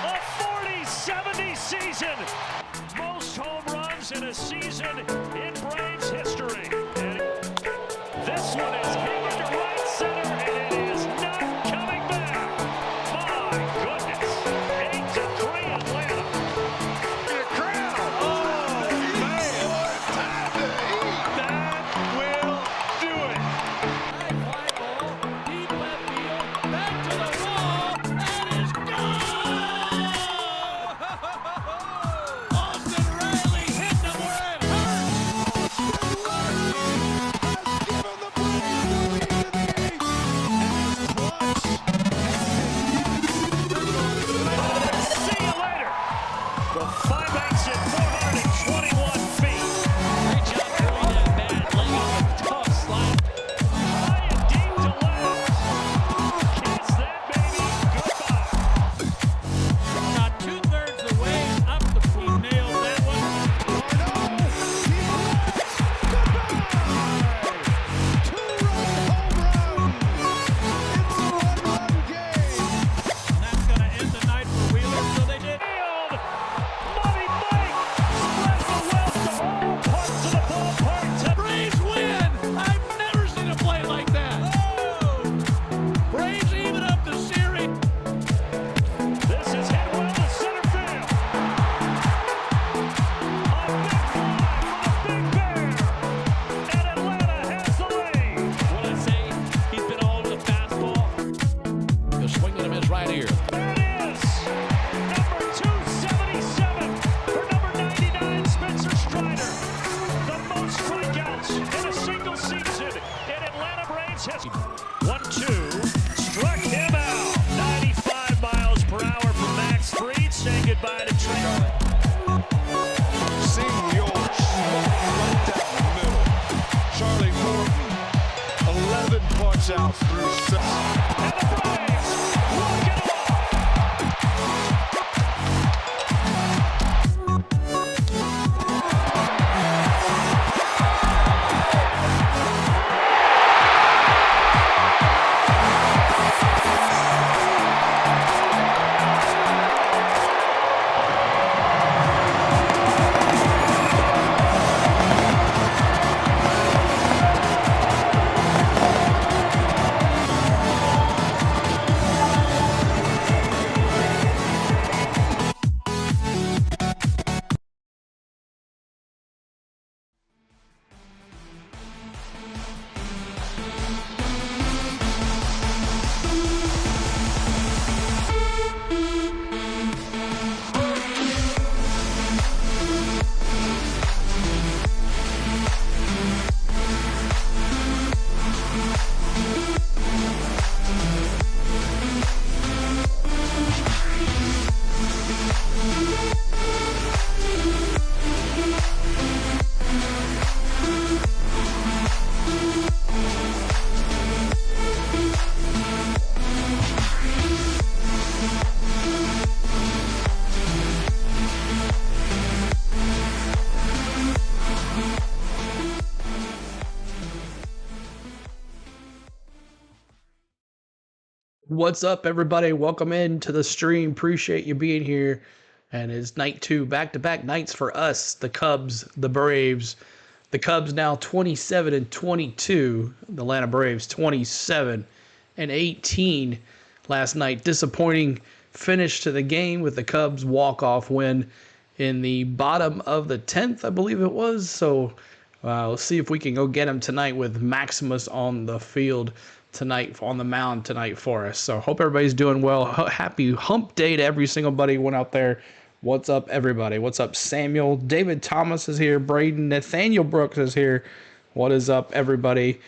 A 40-70 season. Most home runs in a season in Braves history. And this one is hammered to right center, and it is not coming back. My goodness. 8-3 Atlanta. The crowd. Oh, man. Time to eat. That will do it. High fly ball, deep left field, back to the wall, and it's gone! Austin Riley hit them where it hurts! Has given the Braves the lead in the eighth. See you later. The 5/8 at 421 feet. Great job throwing that bat, laying off a tough slide. High and deep to left. Kiss that baby goodbye. Got 2/3 the way up the field. Nailed that one. And that's going to end the night for Wheeler, so they did. Field. Money Mike spreads the wealth to all parts of the ballpark. Braves win! I've never seen a play like that. Oh! Braves even up the series. This is hit well to center field. A big fly for the Big Bear. And Atlanta has the lead. What I say, he's been all over the fastball. The swing at him is right here. There it is. Number 277 for number 99, Spencer Strider. The most strikeouts in a single season in Atlanta Braves history. 1-2. Struck him out. 95 miles per hour for Max Fried. Saying goodbye to Trey. Senior right down the middle. Charlie Morton, 11 punch outs through 6. And the Braves walk it off. What's up, everybody? Welcome in to the stream. Appreciate you being here. And it's night 2, back-to-back nights for us, the Cubs, the Braves. The Cubs now 27-22. The Atlanta Braves 27-18 last night. Disappointing finish to the game with the Cubs walk-off win in the bottom of the 10th, I believe it was. So we'll see if we can go get them tonight with Maximus on the field tonight, on the mound tonight for us. So hope everybody's doing well. Happy hump day to every single buddy who went out there. What's up, everybody? What's up, Samuel? David Thomas is here. Braden. Nathaniel Brooks is here. What is up, everybody?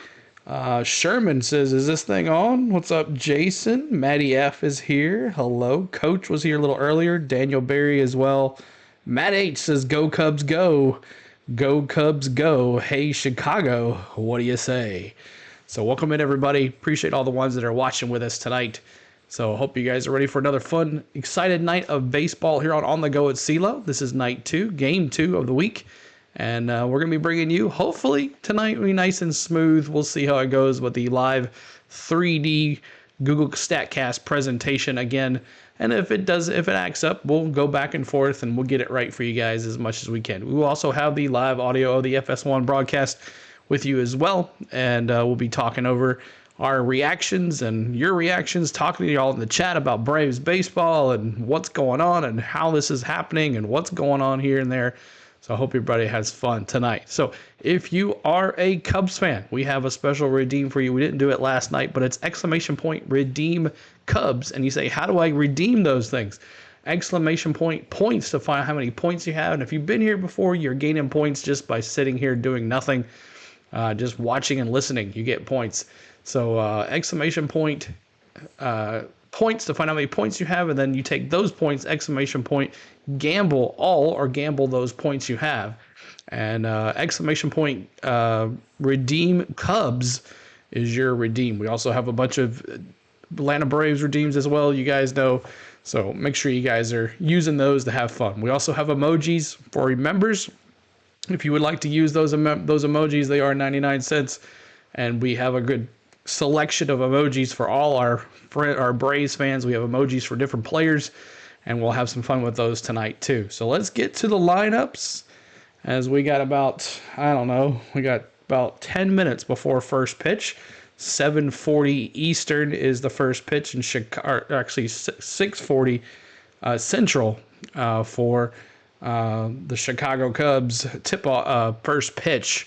Sherman says, is this thing on? What's up, Jason? Maddie F is here. Hello. Coach was here a little earlier. Daniel Berry as well. Matt H says, go Cubs, go. Go Cubs, go. Hey, Chicago. What do you say? So welcome in, everybody. Appreciate all the ones that are watching with us tonight. So hope you guys are ready for another fun, excited night of baseball here on the Go at CeeLo. This is night 2, game 2 of the week. And we're going to be bringing you, hopefully, tonight will be nice and smooth. We'll see how it goes with the live 3D Google StatCast presentation again. And if it acts up, we'll go back and forth and we'll get it right for you guys as much as we can. We will also have the live audio of the FS1 broadcast with you as well. And we'll be talking over our reactions and your reactions, talking to y'all in the chat about Braves baseball and what's going on and how this is happening and what's going on here and there. So I hope everybody has fun tonight. So if you are a Cubs fan, we have a special redeem for you. We didn't do it last night, but it's ! Redeem Cubs. And you say, how do I redeem those things? ! Points to find how many points you have. And if you've been here before, you're gaining points just by sitting here doing nothing, just watching and listening. You get points. So ! Points to find how many points you have, and then you take those points, ! Gamble all or gamble those points you have. And ! Redeem Cubs is your redeem. We also have a bunch of Atlanta Braves redeems as well, you guys know. So make sure you guys are using those to have fun. We also have emojis for members. If you would like to use those emojis, they are 99 cents. And we have a good selection of emojis for all our Braves fans. We have emojis for different players, and we'll have some fun with those tonight too. So let's get to the lineups, as we got about 10 minutes before first pitch. 7:40 Eastern is the first pitch in Chicago, actually 6:40 Central for the Chicago Cubs first pitch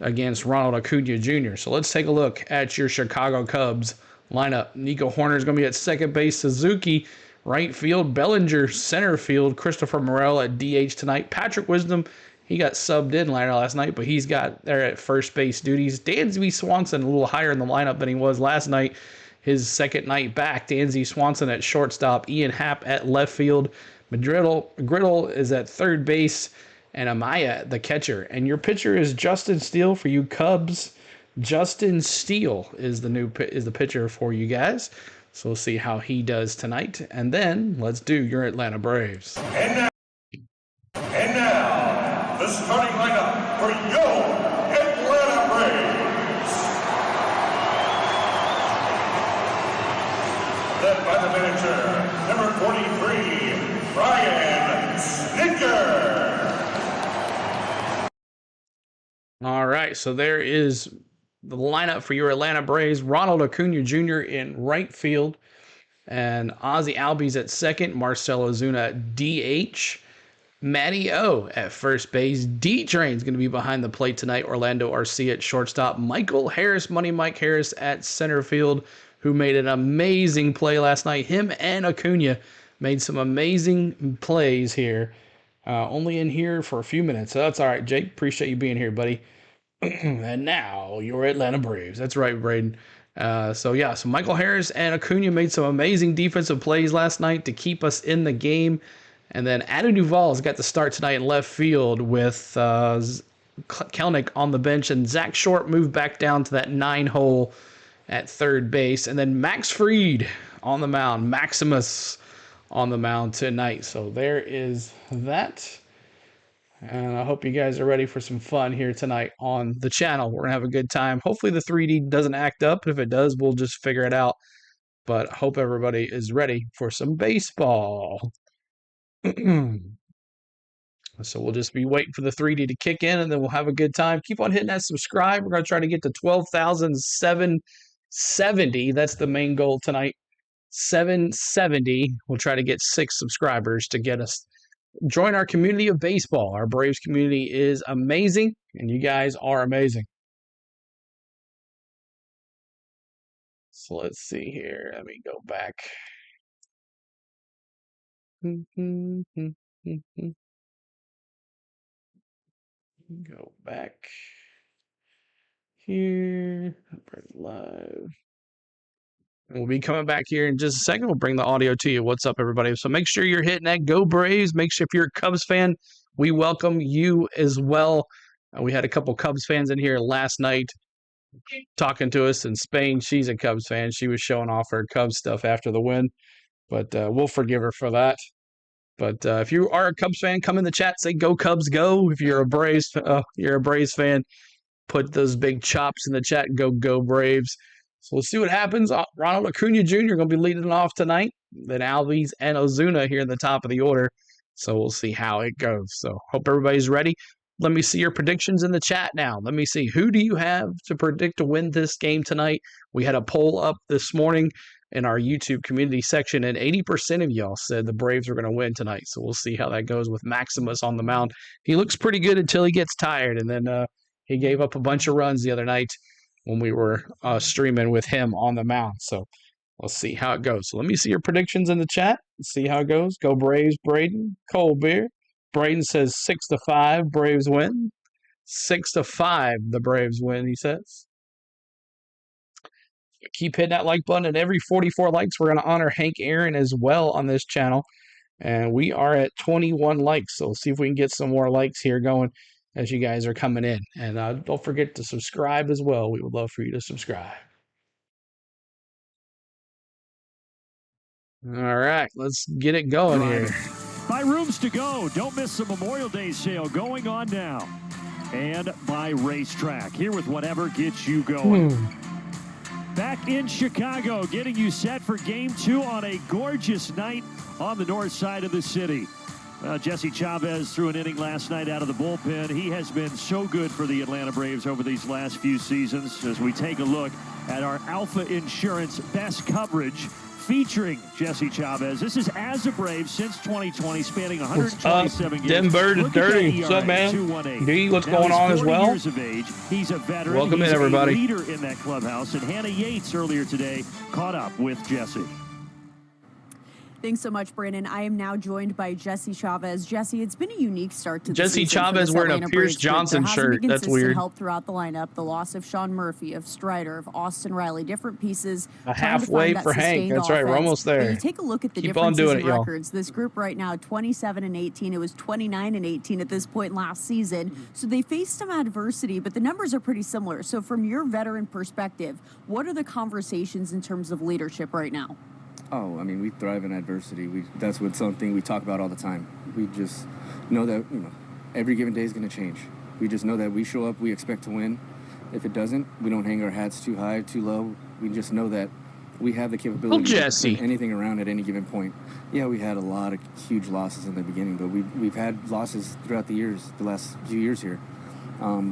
against Ronald Acuna Jr. So let's take a look at your Chicago Cubs lineup. Nico Hoerner is going to be at second base. Suzuki, right field. Bellinger, center field. Christopher Morel at DH tonight. Patrick Wisdom, he got subbed in last night, but he's got there at first base duties. Dansby Swanson a little higher in the lineup than he was last night. His second night back. Dansby Swanson at shortstop. Ian Happ at left field. Griddle is at third base. And Amaya, the catcher. And your pitcher is Justin Steele for you Cubs. Justin Steele is the pitcher for you guys. So we'll see how he does tonight. And then let's do your Atlanta Braves. And now, the starting lineup for your Atlanta Braves. Led by the manager, number 43, Brian Snitker. All right, so there is the lineup for your Atlanta Braves. Ronald Acuna Jr. in right field, and Ozzie Albies at second. Marcell Ozuna at DH. Matty O at first base. D-Train's going to be behind the plate tonight. Orlando Arcia at shortstop. Michael Harris, Money Mike Harris at center field, who made an amazing play last night. Him and Acuna made some amazing plays here. Only in here for a few minutes, so that's all right, Jake. Appreciate you being here, buddy. And now your Atlanta Braves. That's right, Braden. So Michael Harris and Acuna made some amazing defensive plays last night to keep us in the game. And then Adu Duval's got the start tonight in left field with Kelnick on the bench, and Zach Short moved back down to that 9 hole at third base. And then Max Fried on the mound. Maximus on the mound tonight. So there is that. And I hope you guys are ready for some fun here tonight on the channel. We're going to have a good time. Hopefully the 3D doesn't act up. If it does, we'll just figure it out. But I hope everybody is ready for some baseball. So we'll just be waiting for the 3D to kick in, and then we'll have a good time. Keep on hitting that subscribe. We're going to try to get to 12,770. That's the main goal tonight. 770. We'll try to get 6 subscribers to get us. Join our community of baseball. Our Braves community is amazing, and you guys are amazing. So let's see here. Let me go back. Go back here. Live. We'll be coming back here in just a second. We'll bring the audio to you. What's up, everybody? So make sure you're hitting that Go Braves. Make sure if you're a Cubs fan, we welcome you as well. We had a couple Cubs fans in here last night talking to us in Spain. She's a Cubs fan. She was showing off her Cubs stuff after the win, but we'll forgive her for that. But if you are a Cubs fan, come in the chat, say "Go Cubs, go!" If you're a Braves fan, put those big chops in the chat. Go Braves! So we'll see what happens. Ronald Acuna Jr. going to be leading off tonight. Then Albies and Ozuna here in the top of the order. So we'll see how it goes. So hope everybody's ready. Let me see your predictions in the chat now. Let me see. Who do you have to predict to win this game tonight? We had a poll up this morning in our YouTube community section, and 80% of y'all said the Braves are going to win tonight. So we'll see how that goes with Maximus on the mound. He looks pretty good until he gets tired, and then he gave up a bunch of runs the other night when we were streaming with him on the mound. So we'll see how it goes. So let me see your predictions in the chat. Let's see how it goes. Go Braves, Braden. Cold beer. Braden says 6-5, Braves win. 6-5, the Braves win, he says. Keep hitting that like button. And every 44 likes, we're going to honor Hank Aaron as well on this channel. And we are at 21 likes. So we'll see if we can get some more likes here going as you guys are coming in. And don't forget to subscribe as well. We would love for you to subscribe. All right, let's get it going here. By Rooms to Go, don't miss the Memorial Day sale going on now. And by Racetrack, here with whatever gets you going. Back in Chicago, getting you set for Game 2 on a gorgeous night on the north side of the city. Jesse Chavez threw an inning last night out of the bullpen. He has been so good for the Atlanta Braves over these last few seasons. As we take a look at our Alpha Insurance best coverage featuring Jesse Chavez. This is as a Brave since 2020, spanning 127 games. Denver to Dirty. What's up, man? D, what's going on as well? Years of age. He's a veteran. Welcome in, everybody. He's a leader in that clubhouse. And Hannah Yates earlier today caught up with Jesse. Thanks so much, Brandon. I am now joined by Jesse Chavez. Jesse, it's been a unique start to the Jesse season. Chavez wearing a Pierce Johnson shirt. That's weird. Help throughout the lineup. The loss of Sean Murphy, of Strider, of Austin Riley, different pieces. Halfway for Hank. That's right. We're almost there. When you take a look at the differences in records. This group right now, 27-18. It was 29-18 at this point last season. So they faced some adversity, but the numbers are pretty similar. So from your veteran perspective, what are the conversations in terms of leadership right now? Oh, I mean, we thrive in adversity. That's something we talk about all the time. We just know that, every given day is going to change. We just know that we show up, we expect to win. If it doesn't, we don't hang our hats too high, too low. We just know that we have the capability to turn anything around at any given point. Yeah, we had a lot of huge losses in the beginning, but we've had losses throughout the years, the last few years here,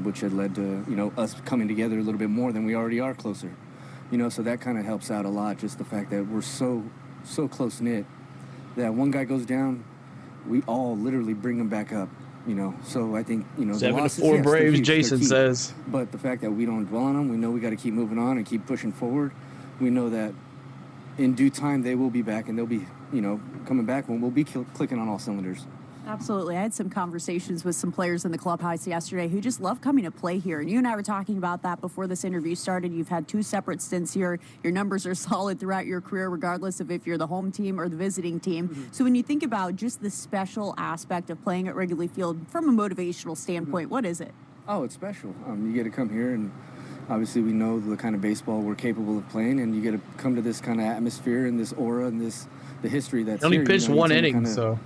which had led to, us coming together a little bit more than we already are closer. So that kind of helps out a lot, just the fact that we're so close-knit that one guy goes down, we all literally bring him back up, So I think, the 7-4 Braves, Jason says. But the fact that we don't dwell on them, we know we got to keep moving on and keep pushing forward. We know that in due time they will be back, and they'll be, coming back when we'll be clicking on all cylinders. Absolutely. I had some conversations with some players in the clubhouse yesterday who just love coming to play here. And you and I were talking about that before this interview started. You've had 2 separate stints here. Your numbers are solid throughout your career, regardless of if you're the home team or the visiting team. So when you think about just the special aspect of playing at Wrigley Field from a motivational standpoint, what is it? Oh, it's special. You get to come here, and obviously we know the kind of baseball we're capable of playing, and you get to come to this kind of atmosphere and this aura and the history that's only here. Pitched one inning, so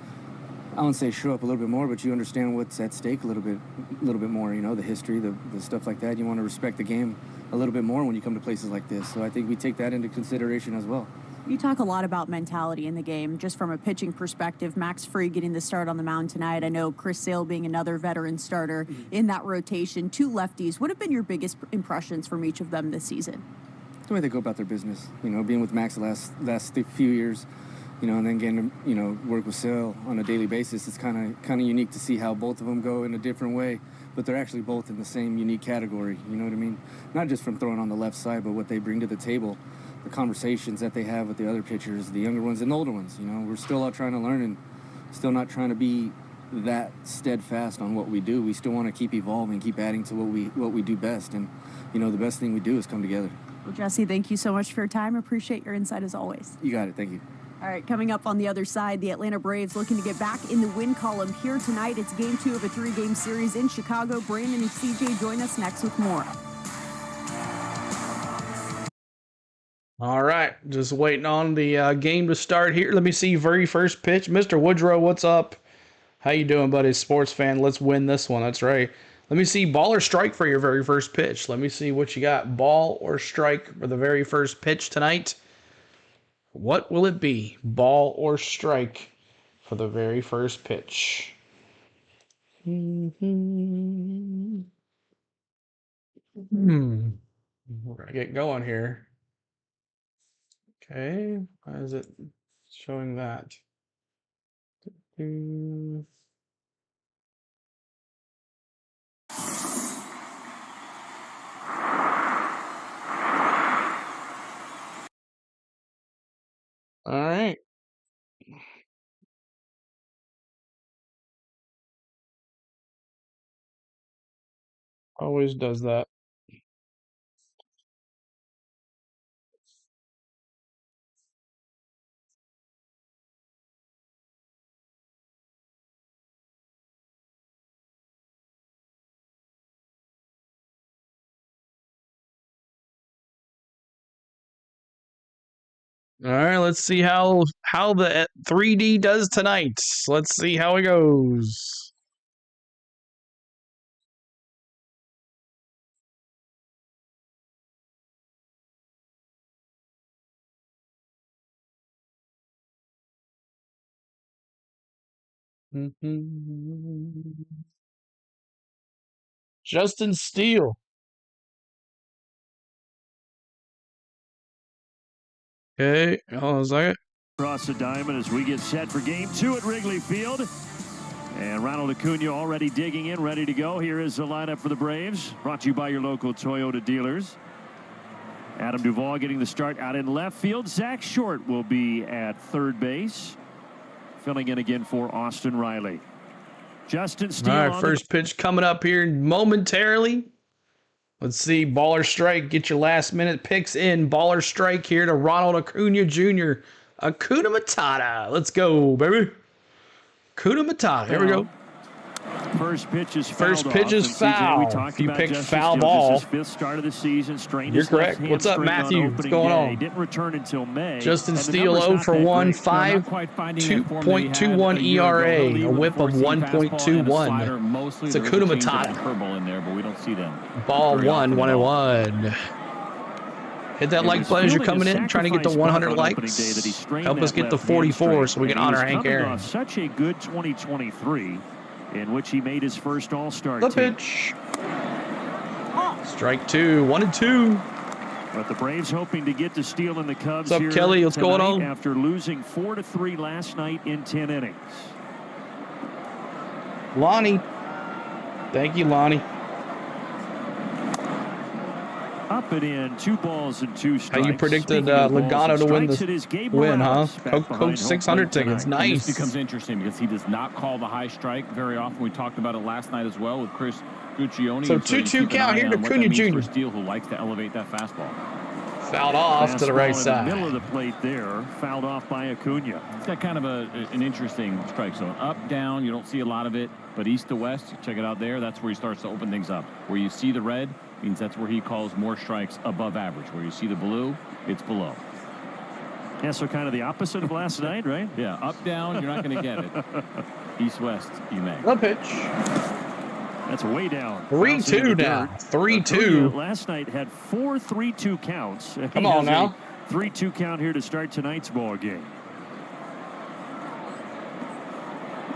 I wouldn't say show up a little bit more, but you understand what's at stake a little bit more, the history, the stuff like that. You want to respect the game a little bit more when you come to places like this. So I think we take that into consideration as well. You talk a lot about mentality in the game, just from a pitching perspective. Max Fried getting the start on the mound tonight. I know Chris Sale being another veteran starter in that rotation. 2 lefties. What have been your biggest impressions from each of them this season? The way they go about their business. Being with Max the last few years, and then getting to, work with Sale on a daily basis. It's kind of unique to see how both of them go in a different way, but they're actually both in the same unique category. You know what I mean? Not just from throwing on the left side, but what they bring to the table, the conversations that they have with the other pitchers, the younger ones and the older ones. We're still out trying to learn and still not trying to be that steadfast on what we do. We still want to keep evolving, keep adding to what we do best. And, the best thing we do is come together. Well, Jesse, thank you so much for your time. Appreciate your insight as always. You got it. Thank you. All right, coming up on the other side, the Atlanta Braves looking to get back in the win column here tonight. It's Game 2 of a 3-game series in Chicago. Brandon and CJ join us next with more. All right, just waiting on the game to start here. Let me see very first pitch. Mr. Woodrow, what's up? How you doing, buddy? Sports fan, let's win this one. That's right. Let me see ball or strike for your very first pitch. Let me see what you got. Ball or strike for the very first pitch tonight. What will it be? Ball or strike for the very first pitch. We're gonna get going here. Okay, why is it showing that? All right. Always does that. All right, let's see how the 3D does tonight. Let's see how it goes. Justin Steele. Okay, hold on a second. Across the diamond as we get set for game 2 at Wrigley Field. And Ronald Acuna already digging in, ready to go. Here is the lineup for the Braves, brought to you by your local Toyota dealers. Adam Duvall getting the start out in left field. Zach Short will be at third base, filling in again for Austin Riley. Justin Steele. All right, first pitch coming up here momentarily. Let's see, ball or strike. Get your last minute picks in. Ball or strike here to Ronald Acuna Jr. Acuna Matata. Let's go, baby. Acuna Matata. Here we go. First pitch is foul. First pitch is foul. If you picked foul ball, his fifth start of the season. You're correct. What's up, Matthew? What's going on? Didn't return until May. Justin Steele 0 for 1, 2.21 ERA, a whip of 1.21. It's Acuna Matata. Ball 1-1-1. Hit that like button as you're coming in, trying to get to 100 likes. Help us get to 44 so we can honor Hank Aaron. Such a good 2023 in which he made his first All-Star team. The pitch. Strike 2, 1-2. But the Braves hoping to get to Steele and the Cubs. What's up, Kelly? What's going on? After losing 4-3 last night in 10 innings. Lonnie. Thank you, Lonnie. Up and in, 2 balls and 2 strikes. How you predicted Logano to win this win, huh? Coach 600 tickets. Nice. This becomes interesting because he does not call the high strike very often. We talked about it last night as well with Chris Guccione. So 2-2 count here to Acuna Jr. Steele, who likes to elevate that fastball. Fouled off to the right side. Middle of the plate there, fouled off by Acuna. It's got kind of an interesting strike zone. Up, down, you don't see a lot of it, but east to west, check it out there. That's where he starts to open things up. Where you see the red means that's where he calls more strikes above average. Where you see the blue, it's below. Yeah, so kind of the opposite of last night, right? Yeah, up, down, you're not going to get it. East, west, you may. The pitch. That's way down. 3-2 now. 3-2. Last night had 4 3-2 counts. Come on now. 3-2 count here to start tonight's ball game.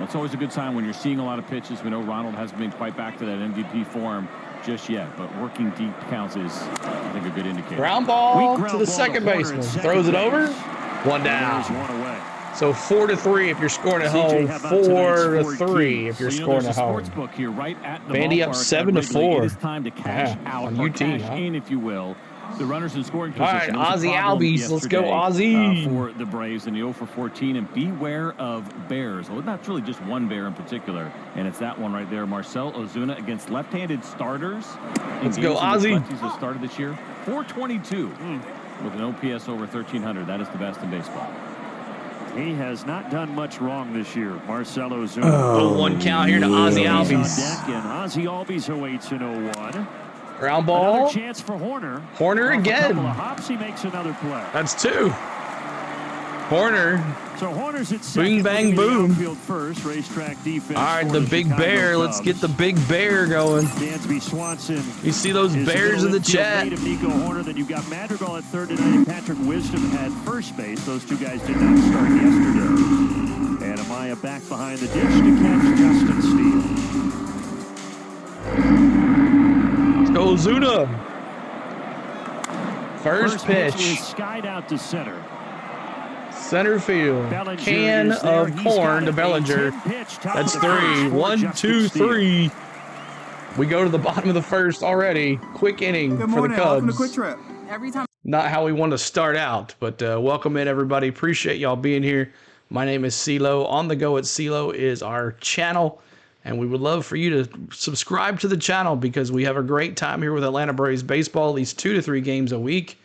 It's always a good sign when you're seeing a lot of pitches. We know Ronald hasn't been quite back to that MVP form just yet, but working deep counts is, I think, a good indicator. Ground ball to the second baseman. Throws it over. 1 down. One away. So 4-3 if you're scoring at home. 4-3 if you're scoring at home. Here, right at the Bandy up 7-4. It is time to cash out on or UT, cash in, if you will. The runners in scoring position. All right, Ozzy Albies. Let's go, Ozzy. For the Braves in the 0 for 14. And beware of bears. Well, that's really just one bear in particular. And it's that one right there. Marcell Ozuna against left-handed starters. Let's go, Ozzy. Lefties that started this year. 422 with an OPS over 1,300. That is the best in baseball. He has not done much wrong this year. Marcell Ozuna. 1 count here to Ozzy Albies. And Ozzy Albies awaits an 0-1. Ground ball. Another chance for Horner. Horner again. A couple of hops, he makes another play. That's 2. Corner. So Horner's at Boom, second, bang, leading the boom. outfield first. Racetrack defense. All right, for the big Chicago bear. Let's Cubs. get the big bear going. Dansby Swanson. You see those is bears in the middle infield chat? mate of Nico Horner. Then you've got Madrigal at third tonight and Patrick Wisdom at first base. Those two guys did not start yesterday. And Amaya back behind the dish to catch Justin Steele. Let's go, Zuna. First pitch. is skied out to center. Center field. Bellinger Can is there. of He's corn got to a Bellinger. 10-pitch top That's of the first three. for 1, Justin 2, Steele. 3. We go to the bottom of the first already. Quick inning Good for morning. the Welcome to Cubs. Quick Trip. Every time. Not how we want to start out, but welcome in, everybody. Appreciate y'all being here. My name is CeeLo. On the Go at CeeLo is our channel, and we would love for you to subscribe to the channel because we have a great time here with Atlanta Braves baseball, at least 2 to 3 games a week.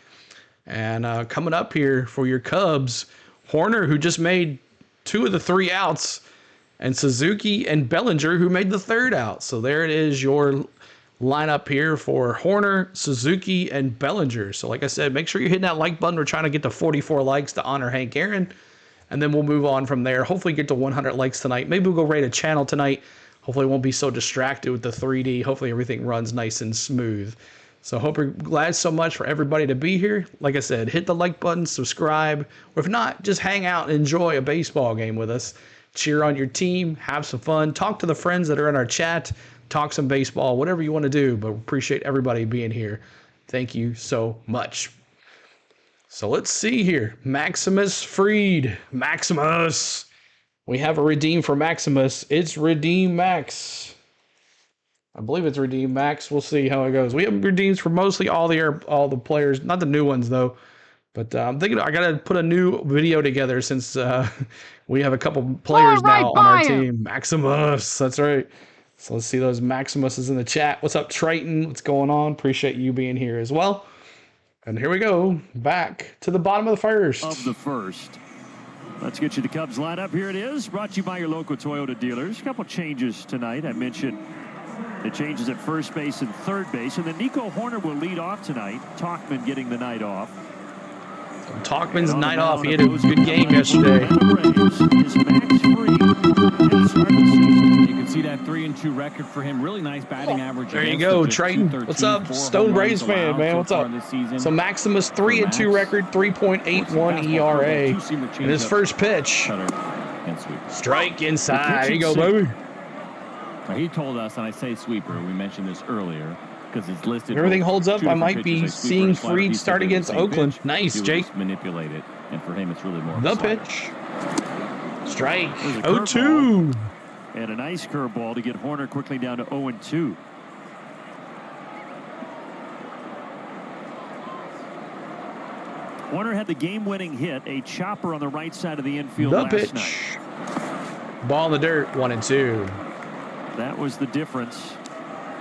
And coming up here for your Cubs, Horner, who just made 2 of the 3 outs, and Suzuki and Bellinger, who made the 3rd out. So there it is, your lineup here for Horner, Suzuki, and Bellinger. So like I said, make sure you're hitting that like button. We're trying to get to 44 likes to honor Hank Aaron, and then we'll move on from there. Hopefully get to 100 likes tonight. Maybe we'll go rate a channel tonight. Hopefully we won't be so distracted with the 3D. Hopefully everything runs nice and smooth. So hope you're glad so much for everybody to be here. Like I said, hit the like button, subscribe, or if not, just hang out and enjoy a baseball game with us. Cheer on your team, have some fun, talk to the friends that are in our chat, talk some baseball, whatever you want to do, but appreciate everybody being here. Thank you so much. So let's see here. Maximus Freed. Maximus. We have a redeem for Maximus. It's Redeem Max. I believe it's Redeem Max. We'll see how it goes. We have redeems for mostly all the players, not the new ones though. But I'm thinking I gotta put a new video together since we have a couple players now on our team. Maximus, that's right. So let's see those Maximuses in the chat. What's up, Triton? What's going on? Appreciate you being here as well. And here we go, back to the bottom of the first. Let's get you the Cubs lineup. Here it is, brought to you by your local Toyota dealers. A couple changes tonight. I mentioned the changes at first base and third base. And then Nico Horner will lead off tonight. Talkman getting the night off. Talkman's night off. He had a good game yesterday. You can see that 3-2 record for him. Really nice batting average. There you go, Triton. What's up, Stone Braves fan, man? What's up? So Maximus 3-2 record, 3.81 ERA. And his first pitch. Strike inside. There you go, baby. He told us, and I say sweeper, we mentioned this earlier, because it's listed. If everything holds up, I might be seeing Freed start against Oakland. Nice, Jake. Manipulate it, and for him, it's really more. The pitch. Strike. 0-2. And a nice curveball to get Horner quickly down to 0-2. Horner had the game-winning hit, a chopper on the right side of the infield the last pitch. night. Ball in the dirt, 1-2. That was the difference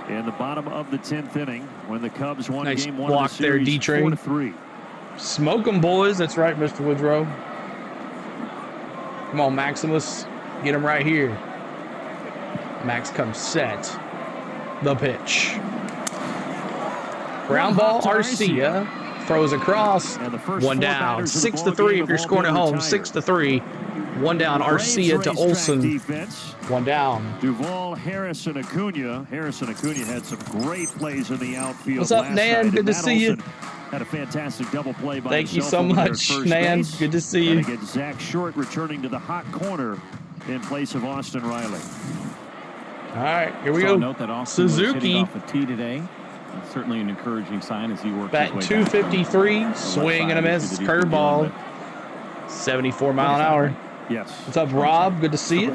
in the bottom of the 10th inning when the Cubs won Nice game 1 block of the there, series D-Train. 4-3. Smoke 'em, boys. That's right, Mr. Woodrow. Come on, Maximus. Get him right here. Max comes set. The pitch. Ground ball, Arcia. Throws across. One down. 6-3 if you're scoring at home. 6-3. One down, Arcia to Olsen. Defense. One down. Duvall, Harris, and Acuna. Harris and Acuna had some great plays in the outfield. What's up, last Nan? night, Good and to Matt see you. Olson had a fantastic double play by Thank you himself so over there at much, first Nan. base. Good to see And you. again, Zach Short returning to the hot corner in place of Austin Riley. All right, here we So go. note that Austin was hitting Suzuki. off a tee today. It's certainly an encouraging sign as he works Bat his way back. 253. Swing and a miss. Curveball. 74 mile an hour. Yes. What's up, Rob? Good to see you.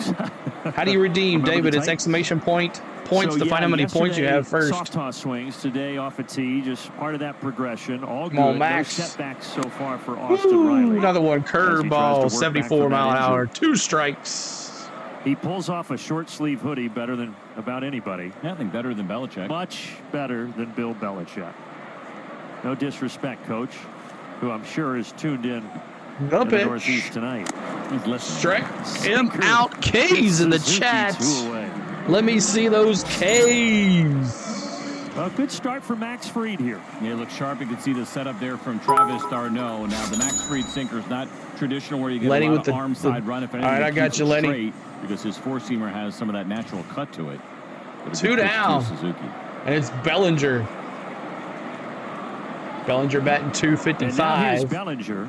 How do you redeem, David? It's exclamation point. Points to find how many points you have first. Soft toss swings today off a tee, just part of that progression. All Come on, good. Max. No setbacks so far for Austin Riley. Another one, As he tries to curveball, work 74 back from mile an that hour. injury. 2 strikes. He pulls off a short sleeve hoodie better than about anybody. Nothing better than Belichick. Much better than Bill Belichick. No disrespect, Coach, who I'm sure is tuned in The in the Northeast pitch. tonight. He's listening. Strike him Sinker. out. K's in the Suzuki, chat. 2 away. Let me see those K's. A good start for Max Fried here. Yeah, it looks sharp. You can see the setup there from Travis d'Arnaud. Now, the Max Fried sinker is not traditional where you get Lenny a lot with of arm side run. If anything, all right, I got you, Lenny. Straight, because his four-seamer has some of that natural cut to it. Two down. Suzuki. And it's Bellinger. Bellinger batting And now here's .255. Bellinger.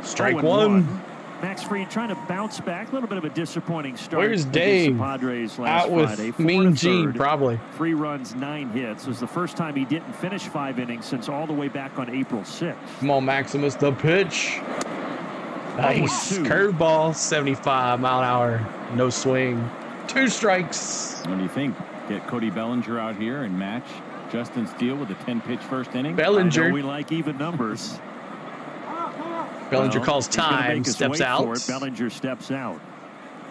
Strike 0-1. one. Max Fried trying to bounce back. A little bit of a disappointing start. Where's against the Dave? Padres last Out with Friday. 4 Mean and a Gene, third, probably. 3 runs, 9 hits. It was the first time he didn't finish 5 innings since all the way back on April 6th. Come on, Maximus, the pitch. Nice. 0-2. Curveball, 75 mile an hour. No swing. 2 strikes. What do you think? Get Cody Bellinger out here and match Justin Steele with a 10-pitch first inning? I Bellinger. know we like even numbers. Bellinger Well, calls he's gonna time, make us steps wait out. for it. Bellinger steps out.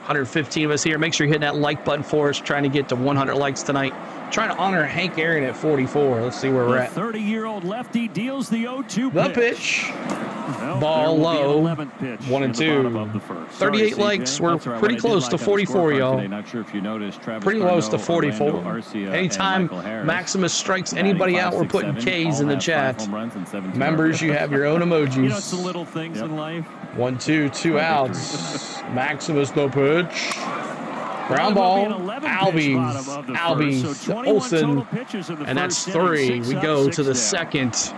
115 of us here. Make sure you're hitting that like button for us. Trying to get to 100 likes tonight. Trying to honor Hank Aaron at 44. Let's see where we're The at. 30-year-old lefty deals the 0-2 The pitch. pitch. Well, Ball there will be an low. 11th pitch 1 and in the 2. bottom of the first. 38 Sorry, likes. CJ. We're That's all right. pretty What I did close like to on the 44, scorecard y'all. today, not sure if you noticed, Travis Pretty close to d'Arnaud, 44. Orlando Arcia, Anytime and Michael Harris Maximus strikes batting anybody 5, out, we're 6, putting 7, K's all in the have 5 chat. home runs and 17 Members, you have your own emojis. You know, it's the little things in life. 1-2, 2 outs. Maximus the pitch. Ground Well, it ball. will be an 11th pitch bottom Albies. of the Albies. first. So 21 Olsen. total pitches in the And that's first inning. 3. 6 We up, go 6 to the down. second.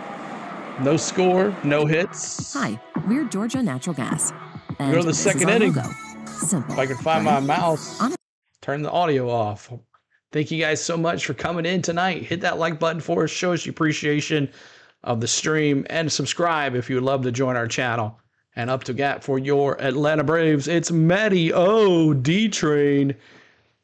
No score, no hits. Hi, we're Georgia Natural Gas. And Go to the this second is our inning. logo. Simple. If I can find my right? mouse, On turn the audio off. Thank you guys so much for coming in tonight. Hit that like button for us. Show us your appreciation of the stream. And subscribe if you would love to join our channel. And up to bat for your Atlanta Braves, it's Matty O, D-Train,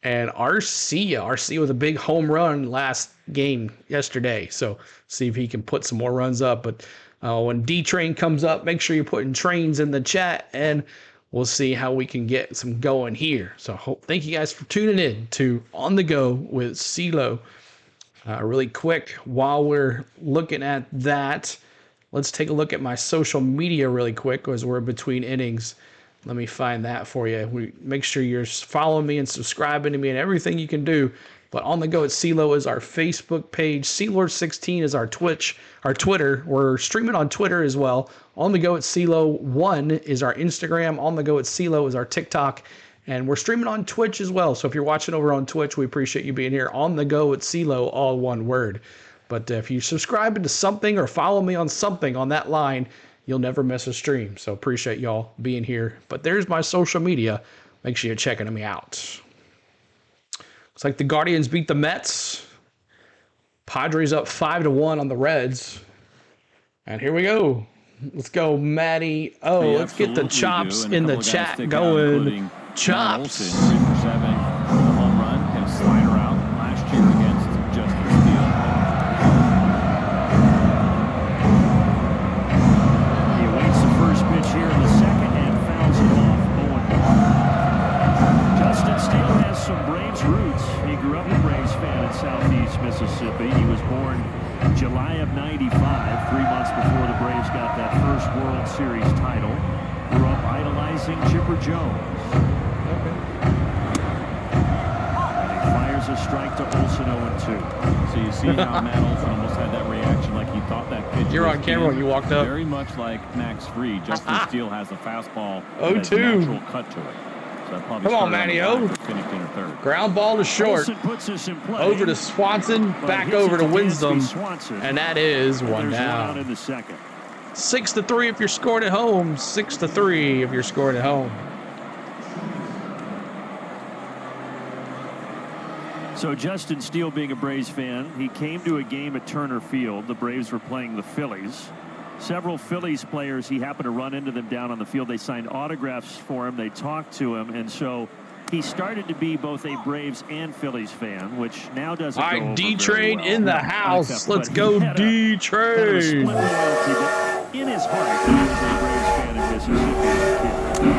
and Arcia. Arcia with a big home run last game yesterday. So see if he can put some more runs up. But when D-Train comes up, make sure you're putting trains in the chat, and we'll see how we can get some going here. So thank you guys for tuning in to On The Go with CeeLo. Really quick, while we're looking at that, let's take a look at my social media really quick as we're between innings. Let me find that for you. Make sure you're following me and subscribing to me and everything you can do. But On The Go at CeeLo is our Facebook page. CeeLord16 is our Twitter. We're streaming on Twitter as well. On The Go at CeeLo1 is our Instagram. On The Go at CeeLo is our TikTok. And we're streaming on Twitch as well. So if you're watching over on Twitch, we appreciate you being here. On The Go at CeeLo, all one word. But if you subscribe to something or follow me on something on that line, you'll never miss a stream. So appreciate y'all being here. But there's my social media. Make sure you're checking me out. Looks like the Guardians beat the Mets. Padres up 5-1 on the Reds. And here we go. Let's go, Matty. Oh, They let's get the absolutely chops do, and a in the couple of guys chat stick out, going. including Matt Chops. Olson, 3 for 7, a home run, and a slider out last year against Justin Steele. He awaits the first pitch here in the second and fouls it off. 0-1. Justin Steele has some Braves roots. He grew up a Braves fan in Southeast Mississippi. He was born July of '95, 3 months before the Braves got that first World Series title. Grew up idolizing Chipper Jones. And he fires a strike to Olsen, 0-2. So you see how Matt Olson almost had that reaction like he thought that pitch You're was on camera in. when you walked up. Very much like Max Fried. Justin Steele has a fastball that has 0-2. natural cut to it. So that probably Come on, started Matty the O. line, but finished in a third. Ground ball to short. Olsen puts this in play. Over to Swanson. But Back hits over it to Dansby Wisdom. Swanson. And that is And one there's one out down. in the second. 6-3 if you're scored at home. 6-3 if you're scored at home. So Justin Steele, being a Braves fan, he came to a game at Turner Field. The Braves were playing the Phillies. Several Phillies players, he happened to run into them down on the field. They signed autographs for him. They talked to him. And so he started to be both a Braves and Phillies fan, which now doesn't All go right, over D-Train very well. in the Not house. except- Let's but go, he had a D-Train. split loyalty, but in his heart, he was a Braves fan in Mississippi as a kid.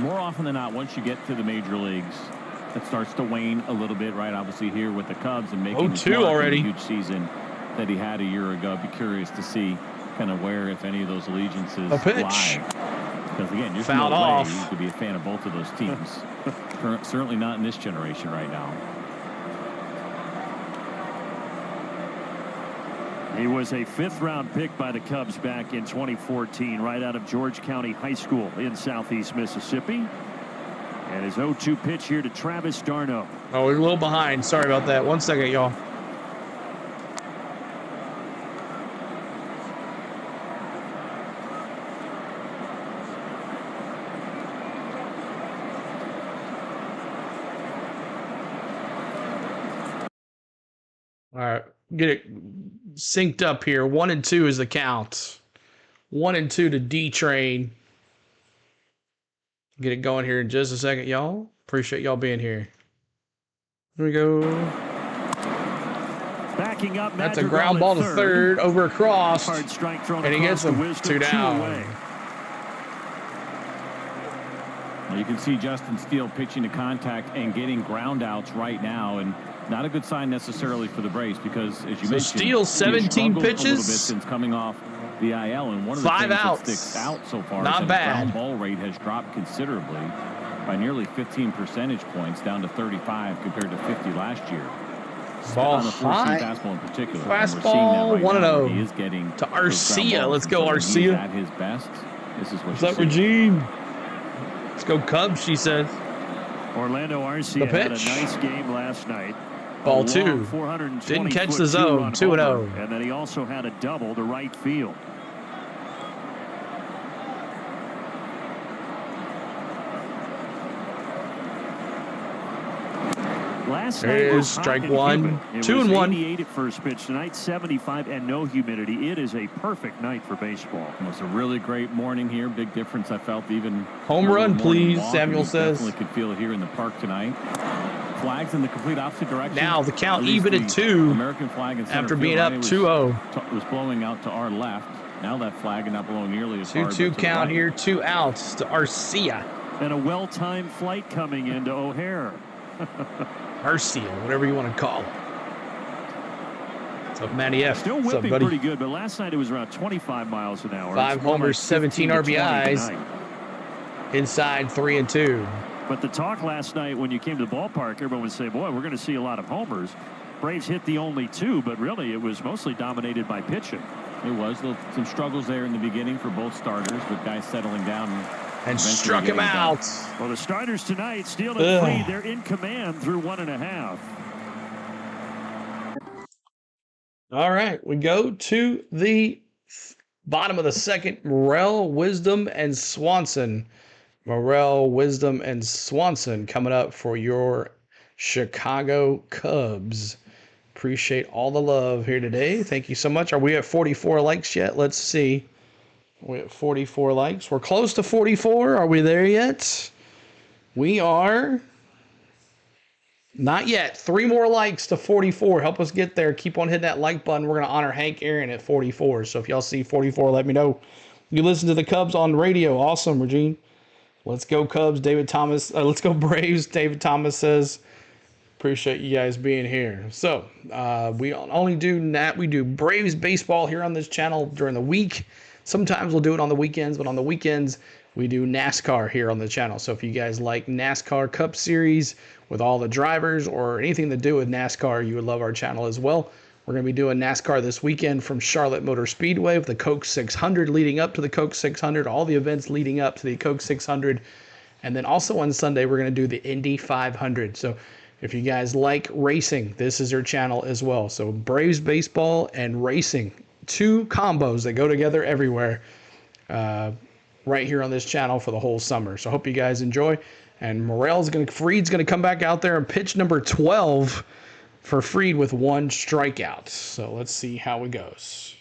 More often than not, once you get to the major leagues, it starts to wane a little bit, right? Obviously here with the Cubs and making his 0-2 mark in already. a huge season that he had a year ago. I'd be curious to see kind of where, if any of those allegiances A pitch. lie. Because, again, there's Fouled no way off. you could be a fan of both of those teams. Certainly not in this generation right now. He was a 5th-round pick by the Cubs back in 2014, right out of George County High School in southeast Mississippi. And his 0-2 pitch here to Travis d'Arnaud. Oh, we're a little behind. Sorry about that. 1 second, y'all. All right, get it synced up here. 1-2 is the count. 1-2 to D-Train. Get it going here in just a second, y'all. Appreciate y'all being here. Here we go. Backing up. That's a ground ball to third, over across, Hard strike thrown and he gets across him the Wisdom, 2 down. away. Well, you can see Justin Steele pitching to contact and getting ground outs right now, and not a good sign necessarily for the Braves because, as you mentioned, Steele, 17 struggled pitches, a little bit since coming off the IL, and one of the 5 things outs. that sticks out so far Not is that bad. the ground ball rate has dropped considerably by nearly 15 percentage points, down to 35 compared to 50 last year. Ball On the high. fastball in particular. and Fastball, we're seeing that right 1-0. now, where he is getting To those ground Arcia. balls, Let's go, and so when he's Arcia. at his best. This is what What's you up, see. Regine? Let's go Cubs, she says. Orlando Arcia The had a pitch. nice game last night. Ball A 2. long 420 Didn't catch foot the zone. two-run 2-0. homer, and then he also had a double to right field. Last There night it was is, hot strike and one. humid. It 2 was and 1. 88 at first pitch tonight, 75 and no humidity. It is a perfect night for baseball. It was a really great morning here. Big difference I felt even. Home early run, morning please, walk, Samuel and we says. Definitely could feel it here in the park tonight. Flags in the complete opposite direction. Now the count At least even at the 2 American flag in center after field being up right, 2-0. was blowing out to our left. Now that flag is not blowing nearly as hard. 2-2 but to the count right. here, 2 outs to Arcia. And a well-timed flight coming into O'Hare. Arcia, whatever you want to call it. What's up, Matty F? Still What's up, whipping buddy? pretty good, but last night it was around 25 miles an hour. 5 It's more homers, like 17 15 to 20 RBIs. tonight. Inside 3-2. But the talk last night when you came to the ballpark, everyone would say, boy, we're going to see a lot of homers. Braves hit the only 2, but really it was mostly dominated by pitching. It was some struggles there in the beginning for both starters, but guys settling down And eventually struck him getting it done. out. Well, the starters tonight, Steele and Ugh. Freed, they're in command through 1.5. All right, we go to the bottom of the second. Morrell, Wisdom, and Swanson. Morrell, Wisdom, and Swanson coming up for your Chicago Cubs. Appreciate all the love here today. Thank you so much. Are we at 44 likes yet? Let's see. We're at 44 likes. We're close to 44. Are we there yet? We are. Not yet. 3 more likes to 44. Help us get there. Keep on hitting that like button. We're going to honor Hank Aaron at 44. So if y'all see 44, let me know. You listen to the Cubs on radio. Awesome, Regine. Let's go Cubs. David Thomas. Let's go Braves. David Thomas says, appreciate you guys being here. So we only do that. We do Braves baseball here on this channel during the week. Sometimes we'll do it on the weekends, but on the weekends we do NASCAR here on the channel. So if you guys like NASCAR Cup Series with all the drivers or anything to do with NASCAR, you would love our channel as well. We're going to be doing NASCAR this weekend from Charlotte Motor Speedway with the Coke 600 leading up to the Coke 600, all the events leading up to the Coke 600. And then also on Sunday, we're going to do the Indy 500. So if you guys like racing, this is your channel as well. So Braves baseball and racing, 2 combos that go together everywhere right here on this channel for the whole summer. So I hope you guys enjoy. And Freed's going to come back out there and pitch number 12 for Freed with 1 strikeout. So let's see how it goes.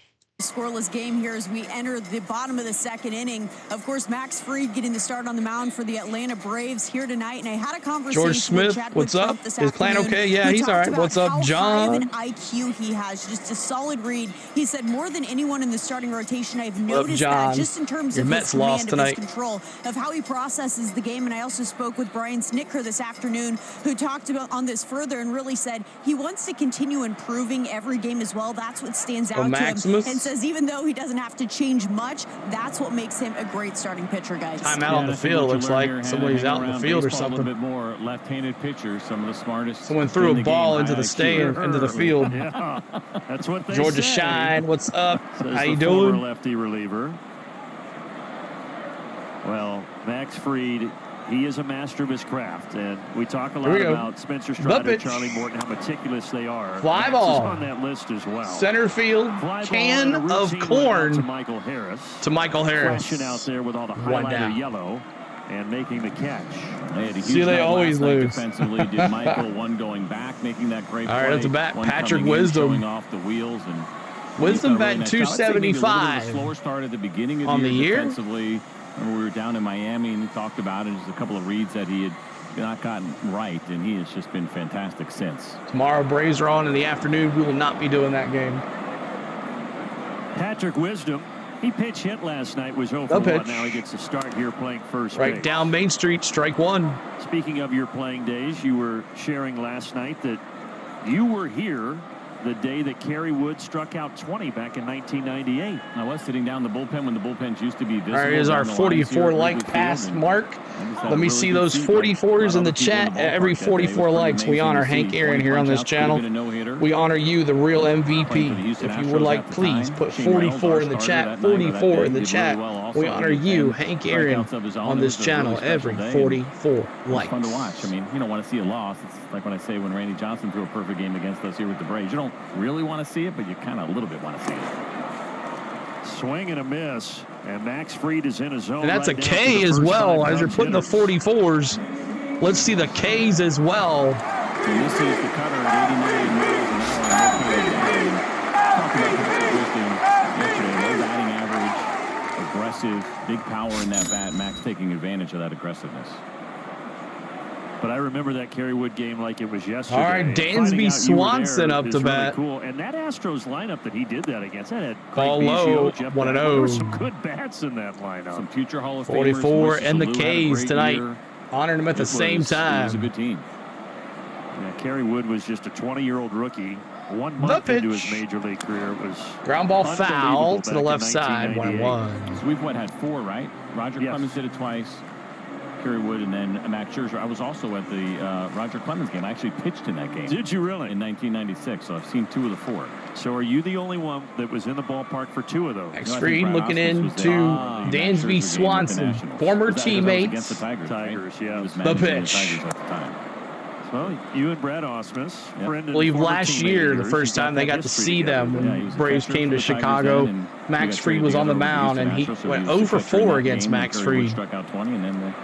Scoreless game here as we enter the bottom of the second inning. Of course, Max Fried getting the start on the mound for the Atlanta Braves here tonight. And I had a conversation George Smith, with Chadwick what's up? Trump this Is Clan afternoon, okay? Yeah, who he's talked all right. about What's up, how John? high of an IQ he has. Just a solid read. He said more than anyone in the starting rotation, I've noticed John? that just in terms Your of Mets his command lost of tonight. his control, of how he processes the game. And I also spoke with Brian Snitker this afternoon, who talked about on this further and really said he wants to continue improving every game as well. That's what stands out to him. Maximus? And says even though he doesn't have to change much, that's what makes him a great starting pitcher, guys. Time out on the field. Looks like somebody's out in the field or something. A little bit more left-handed pitchers, some of the smartest. Someone threw a ball into the field. Yeah, that's what they Georgia say. Shine, what's up? Says How you the former doing? lefty reliever. Well, Max Fried, he is a master of his craft, and we talk a lot about Spencer Strider, Charlie Morton, how meticulous they are. Fly ball on that list as well. Center field, can of corn to Michael Harris. Flashing out there with all the highlighter yellow and making the catch. They had a huge See, they always lose. Defensively, did Michael one going back, making that great play. All right, that's a bat. One Patrick coming in, Wisdom. showing off the wheels and Wisdom batting nice job. I'd say maybe a little bit of a 275 slower start at the beginning of on the year. Defensively. Remember, we were down in Miami and he talked about it. There's a couple of reads that he had not gotten right, and he has just been fantastic since. Tomorrow, Braves are on in the afternoon. We will not be doing that game. Patrick Wisdom, he pitch hit last night, was 0 for 1. Now he gets a start here playing first Right base. down Main Street, strike one. Speaking of your playing days, you were sharing last night that you were here the day that Kerry Wood struck out 20 back in 1998. I was sitting down the bullpen when the bullpens used to be visible. All right, here's our 44 like pass mark. Let me see those 44s in the chat. Every 44 likes, we honor Hank Aaron here on this channel. We honor you, the real MVP. If you would like, please put 44 in the chat. 44 in the chat. We honor you, Hank Aaron, on this channel. Every 44 likes. It's fun to watch. I mean, you don't want to see a loss. It's like when I say when Randy Johnson threw a perfect game against us here with the Braves. You don't really want to see it, but you kind of a little bit want to see it. Swing and a miss, and Max Fried is in his zone. And that's right a K as well, as you're putting the 44s. Let's see the Ks as well. And this is the cutter at 89 miles an hour. Talked about Patrick Wisdom yesterday. Low batting average, aggressive, big power in that bat. Max taking advantage of that aggressiveness. But I remember that Kerry Wood game like it was yesterday. All right, Dansby Swanson up to bat. Cool. And that Astros lineup that he did that against, that had Ball low, 1-0. There were some good bats in that lineup. Some future Hall of Famers. 44 and the K's tonight. Honoring them at the same time. It was a good team. Yeah, Kerry Wood was just a 20-year-old rookie. 1 month into his major league career. It was ground ball foul to the left side, 1-1. So we've had 4, right? Roger Clemens did it twice. Kerry Wood and then Max Scherzer. I was also at the Roger Clemens game. I actually pitched in that game. Did you really? In 1996, so I've seen 2 of the 4. So are you the only one that was in the ballpark for 2 of those? Max Fried looking into Dansby Swanson, former teammate. Against the Tigers, yeah. The pitch. At the time. Well, you and Brad Osmus, I believe last year, the first time they got to see them when Braves came to Chicago, Max Fried was on the mound, and he went 0 for 4 against Max Fried. Struck out 20, and then the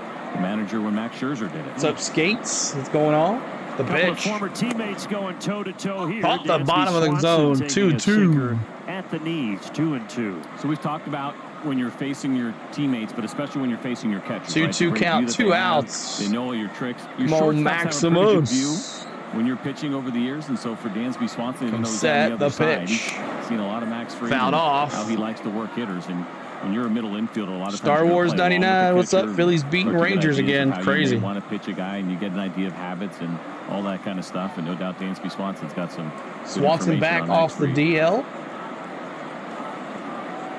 manager when Max Scherzer did it. What's up, Skates? What's going on? The pitch. Former teammates going toe-to-toe here. Off the bottom of the zone, 2-2. At the knees, 2-2. So we've talked about when you're facing your teammates, but especially when you're facing your catchers. 2-2 count, 2 outs. They know all your tricks. Your Mo Maximus. When you're pitching over the years, and so for Dansby Swanson, even though he's set on the other side, pitch. he's seen a lot of Max Fried. Fouled off. How he likes to work hitters, and when you're a middle infielder, a lot of Star times Wars 99. What's up, Phillies beating Rangers again? Crazy. You want to pitch a guy, and you get an idea of habits and all that kind of stuff. And no doubt Dansby Swanson's got some. Swanson back off the DL.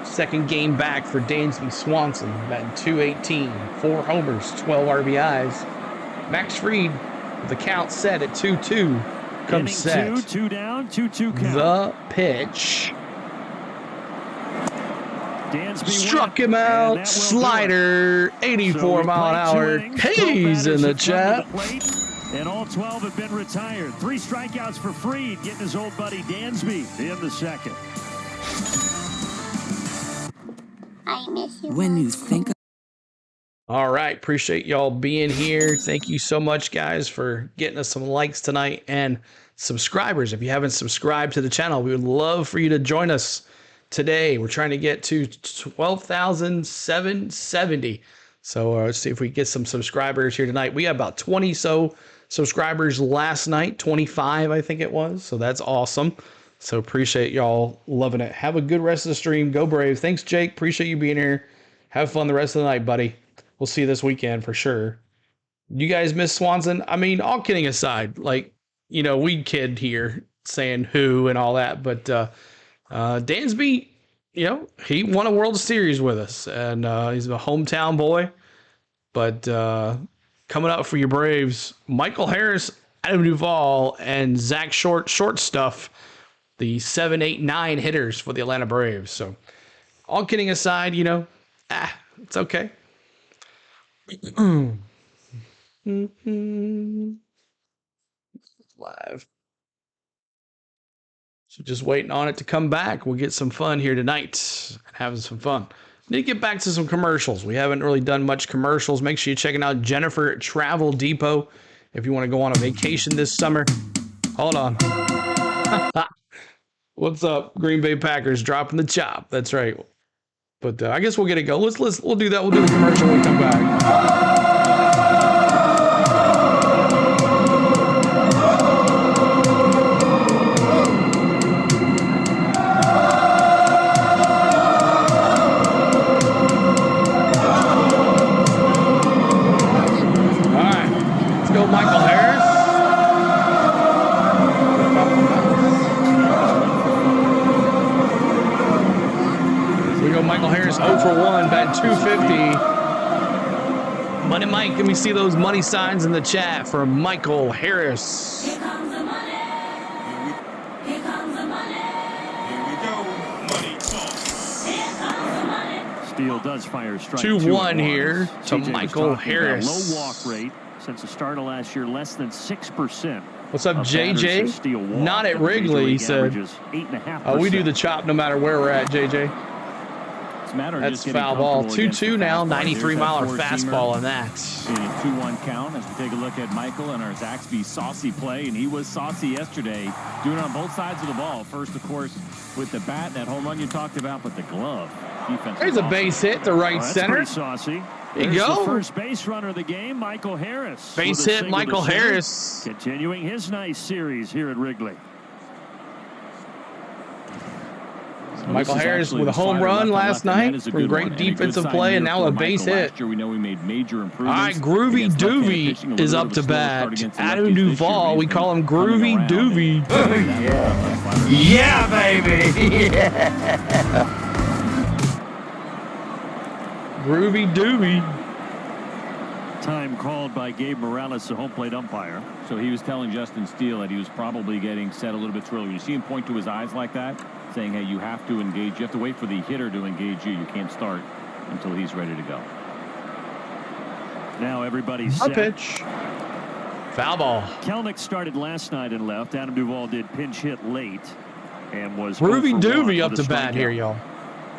Second game back for Dansby Swanson, batting .218, 4 homers, 12 RBIs. Max Fried, the count set at 2-2, comes set. 2 down, 2-2 count. The pitch. Dansby struck him out. Slider, 84 mile an hour. Hayes in the chat. And all 12 have been retired. 3 strikeouts for Fried, getting his old buddy Dansby in the second. I miss you. When you think of all right, appreciate y'all being here. Thank you so much, guys, for getting us some likes tonight and subscribers. If you haven't subscribed to the channel, we would love for you to join us today. We're trying to get to 12,770. So let's see if we get some subscribers here tonight. We had about 20 so subscribers last night, 25 I think it was. So that's awesome. So appreciate y'all loving it. Have a good rest of the stream. Go Braves. Thanks, Jake. Appreciate you being here. Have fun the rest of the night, buddy. We'll see you this weekend for sure. You guys miss Swanson? I mean, all kidding aside, like, you know, we kid here saying who and all that, but Dansby, you know, he won a World Series with us, and he's a hometown boy. But coming up for your Braves, Michael Harris, Adam Duvall, and Zach Short stuff, the 7, 8, 9 hitters for the Atlanta Braves. So, all kidding aside, you know, it's okay. Live. So just waiting on it to come back. We'll get some fun here tonight. Having some fun. Need to get back to some commercials. We haven't really done much commercials. Make sure you're checking out Jennifer Travel Depot if you want to go on a vacation this summer. Hold on. What's up, Green Bay Packers? Dropping the chop. That's right. But I guess we'll get it go. We'll do that. We'll do the commercial when we come back. Michael Harris. We go Michael Harris 0 for 1, batting 250. Money Mike, let me see those money signs in the chat for Michael Harris. Here comes the money. Here comes the money. Here we go. Money talk. Here comes the money. Steele does fire strike 2-1 here to CJ Michael Harris. Low walk rate since the start of last year, less than 6%. What's up, JJ? Not at Wrigley, he said. 8.5%. Oh, we do the chop no matter where we're at, JJ. It's a matter of That's just foul ball. getting comfortable 2-2 now, against the fastball. 93-mile There's that fastball on that. in a 2-1 count as we take a look at Michael and our Zaxby saucy play, and he was saucy yesterday, doing it on both sides of the ball. First, of course, with the bat and that home run you talked about, but the glove. Defense. There's a base hit to right That's center. pretty saucy. There you There's go. The first base runner of the game, Michael Harris. Base with a hit, single to Michael center, Harris. continuing his nice series here at Wrigley. Michael Harris with a home run last night from great defensive play and now a base hit. Last year, we know we made major All improvements. right, Groovy against left-handed Doovie pitching, a is little up bit to of a slow start bat. against the Adam lefties this year. Duvall, we He's call him been coming Groovy around Doovie. and- Yeah, baby. Yeah. Groovy Doovie. Time called by Gabe Morales, the home plate umpire. So he was telling Justin Steele that he was probably getting set a little bit too early. When you see him point to his eyes like that, saying, hey, you have to engage. You have to wait for the hitter to engage you. You can't start until he's ready to go. Now everybody's A set. pitch. Foul ball. Kelnick started last night and left. Adam Duvall did pinch hit late and was Groovy 0 for 1 Doovie up with a to bat strikeout. here, y'all.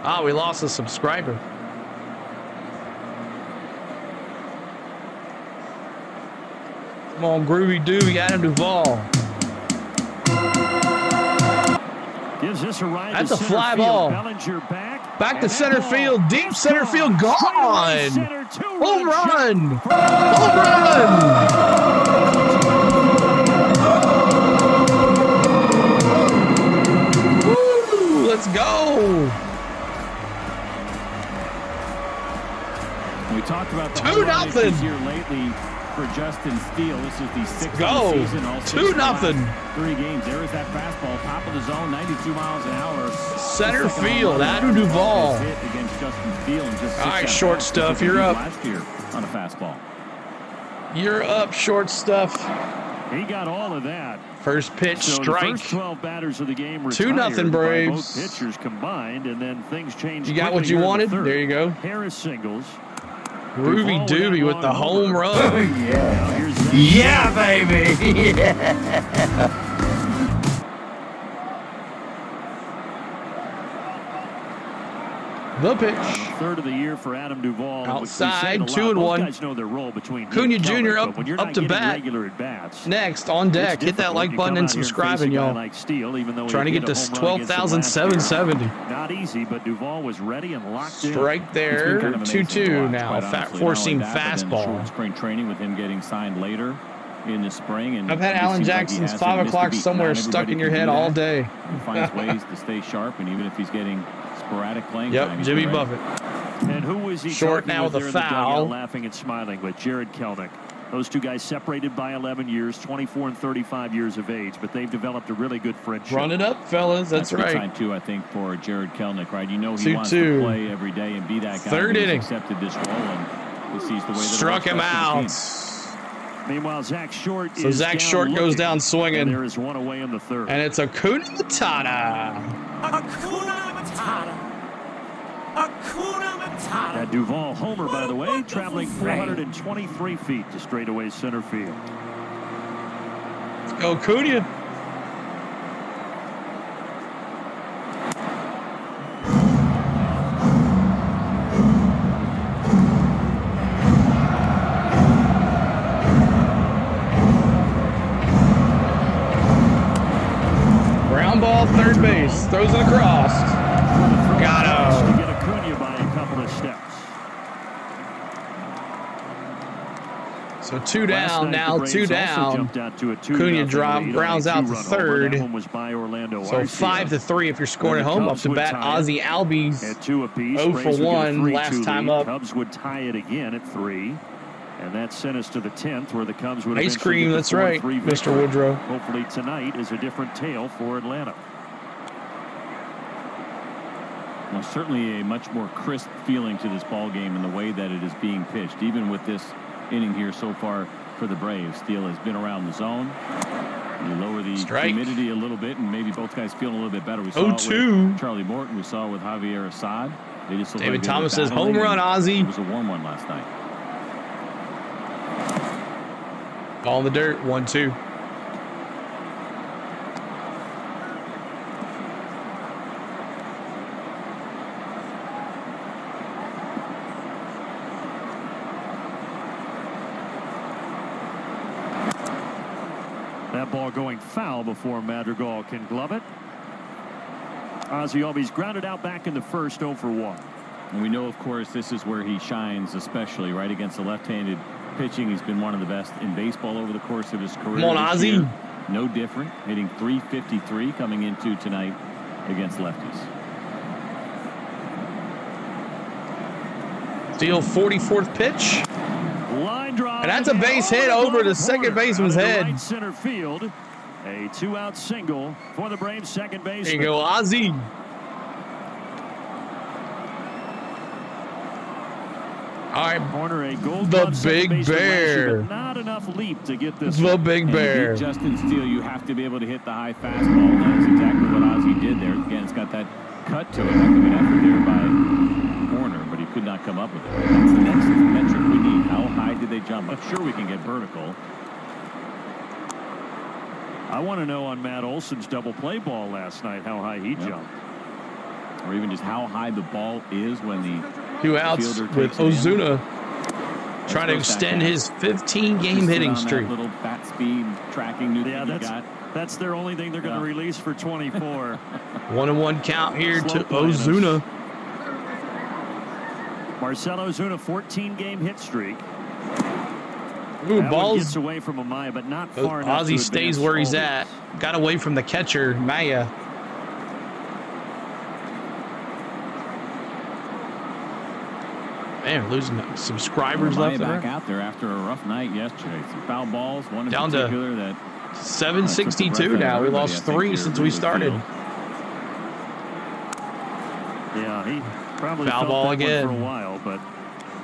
Ah, we lost a subscriber. Come on, Groovy Doovie, Adam Duvall. Gives this a ride That's to a center fly field. ball. Bellinger back. Back to And center that ball field. Deep is center field. Straight away Gone. center, Home two-run shot. run. Home run. Woo, let's go. We talked about the 2-0. this year lately for Justin Steele. This is the sixth Go. of the season. All six of the last 2-0. 3 games. There is that fastball, top of the zone, 92 miles an hour. Center The second field, home run Adam Duvall. hit against Justin Steele and just All right, six short at-bats stuff, because he you're did up. last year on a fastball. You're up, short stuff. He got all of that. First pitch, So the strike. first 12 batters of the game 2-0 retired by Braves. both pitchers combined, and then things changed. You got what quickly you here in the wanted? third. There you go. Harris singles. Groovy Duvall Doovie with the home run. Now here's that. Yeah, baby. Yeah. The pitch. Third of the year for Adam Duvall. Outside, We say it a lot. 2-1. Both guys know their role between Cunha Kelnick, Jr. but up- when you're up not to getting bat. regular at-bats, Next, on deck. it's Hit that difficult. like You button come and out here subscribing, facing a guy y'all. like Steele, even though he Trying to hit get a to home run against him last year. 12,770. Not easy, but Duvall was ready and locked in. Strike It's been there. kind of amazing to 2-2 watch, now. quite Fat honestly. four-seam Not only that, but then the fastball. short spring training with him getting signed later in the spring. And I've had it Alan seems like he Jackson's hasn't 5 missed a o'clock beat. somewhere Not stuck everybody in your can head do all that. day. He finds ways to stay sharp, and even if he's getting sporadic playing time, Yep, he's Jimmy been ready. Buffett. And who was he Short talking now with a there in the dugout, foul. laughing and smiling with? Jared Kelnick. Those two guys separated by 11 years, 24 and 35 years of age, but they've developed a really good friendship. Run it up, fellas. That's right. Good sign, too, I think, for Jared Kelenic, right? You know he wants to play every day and be that guy. Third inning. He's accepted this role, and he sees the way that struck him out. Meanwhile, Zach Short so Zach Short goes down swinging. There is one away in the third. And it's Acuna Matata. Hakuna Matata. Hakuna Matata. That Duvall homer, by the way, traveling 423 feet to straightaway center field. Let's go, Acuna. Ball, third base, throws it across. Got him. To get Acuna by a couple of steps. So 2 down, now 2 down. Acuna dropped, grounds out to third. So 5-3 if you're scoring at home. Up to bat, Ozzie Albies 0 for 1 last time up. Cubs would tie it again at 3. And that sent us to the 10th, where the Cubs would ice cream, that's right, Mr. Woodrow. Hopefully tonight is a different tale for Atlanta. Well, certainly a much more crisp feeling to this ball game in the way that it is being pitched. Even with this inning here so far for the Braves, Steele has been around the zone. You lower the humidity a little bit, and maybe both guys feeling a little bit better. We saw it with Charlie Morton. We saw it with Javier Assad. They just David Thomas says home run, Ozzie. It was a warm one last night. Ball in the dirt, 1-2. That ball going foul before Madrigal can glove it. Ozzie Albies grounded out back in the first, 0 for 1. And we know, of course, this is where he shines, especially right against the left-handed pitching. He's been one of the best in baseball over the course of his career. Come on, Ozzie. No different, hitting .353 coming into tonight against lefties. Steele, 44th pitch. Line drive. And that's a base hit over the second baseman's head. Right center field. A 2-out single for the Braves second baseman. There you go, Ozzie. All right, corner, a gold the Big Bear. Not enough leap to get this. The Big Bear. Justin Steele, you have to be able to hit the high fastball. That is exactly what Ozzie did there. Again, it's got that cut to it. Heck of an effort there by Horner, but he could not come up with it. That's the next metric we need. How high did they jump? I'm sure we can get vertical. I want to know on Matt Olson's double play ball last night how high he jumped. Or even just how high the ball is when the 2 outs with Ozuna trying to extend his 15-game hitting streak. Little bat speed tracking new that's their only thing they're going to release for 24. 1-1 count here to Ozuna. Marcell Ozuna, 14-game hit streak. Ooh, that balls gets away from Amaya, but not far enough. Ozzie stays where he's at. Got away from the catcher, Maya. Man, losing subscribers left back out there after a rough night yesterday. Some foul balls, one in down particular to that 762 now. We lost 3 since we started. Yeah, he probably foul felt ball that again one for a while, but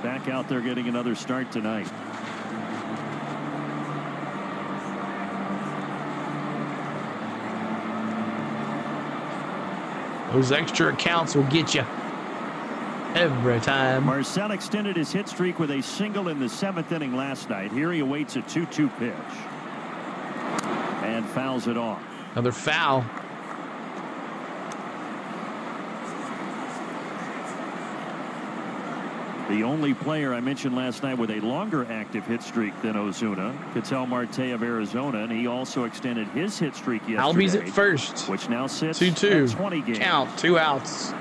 back out there getting another start tonight. Those extra accounts will get you every time. Marcell extended his hit streak with a single in the 7th inning last night. Here he awaits a 2-2 pitch and fouls it off. Another foul. The only player I mentioned last night with a longer active hit streak than Ozuna, Ketel Marte of Arizona, and he also extended his hit streak yesterday. Albies at first. Which now sits 2-2. at 20 games. Count, 2 outs.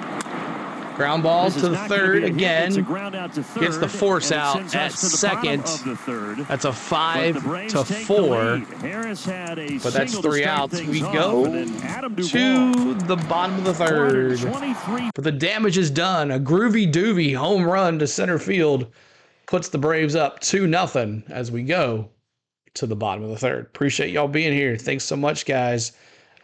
Ground ball to the third again. Gets the force out at second. That's a 5-4. But that's 3 outs. We go to the bottom of the third. But the damage is done. A groovy doovy home run to center field. puts the Braves up 2-0 as we go to the bottom of the third. Appreciate y'all being here. Thanks so much, guys.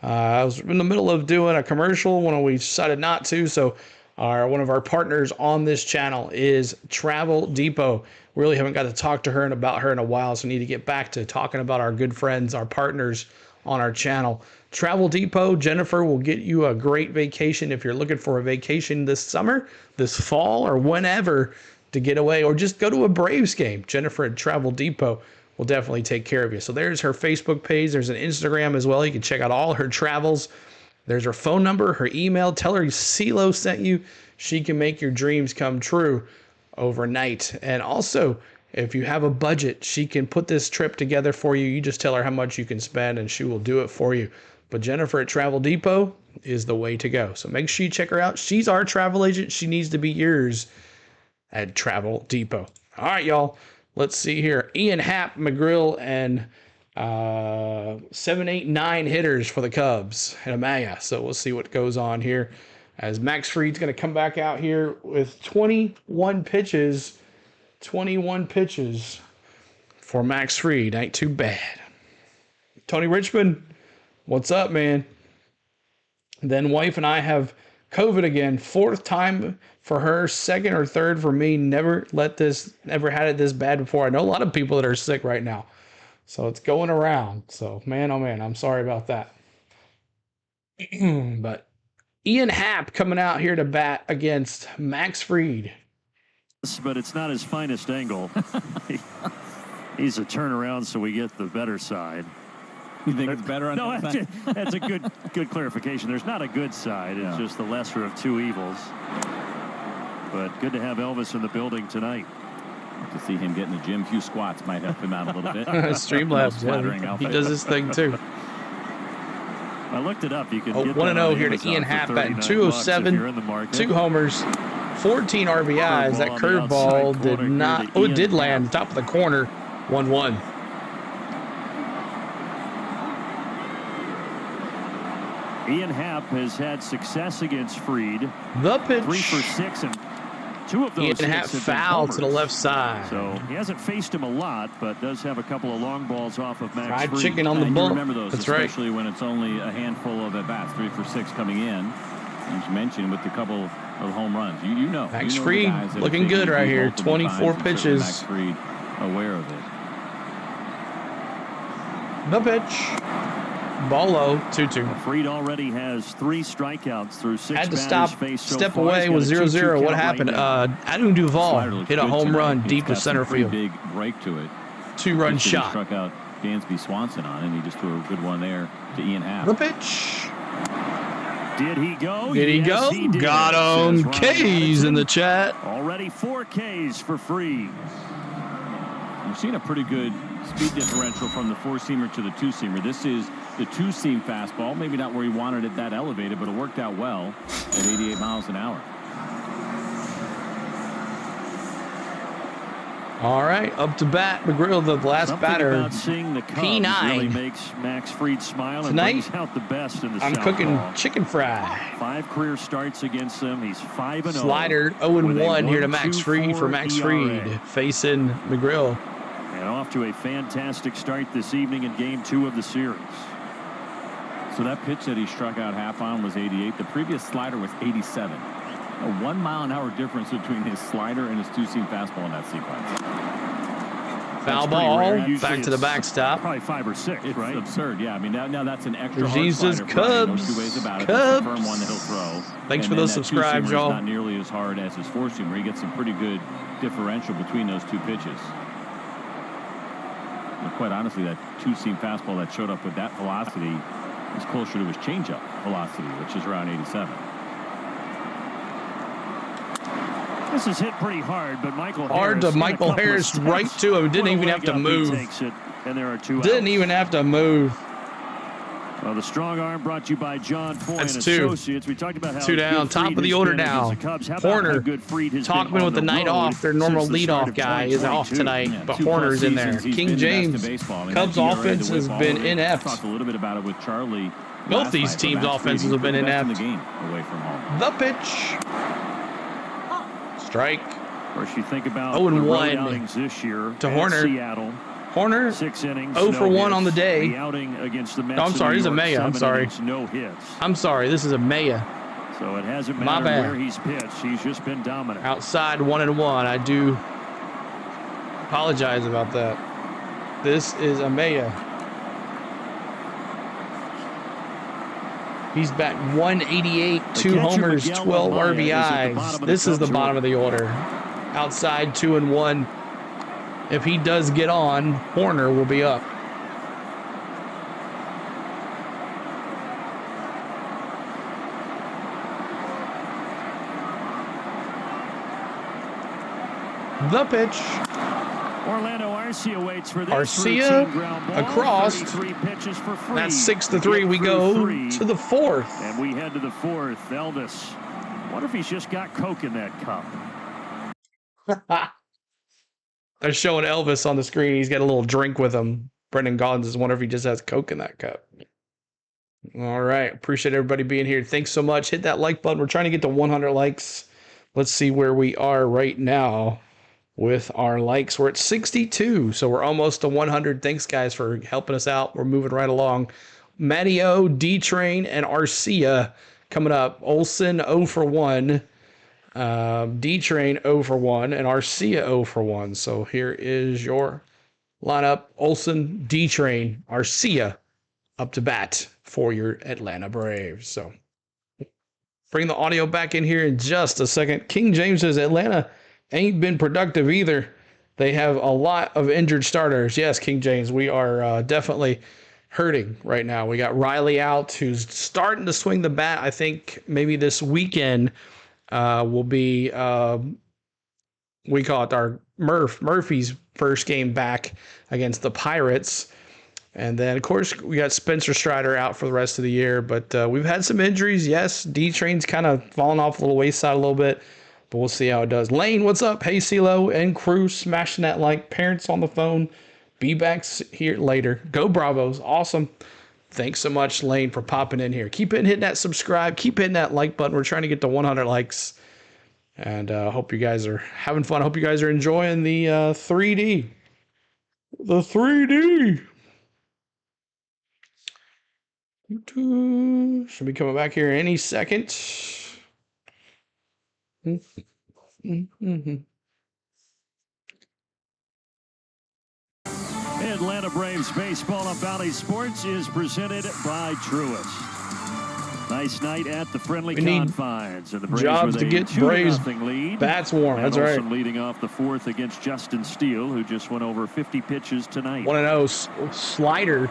I was in the middle of doing a commercial when we decided not to, so one of our partners on this channel is Travel Depot. Really haven't got to talk to her and about her in a while, so need to get back to talking about our good friends, our partners on our channel. Travel Depot, Jennifer will get you a great vacation if you're looking for a vacation this summer, this fall, or whenever to get away, or just go to a Braves game. Jennifer at Travel Depot will definitely take care of you. So there's her Facebook page. There's an Instagram as well. You can check out all her travels. There's her phone number, her email. Tell her CeeLo sent you. She can make your dreams come true overnight. And also, if you have a budget, she can put this trip together for you. You just tell her how much you can spend and she will do it for you. But Jennifer at Travel Depot is the way to go. So make sure you check her out. She's our travel agent. She needs to be yours at Travel Depot. All right, y'all. Let's see here. Ian Happ, McGrill, and 7, 8, 9 hitters for the Cubs and Amaya. So we'll see what goes on here as Max Fried's going to come back out here with 21 pitches. 21 pitches for Max Fried. Ain't too bad. Tony Richmond, what's up, man? Then wife and I have COVID again. 4th time for her, 2nd or 3rd for me. Never had it this bad before. I know a lot of people that are sick right now. So it's going around. So, man, oh, man, I'm sorry about that. But Ian Happ coming out here to bat against Max Fried. But it's not his finest angle. He's a turnaround, so we get the better side. You think it's better on no, that side? That's a good clarification. There's not a good side. It's just the lesser of two evils. But good to have Elvis in the building tonight. To see him get in the gym, a few squats might help him out a little bit. Streamlabs, yeah. He does his thing too. I looked it up. You can 1-0 here to Ian Happ batting 207, 2 homers, 14 RBIs. That curveball did not. Oh, it did land top of the corner. 1-1. Ian Happ has had success against Fried. The pitch. 3 for 6, and 2 of those Ian Happ foul to the left side. So he hasn't faced him a lot, but does have a couple of long balls off of Max Fried Fried. chicken on the bump. Remember those, that's especially right. when it's only a handful of at-bats, 3 for 6 coming in. As you mentioned, with a couple of home runs. You know. Max you know Fried looking good right here. 24 pitches. Max Fried aware of it. The pitch. Ball low, 2-2. Fried already has 3 strikeouts through 6 Had to step away with 0-0. What happened? Adam Duvall hit a home run deep to center field. Big break to it. 2-run shot. He struck out Dansby Swanson on it, and he just threw a good one there to Ian Happ. The pitch. Did he go? Did he go? He did. Got him. K's in the chat. Already 4 Ks for Fried. We've seen a pretty good speed differential from the 4-seamer to the 2-seamer. This is the 2-seam fastball. Maybe not where he wanted it that elevated, but it worked out well at 88 miles an hour. All right, up to bat. McGrill, the last Something batter. About seeing the Cubs P9 really makes Max Fried smile and brings out the best in the I'm cooking chicken fry. 5 career starts against them. He's 5-0. Slider 0-1 here to Max Fried for Max Fried facing McGrill. And off to a fantastic start this evening in Game 2 of the series. So that pitch that he struck out Happ on was 88. The previous slider was 87. A 1 mile an hour difference between his slider and his 2-seam fastball in that sequence. Foul ball, back to the backstop. Probably 5 or 6, it's right? absurd, yeah. I mean, now that's an extra hard Jesus, slider. Cubs. No 2 ways about it. Cubs. It's a firm one that he'll throw. Thanks and for those subscribes, y'all. Not nearly as hard as his 4-seamer. He gets some pretty good differential between those 2 pitches. And quite honestly, that 2-seam fastball that showed up with that velocity is closer to his changeup velocity, which is around 87. This is hit pretty hard, but Michael Hard Harris to Michael Harris right to him. Didn't even have to move. And there are 2 Didn't outs. even have to move. Well, the strong arm brought to you by John Foy and That's 2. Associates. We talked about how 2 down. good Top Fried of the has order been now. against the Cubs. How about Horner. how good Fried has been Talkman on with the night road off. Their normal since the start leadoff of guy is off 2022. tonight, Yeah, but 2+ Horner's in there. seasons he's King been the best in James. baseball. I mean, Cubs that ERA, offense the has whip, been all of it. inept. Talked a little bit about it with Charlie. Both last these night, but teams' Max offenses Fried, have been he's the best inept. in the game away from home. The pitch. Strike. Of course, you think about 0-1 outings this year to at Horner. Seattle. Horner, 6 innings, 0 for 1 hits. on the day. The outing against the Mets. No, I'm sorry, this is a Maya. I'm sorry. No hits. I'm sorry, this is a Maya. So it hasn't My mattered bad. where he's pitched. He's just been dominant. Outside 1-1. I do apologize about that. This is a Maya. He's back 188, 2 homers, 12 RBIs. This is the bottom of the order. Outside 2-1. If he does get on, Horner will be up. The pitch. Orlando Arcia waits for this. Arcia ground ball, across. 33 pitches for free. That's 6-3. We go to the 4th. And we head to the 4th. Elvis. What if he's just got Coke in that cup? They're showing Elvis on the screen. He's got a little drink with him. Brendan Gaudens is wondering if he just has Coke in that cup. All right. Appreciate everybody being here. Thanks so much. Hit that like button. We're trying to get to 100 likes. Let's see where we are right now with our likes. We're at 62, so we're almost to 100. Thanks, guys, for helping us out. We're moving right along. Matty O, D-Train, and Arcia coming up. Olsen 0 for 1. D-Train 0 for 1 and Arcia 0 for 1. So here is your lineup. Olsen, D-Train, Arcia up to bat for your Atlanta Braves. So bring the audio back in here in just a second. King James says Atlanta ain't been productive either. They have a lot of injured starters. Yes, King James, we are definitely hurting right now. We got Riley out, who's starting to swing the bat. I think maybe this weekend will be, we call it our Murphy's first game back against the Pirates. And then, of course, we got Spencer Strider out for the rest of the year. But we've had some injuries. Yes, D-Train's kind of fallen off a little wayside a little bit. But we'll see how it does. Lane, what's up? Hey, CeeLo and crew, smashing that like. Parents on the phone. Be back here later. Go Bravos. Awesome. Thanks so much, Lane, for popping in here. Keep hitting that subscribe. Keep hitting that like button. We're trying to get to 100 likes. And hope you guys are having fun. Hope you guys are enjoying the 3D. The 3D. Should be coming back here any second. Atlanta Braves baseball on Valley Sports is presented by Truist. Nice night at the friendly confines. And the Braves jobs to get Braves lead. bats warm. That's right. Leading off the 4th against Justin Steele, who just went over 50 pitches tonight. 1-0 slider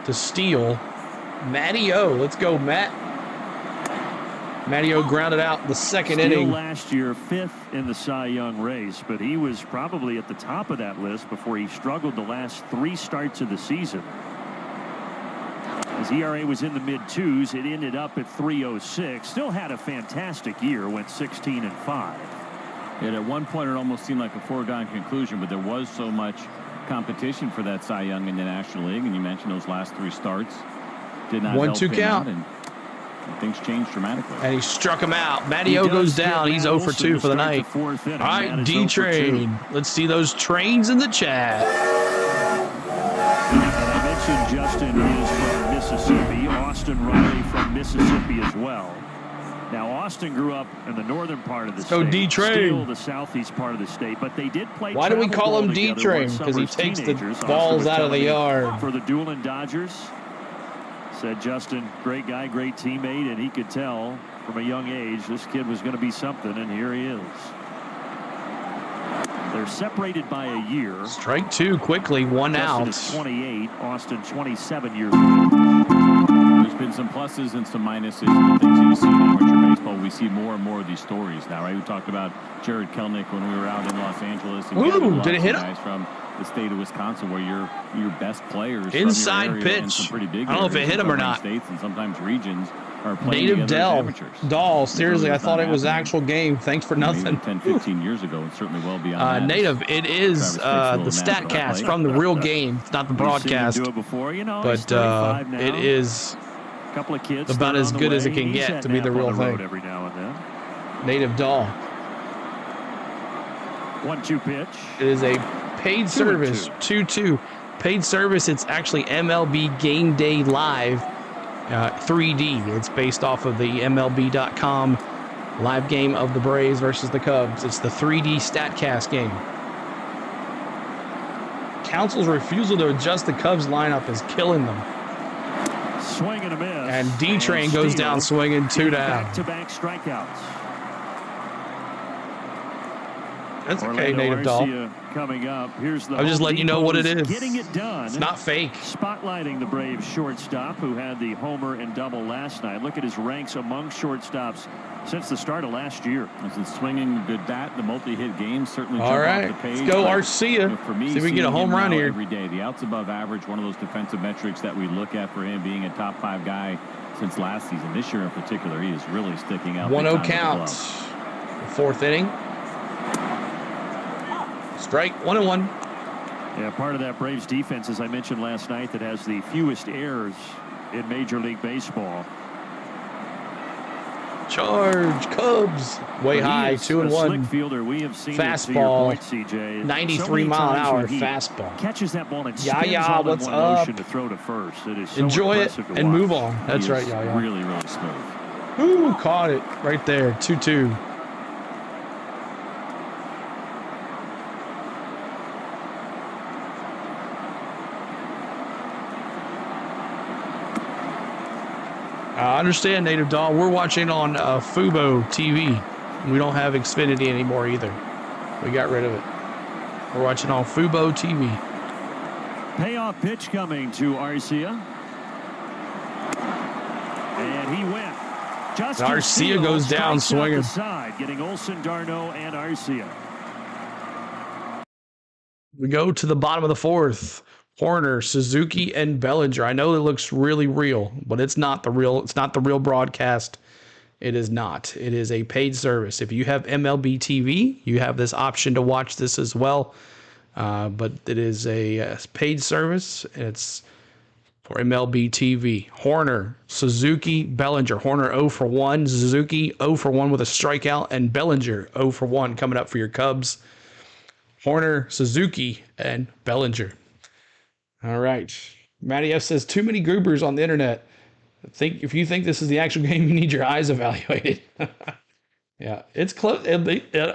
to Steele. Matty O. Let's go, Matt. Matty O grounded out the second inning. Last year, 5th in the Cy Young race, but he was probably at the top of that list before he struggled the last 3 starts of the season. His ERA was in the mid-2s. It ended up at 3.06. Still had a fantastic year. Went 16-5. And at one point, it almost seemed like a foregone conclusion, but there was so much competition for that Cy Young in the National League. And you mentioned those last 3 starts did not 1-2 count. And things changed dramatically. And he struck him out. Matty O goes down. He's 0 for 2 for the night. All right, D-Train. Let's see those trains in the chat. And I mentioned Justin is from Mississippi. Austin Riley from Mississippi as well. Now, Austin grew up in the northern part of the state. D-Train. Steele, the southeast part of the state. But they did play. Why do we call him D-Train? Because he takes the balls out of the yard. For the Doolin Dodgers. Said Justin, great guy, great teammate, and he could tell from a young age this kid was going to be something, and here he is. They're separated by a year. Strike 2 quickly, 1 out. Justin is 28, Austin 27 years old. There's been some pluses and some minuses in the things that you see in amateur baseball. We see more and more of these stories now, right? We talked about Jared Kelnick when we were out in Los Angeles. And ooh, did it hit him? Guys from the state of Wisconsin, where your best players inside from your area pitch. Some pretty big I don't know if it hit him or not. States and sometimes regions are playing Native Doll. Seriously, I thought it was happening. actual game. Thanks for nothing. 10, 15 years ago, and certainly well beyond that. Native, it is the StatCast from the real game. It's not the broadcast. Do it before, you know, but it is a couple of kids about as good as it can get to be the real thing. Every now and then. Native Doll. 1-2 pitch. It is a paid service, 2-2. Paid service, it's actually MLB Game Day Live 3D. It's based off of the MLB.com live game of the Braves versus the Cubs. It's the 3D StatCast game. Council's refusal to adjust the Cubs lineup is killing them. Swing and a miss. And D-Train goes down swinging, 2 down. Back-to-back strikeouts. That's okay, Orlando Native Doll. Coming up. Here's the I'm just letting you know what it is. Getting it done. It's not fake. Spotlighting the Braves shortstop who had the homer and double last night. Look at his ranks among shortstops since the start of last year. This is swinging a good bat. The multi-hit game certainly All right, off the page. let's go Arcia. For me, see if we can get a home run here. Every day, the outs above average, one of those defensive metrics that we look at for him being a top 5 guy since last season. This year in particular, he is really sticking out. 1-0 count. 4th inning. Strike, 1-1. Yeah, part of that Braves defense, as I mentioned last night, that has the fewest errors in Major League Baseball. Charge, Cubs. Way high, 2-1. Fielder. We have seen fastball, it, CJ. 93-mile-an-hour fastball. Catches that ball and spins what's in one up? motion to throw to first. It is so enjoy it impressive to and watch. move on. That's right, Yaya. Really, really smooth. Ooh, caught it right there, 2-2. I understand, Native Doll. We're watching on Fubo TV. We don't have Xfinity anymore either. We got rid of it. We're watching on Fubo TV. Payoff pitch coming to Arcia. And he went. Arcia Steele goes down swinging. The side, getting Olson, Darno, and Arcia. We go to the bottom of the 4th. Horner, Suzuki, and Bellinger. I know it looks really real, but it's not the real. It's not the real broadcast. It is not. It is a paid service. If you have MLB TV, you have this option to watch this as well. But it is a paid service. It's for MLB TV. Horner, Suzuki, Bellinger. Horner 0 for 1. Suzuki 0 for 1 with a strikeout, and Bellinger 0 for 1 coming up for your Cubs. Horner, Suzuki, and Bellinger. All right. Matty F says, too many goobers on the internet. If you think this is the actual game, you need your eyes evaluated. Yeah, it's close.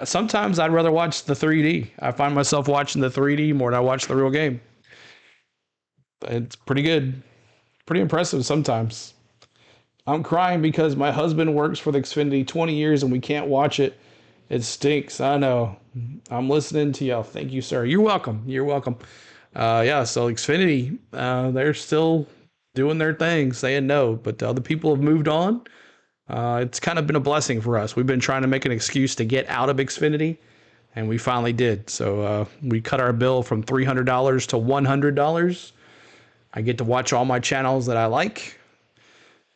Sometimes I'd rather watch the 3D. I find myself watching the 3D more than I watch the real game. It's pretty good. Pretty impressive sometimes. I'm crying because my husband works for the Xfinity 20 years and we can't watch it. It stinks. I know. I'm listening to y'all. Thank you, sir. You're welcome. You're welcome. Yeah, so Xfinity, they're still doing their thing, saying no, but the other people have moved on. It's kind of been a blessing for us. We've been trying to make an excuse to get out of Xfinity, and we finally did. So we cut our bill from $300 to $100. I get to watch all my channels that I like,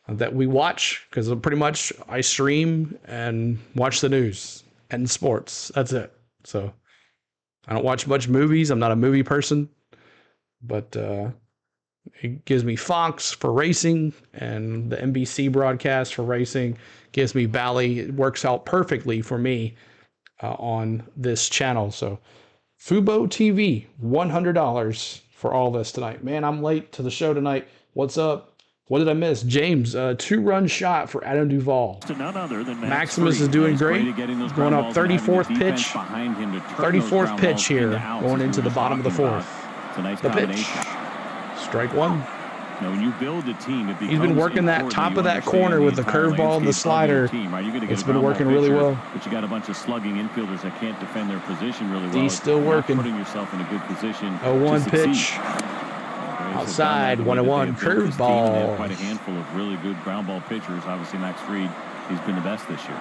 that we watch, because pretty much I stream and watch the news and sports. That's it. So I don't watch much movies. I'm not a movie person, but it gives me Fox for racing and the NBC broadcast for racing. Gives me Bally. It works out perfectly for me on this channel. So Fubo TV, $100 for all this tonight. Man, I'm late to the show tonight. What's up? What did I miss? James, 2-run shot for Adam Duvall. To none other than Maximus is doing great. He's going up 34th pitch. 34th pitch here, going into the bottom of the 4th. The pitch. Strike 1. Now, when you build a team, he's been working that top of that corner with the curveball and the slider. It's been working really well. But you got a bunch of slugging infielders that can't defend their position really well. He's still working. Putting yourself in a good position. 0-1 pitch. Outside, 1-1 curveball. Quite a handful of really good ground ball pitchers. Obviously, Max Fried, he's been the best this year.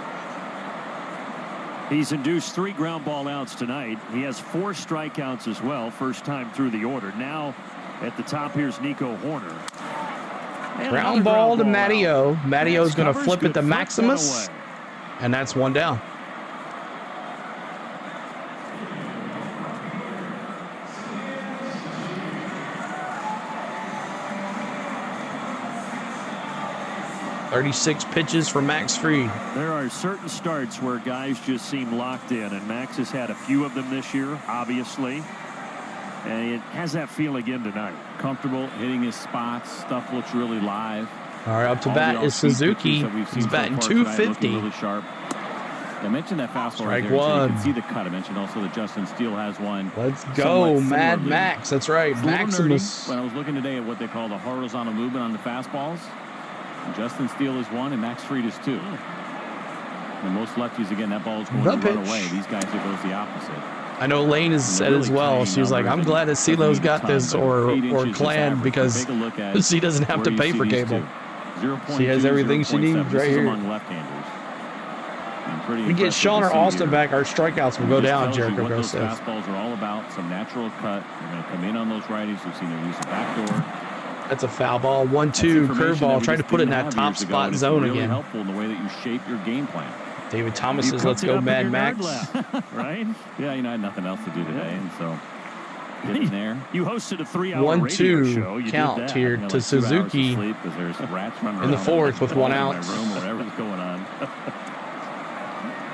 He's induced 3 ground ball outs tonight. He has 4 strikeouts as well. First time through the order. Now at the top, here's Nico Horner. Ground ball to Matteo. Matteo's going to flip it to Maximus. And that's 1 down. 36 pitches for Max Fried. There are certain starts where guys just seem locked in, and Max has had a few of them this year, obviously. And it has that feel again tonight. Comfortable hitting his spots. Stuff looks really live. All right, up to bat is Suzuki. He's batting 250. Really sharp. I mentioned that fastball right there, one. so you can see the cut. I mentioned also that Justin Steele has one. Let's go, Mad Max. That's right, Maximus. When I was looking today at what they call the horizontal movement on the fastballs, Justin Steele is one and Max Fried is two. And most lefties, again, that ball is going to run away. These guys, it goes the opposite. I know Lane has said as well. She's like, I'm glad that CeeLo's got this or Clan because she doesn't have to pay for cable. She has everything she needs right here. We get Sean or Austin back, our strikeouts will go down, Jericho Gross says. Fastballs are all about some natural cut. They're going to come in on those righties. We've seen them use the backdoor. That's a foul ball. 1-2 curveball. Try to put it in that top spot zone really again. Helpful in the way that you shape your game plan. David Thomas says, let's go, Mad Max. Right? Yeah, I had nothing else to do today, and so get in there. You hosted a 3-hour radio show. 1-2 count here to like Suzuki in the fourth with 1 out. Whatever's going on.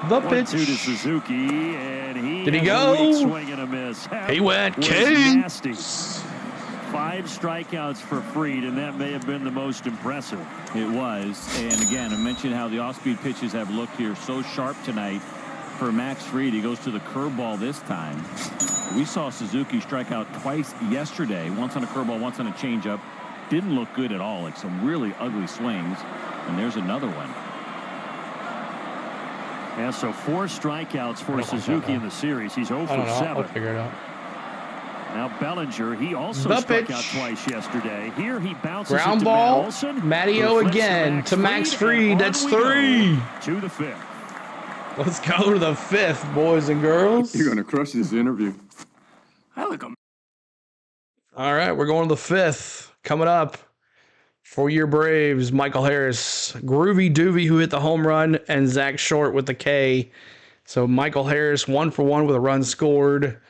The pitch. 1-2 to Suzuki, and he did he has go? a weak swing and a miss. He went king. Nasty. 5 strikeouts for Fried, and that may have been the most impressive. It was, and again, I mentioned how the off-speed pitches have looked here so sharp tonight for Max Fried. He goes to the curveball this time. We saw Suzuki strike out twice yesterday, once on a curveball, once on a changeup. Didn't look good at all, like some really ugly swings, and there's another one. Yeah, so 4 strikeouts for Suzuki in the series. He's 0 for 7. I'll figure it out. Now Bellinger, he also struck out twice yesterday. Here he bounces ground it to ball. Matt Olson. Matteo again to Max Fried. That's 3. To the 5th. Let's go to the 5th, boys and girls. You're going to crush this interview. I like him. All right, we're going to the 5th. Coming up for your Braves, Michael Harris, Groovy Doovy, who hit the home run, and Zach Short with the K. So Michael Harris, 1 for 1 with a run scored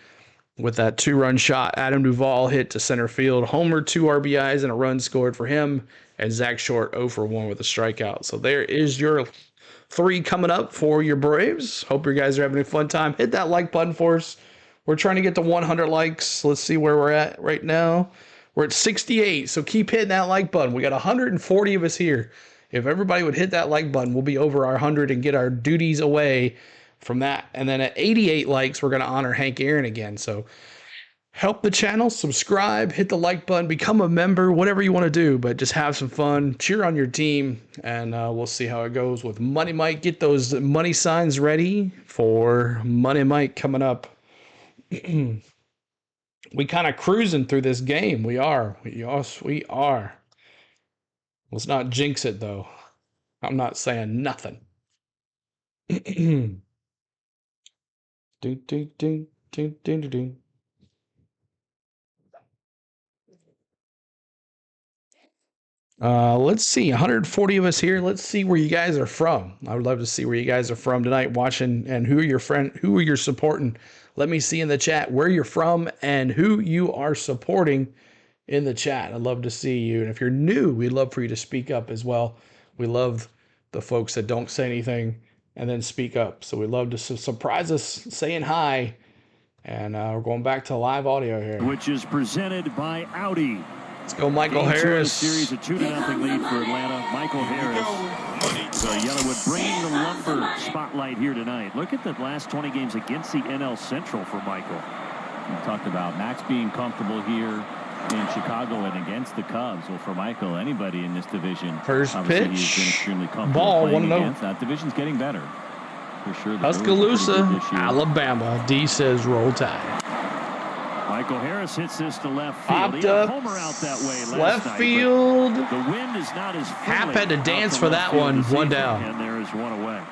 with that 2-run shot. Adam Duvall hit to center field. Homer, 2 RBIs, and a run scored for him. And Zach Short, 0 for 1 with a strikeout. So there is your 3 coming up for your Braves. Hope you guys are having a fun time. Hit that like button for us. We're trying to get to 100 likes. Let's see where we're at right now. We're at 68, so keep hitting that like button. We got 140 of us here. If everybody would hit that like button, we'll be over our 100 and get our duties away from that. And then at 88 likes, we're going to honor Hank Aaron again. So help the channel, subscribe, hit the like button, become a member, whatever you want to do. But just have some fun, cheer on your team, and we'll see how it goes with Money Mike. Get those money signs ready for Money Mike coming up. We kind of cruising through this game. We are. Yes, we are. Let's not jinx it, though. I'm not saying nothing. Let's see. 140 of us here. Let's see where you guys are from. I would love to see where you guys are from tonight watching, and who are your friends, who are you supporting. Let me see in the chat where you're from and who you are supporting in the chat. I'd love to see you. And if you're new, we'd love for you to speak up as well. We love the folks that don't say anything and then speak up. So we love to surprise us saying hi. And we're going back to live audio here. Which is presented by Audi. Let's go, Michael Game Harris. Series a 2-0 lead for Atlanta. Michael Harris. So Yellowwood bringing the lumber spotlight here tonight. Look at the last 20 games against the NL Central for Michael. We talked about Max being comfortable here in Chicago and against the Cubs. Well, for Michael, anybody in this division, first obviously pitch, he's been extremely comfortable ball, playing 1-0. against. That division's getting better. For sure. Tuscaloosa, Alabama. D says roll tide. Michael Harris hits this to left field. Popped He had a up, homer out that way left night, field. The wind is not as Hap friendly had to dance out for left that one. field 1 this down. evening, and there is 1 away.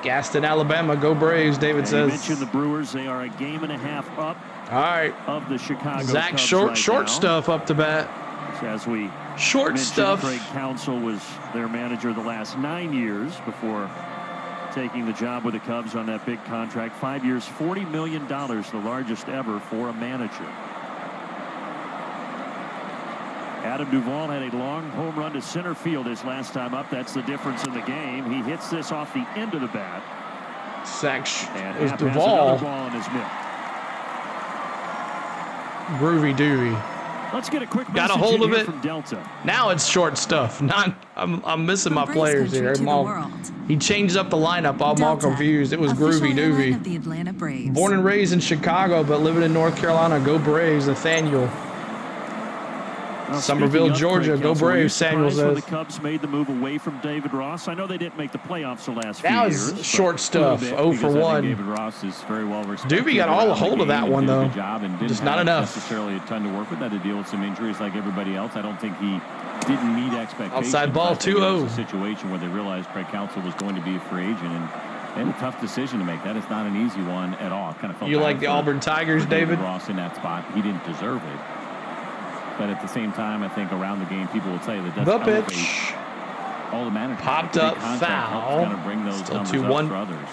Gaston, Alabama. Go Braves, David And says. you mentioned the Brewers. They are a game and a half up All right. of the Chicago Zach Cubs Short, right short now. stuff up to bat. As we Short mentioned, stuff. Craig Counsell was their manager the last 9 years before taking the job with the Cubs on that big contract. 5 years, $40 million, the largest ever for a manager. Adam Duvall had a long home run to center field his last time up. That's the difference in the game. He hits this off the end of the bat. It was Happ has Duvall. another ball in his mitt. Groovy doovy. Let's get a quick Got a message hold in of here it. from Delta. Now it's short stuff. I'm missing my players here. He changed up the lineup. I'm all confused. It was Groovy Doovy. Of the Atlanta Braves. Born and raised in Chicago, but living in North Carolina. Go Braves, Nathaniel. Well, Somerville, Georgia. Craig Go Counsell, were you Braves, Samuel surprised when says. the Cubs made the move away from David Ross? I know they didn't make the playoffs the last few Now years. it's short stuff. 0 for 1. David Ross is very well respected. Doobie got all a hold of that one, though. Just not enough. Necessarily a ton to work with. Had to deal with some injuries like everybody else. I don't think he didn't meet expectations. Outside ball, 2-0. It was a situation where they realized Craig Counsell was going to be a free agent, and they had a tough decision to make. That is not an easy one at all. Kind of felt You bad like the for Auburn Tigers, David David? Ross in that spot. He didn't deserve it. But at the same time, I think around the game, people would say that The that's pitch. all the management. Popped up foul. Kind of bring those Still numbers 2-1. up for others.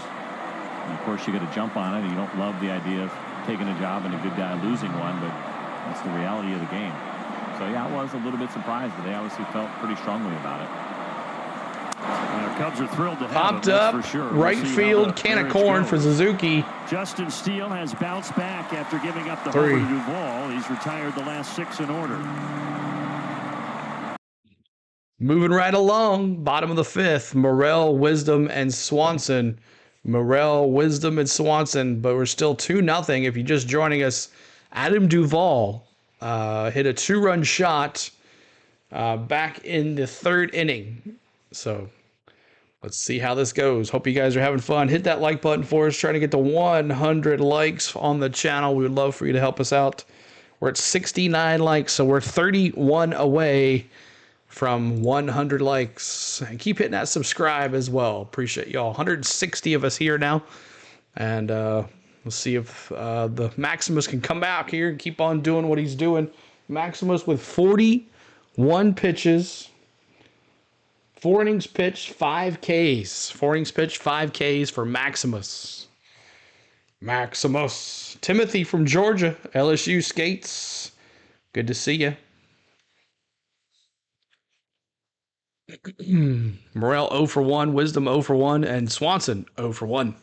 And of course, you got to jump on it. You don't love the idea of taking a job and a good guy losing one, but that's the reality of the game. So yeah, I was a little bit surprised, but they obviously felt pretty strongly about it. Cubs are thrilled to have Popped him, that's up. for sure. Right We'll see field. how the Can of marriage corn goes. for Suzuki. Justin Steele has bounced back after giving up the 3. homer to Duvall. He's retired the last 6 in order. Moving right along, bottom of the 5th, Morrell, Wisdom, and Swanson. Morrell, Wisdom, and Swanson, but we're still 2-0. If you're just joining us, Adam Duvall hit a 2-run shot back in the 3rd inning. So let's see how this goes. Hope you guys are having fun. Hit that like button for us. Trying to get to 100 likes on the channel. We would love for you to help us out. We're at 69 likes, so we're 31 away from 100 likes. And keep hitting that subscribe as well. Appreciate y'all. 160 of us here now. And we'll see if the Maximus can come back here and keep on doing what he's doing. Maximus with 41 pitches. 4 innings pitched, 5 Ks. 4 innings pitched, 5 Ks for Maximus. Maximus. Timothy from Georgia, LSU skates. Good to see you. Morrell 0 for 1, Wisdom 0 for 1, and Swanson 0 for 1.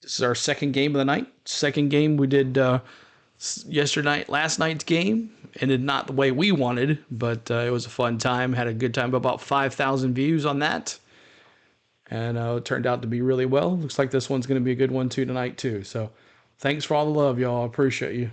This is our second game of the night. Second game we did last night's game. Ended not the way we wanted, but it was a fun time. Had a good time. About 5,000 views on that. And it turned out to be really well. Looks like this one's going to be a good one too tonight too. So thanks for all the love, y'all. I appreciate you.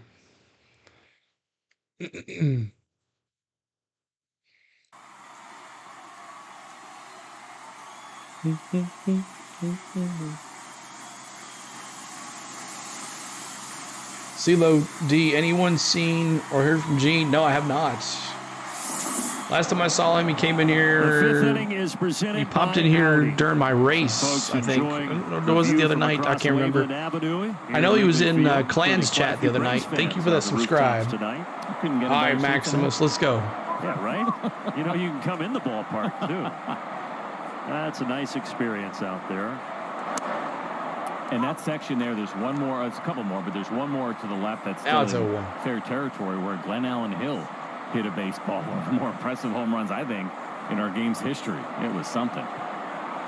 CeeLo D, anyone seen or heard from Gene? No, I have not. Last time I saw him, he came in The 5th here. inning is presented He popped by in here Audi. during my race, Folks I think. enjoying Or was it the view other from night? I across can't remember. Wayland Avenue I know he was Wrigley in Field. Clans Certainly chat the other quite a night. few Thank you fans for that on the rooftops subscribe. tonight. Couldn't get All a right, better seat Maximus, let's go. Yeah, right? You know, you can come in the ballpark, too. That's a nice experience out there. And that section there, there's one more. It's a couple more, but there's one more to the left that's Now still it's in 0-1. fair territory where Glenn Allen Hill hit a baseball. One of the more impressive home runs, I think, in our game's history. It was something.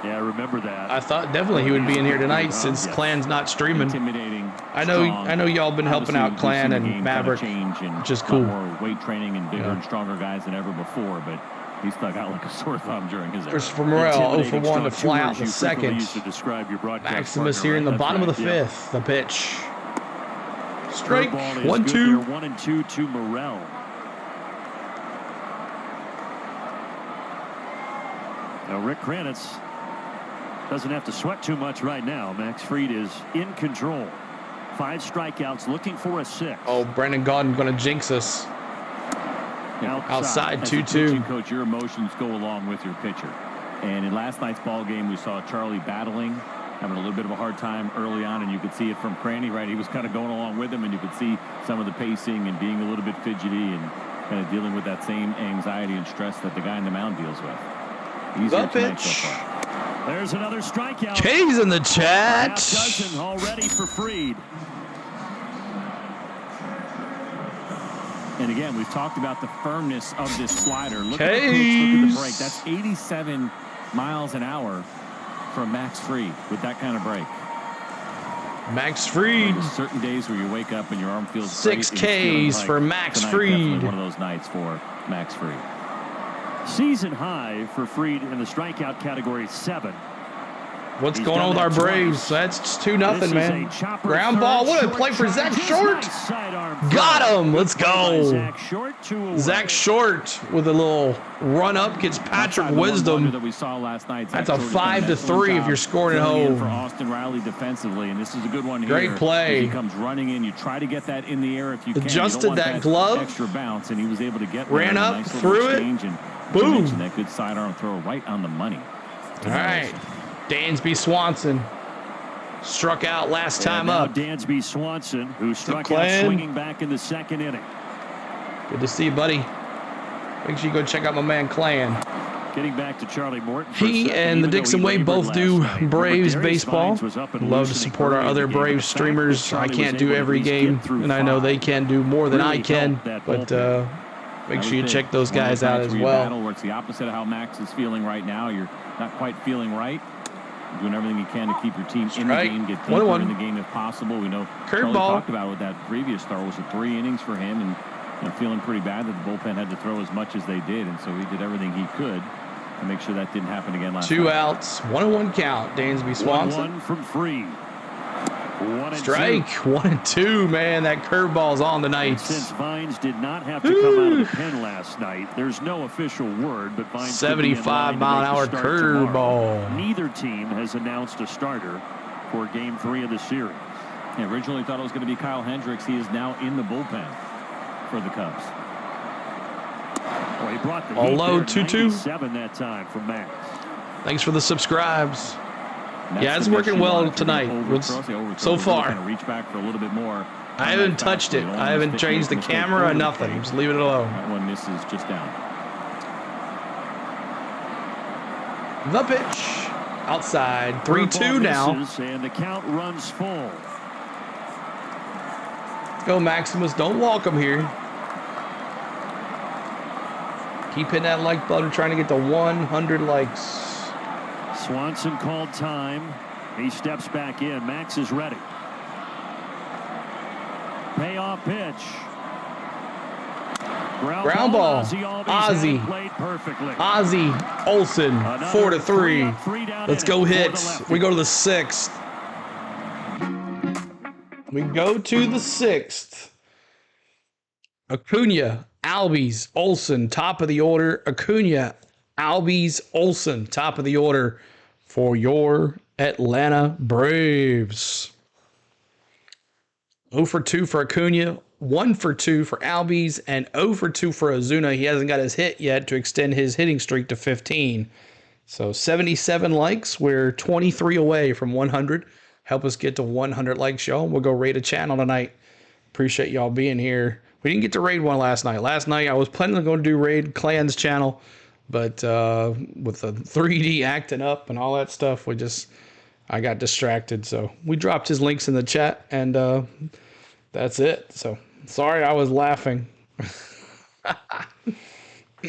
Yeah, I remember that. I thought definitely he would be in here tonight since Yes. Clan's not streaming. Intimidating. I know strong. y'all been helping Obviously, out we've Clan seen the and game kinda Maverick, change and which is a lot cool. more weight training and bigger Yeah. and stronger guys than ever before, but he stuck out like a sore thumb during his era. Christopher Morrell 0 for Intimidating 1 to strong, fly out two the words you frequently second. use to describe your broadcast Maximus partner, here in the right? bottom of the That's right, 5th. The pitch. Strike. Curveball is 1-2. good there, 1-2 to Morrell. Now Rick Kranitz doesn't have to sweat too much right now. Max Fried is in control. 5 strikeouts, looking for a 6. Oh, Brandon Gaudin going to jinx us. Outside As a 2-2. pitching coach, your emotions go along with your pitcher. And in last night's ball game, we saw Charlie battling, having a little bit of a hard time early on, and you could see it from Cranny, right? He was kind of going along with him, and you could see some of the pacing and being a little bit fidgety and kind of dealing with that same anxiety and stress that the guy in the mound deals with. Easier tonight so far. There's another strikeout. K's in the chat. Half dozen already for Fried. And again, we've talked about the firmness of this slider. Look at the pitch, look at the break. That's 87 miles an hour from Max Fried with that kind of break. Max Fried. There's certain days where you wake up and your arm feels 6 great. Ks for Max Fried. Fried. One of those nights for Max Fried. Season high for Fried in the strikeout category, 7. What's going on with our Braves? That's just 2-0, man. Ground ball. What a play for Zach Short. Got him. Let's go. Zach Short with a little run up gets Patrick Wisdom. That we saw last night. That's a 5-3 if you're scoring at home. For Austin Riley defensively, and this is a good one here. Great play. He comes running in. You try to get that in the air if you can. Adjusted that glove. Extra bounce, and he was able to get ran up, nice threw it. And boom. That good sidearm throw right on the money. All right. Dansby Swanson struck out last time up. Dansby Swanson, who struck out swinging back in the 2nd inning. Good to see you, buddy. Make sure you go check out my man Clan. Getting back to Charlie Morton. He and the Dixon Way both do Braves baseball. Love to support our other Braves streamers. I can't do every game, and I know they can do more than I can, but make sure you check those guys out as well. Where it's the opposite of how Max is feeling right now. You're not quite feeling right. Doing everything you can to keep your team in the game, get deeper in the game if possible. We know Charlie talked about with that previous start was 3 innings for him, and feeling pretty bad that the bullpen had to throw as much as they did, and so he did everything he could to make sure that didn't happen again last night. 2 outs, 1-1 count. Dansby Swanson. 1-1 from Fried. 1-2. Strike 1-2, man. That curveball's on tonight. Since Vines did not have to come out of the pen last night, there's no official word, but Vines 75-mile-an-hour curveball. Neither team has announced a starter for Game 3 of the series. I originally thought it was going to be Kyle Hendricks. He is now in the bullpen for the Cubs. Well, he brought the low 2-2. 7 that time from Max. Thanks for the subscribes. Yeah, it's working well tonight. So far. Reach back for a little bit more. I haven't touched it. I haven't changed the camera, nothing. Just leave it alone. That one misses just down. The pitch. Outside. 3-2 now. And the count runs full. Let's go, Maximus. Don't walk him here. Keep hitting that like button, trying to get to 100 likes. Swanson called time. He steps back in. Max is ready. Payoff pitch. Ground ball. Ozzy. Ozzy Olsen. 4-3. Let's go hits. We go to the 6th. We go to the 6th. Acuna, Albies, Olsen, top of the order. Acuna, Albies, Olsen, top of the order for your Atlanta Braves. 0 for 2 for Acuna, 1 for 2 for Albies, and 0 for 2 for Ozuna. He hasn't got his hit yet to extend his hitting streak to 15. So 77 likes. We're 23 away from 100. Help us get to 100 likes, y'all. We'll go raid a channel tonight. Appreciate y'all being here. We didn't get to raid one last night. Last night I was planning on going to do raid Clan's channel, but with the 3D acting up and all that stuff, I got distracted. So we dropped his links in the chat, and that's it. So sorry I was laughing.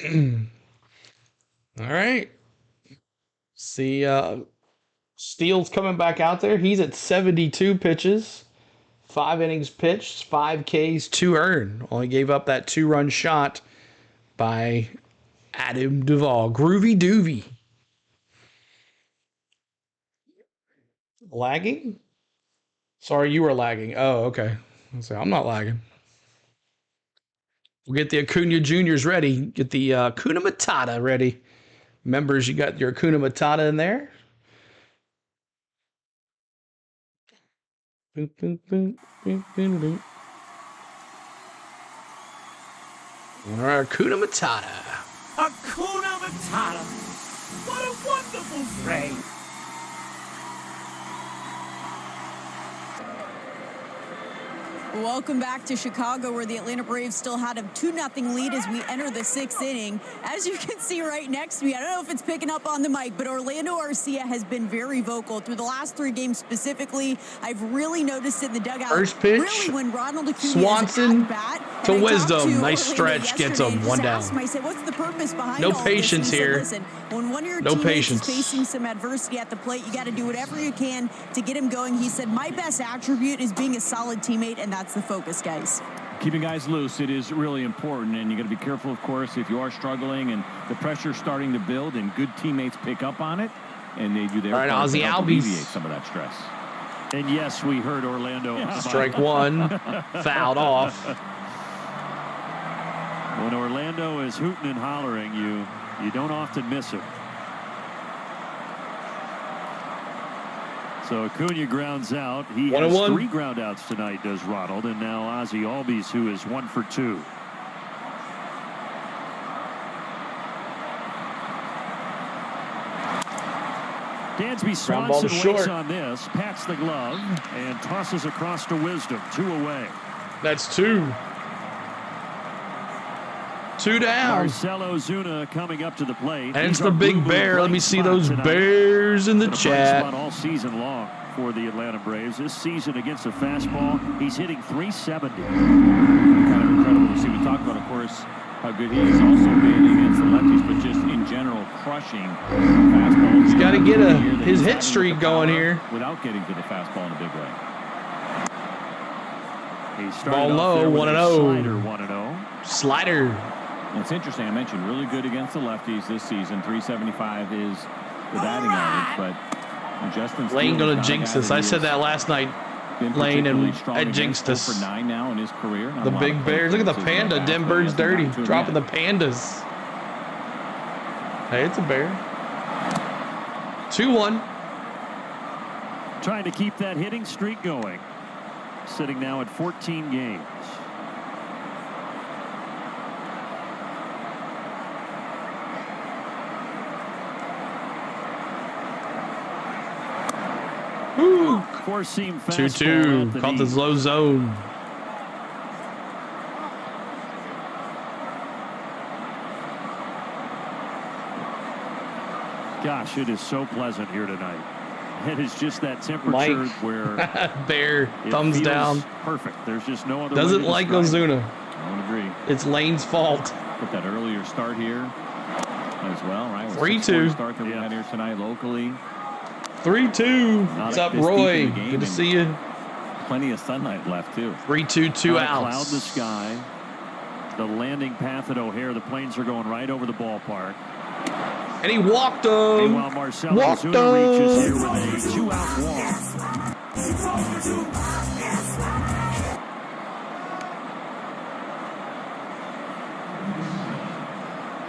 All right. See, Steele's coming back out there. He's at 72 pitches, 5 innings pitched, 5 Ks, 2 earned. Only gave up that 2-run shot by Adam Duvall. Groovy Doovy. Lagging? Sorry, you were lagging. Oh, okay. I'm not lagging. We'll get the Acuna Juniors ready. Get the Acuna Matata ready. Members, you got your Acuna Matata in there. Boop, boop, boop, boop, boop, boop. All right, Acuna Matata. Hakuna Matata. What a wonderful phrase. Welcome back to Chicago, where the Atlanta Braves still had a 2-0 lead as we enter the 6th inning. As you can see right next to me, I don't know if it's picking up on the mic, but Orlando Arcia has been very vocal through the last 3 games specifically. I've really noticed it in the dugout. First pitch, really when Ronald Acuna Swanson, is at bat, To And I talked Wisdom. to Nice stretch. Gets yesterday him and one just down. asked him, I said, what's the purpose behind No all patience this? And he here. said, listen, when one of your No teammates patience. is facing some adversity at the plate, you got to do whatever you can to get him going. He said, my best attribute is being a solid teammate, and that's the focus, guys. Keeping guys loose, it is really important, and you got to be careful, of course, if you are struggling and the pressure's starting to build and good teammates pick up on it, and they do their All right, part Ozzy to help Albies. alleviate some of that stress. And yes, we heard Orlando. Strike one. Fouled off. When Orlando is hooting and hollering, you don't often miss it. So Acuna grounds out. He has 1-1. 3 groundouts tonight, does Ronald, and now Ozzy Albies, who is 1 for 2. Dansby Swanson waits on this, pats the glove, and tosses across to Wisdom. 2 away. That's 2. 2 down. Marcelo Zuna coming up to the plate. And it's the Big Bear. Let me see those Bears in the chat. All season long for the Atlanta Braves. This season against a fastball, he's hitting 370. Kind of incredible to see. We talked about, of course, how good he has also been against the lefties, but just in general, crushing fastballs. He's got to get his hit streak going here. Without getting to the fastball in a big way. He started Ball off low, there with 1-0. Slider 1-0. Slider. And it's interesting. I mentioned really good against the lefties this season. 375 is the batting average, but Justin Steele Lane gonna is not a jinx guy this. I said that last night. Lane and Ed jinxed us. 4 for 9 now in his career. The Big Bears. Look at the panda. Dem Bird's dirty. Dropping the pandas. Hey, it's a bear. 2-1. Trying to keep that hitting streak going. Sitting now at 14 games. Woo. Four-seam fastball 2-2. at the Caught knee. this low zone. Gosh, it is so pleasant here tonight. It is just that temperature Mike. where Bear. it Thumbs feels down. perfect. There's just no other Doesn't way to like describe it. Ozuna. I would agree. It's Lane's fault. Put that earlier start here as well, right? 3-2. Start that we had here tonight locally. 3-2. Not What's up, this deep in Roy? the game Good to and see you. Plenty of sunlight left, too. 3-2, 2 Not a cloud in the outs. sky. The landing path at O'Hare. The planes are going right over the ballpark. And he walked Meanwhile, him. Marcelo Walked Zuna reaches here him. with a 2-out walk.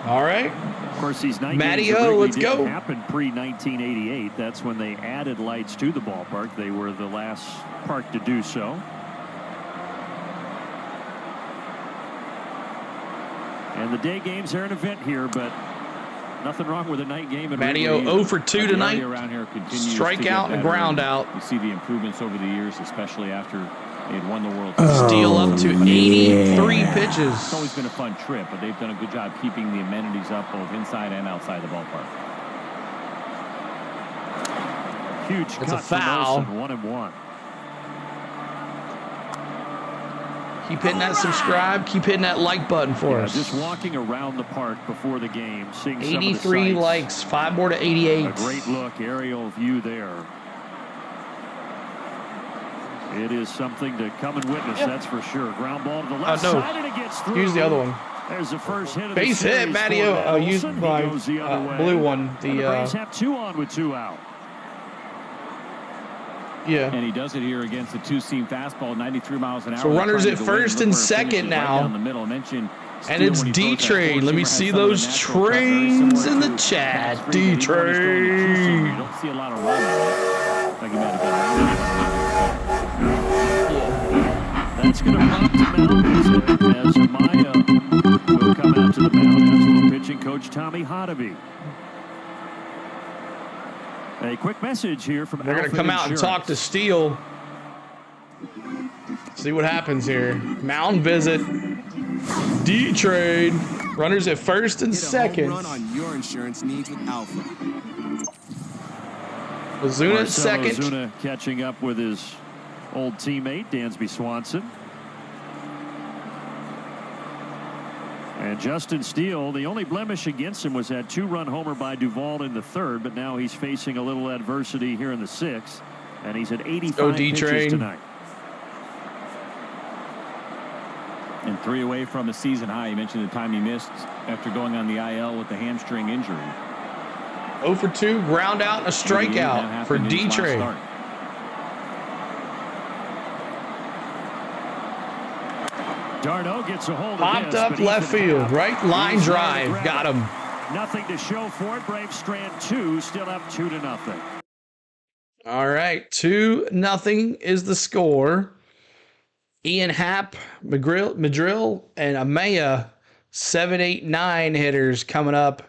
All right. Of course, these night Matty-o, games at Wrigley let's didn't go. happen pre-1988. That's when they added lights to the ballpark. They were the last park to do so. And the day games are an event here, but nothing wrong with a night game at Matty-o Wrigley 0 for 2 tonight. Around here continues to Strikeout get and better. ground out. You see the improvements over the years, especially after they had won the World Series. Steele up to 83 It's pitches. always been a fun trip, but they've done a good job keeping the amenities up both inside and outside the ballpark. Huge It's cut a foul. for Nelson, 1-1. Keep hitting that subscribe. Keep hitting that like button for us. Just walking around the park before the game, seeing some of the 83 sights. likes. 5 more to 88. A great look, aerial view there. It is something to come and witness, that's for sure. Ground ball to the left no. side, and it gets through. Use the other one. There's the first hit of Base the hit, series Matty-o. for Use Nelson. He my goes the other way. blue one. And the Braves have 2 on with 2 out. Yeah. And he does it here against the 2-seam fastball, 93 miles an hour. So runners Trying at to go in. first Look and where it second finishes, right now. down the middle. I mentioned And Steele it's when he throws that D-Train. Let me four-seamer see has some of the those natural cut, very similar trains in the to chat. Patrick Reed, but he wanted to throw in the 2-seamer. You D-Train. don't see a lot of run on it. Like he might have been. That's going to prompt a mound visit as Amaya will come out to the mound, as will pitching coach Tommy Hotovy. A quick message here from We're going to come out and talk to Steele. See what happens here. Mound visit. D-Trade. Runners at first and second. Run on your insurance needs with Alpha. Ozuna at second. Ozuna catching up with his old teammate, Dansby Swanson. And Justin Steele, the only blemish against him was that 2-run homer by Duvall in the 3rd, but now he's facing a little adversity here in the 6th, and he's at 85 pitches tonight. And 3 away from a season high. You mentioned the time he missed after going on the IL with the hamstring injury. 0 for 2, ground out, a strikeout for D-Train. Darno gets a hold of Popped up left field, right line drive, got him. Nothing to show for it. Braves strand 2, still up 2-0. All right, 2-0 is the score. Ian Happ, Madrill, and Amaya, 7, 8, 9 hitters coming up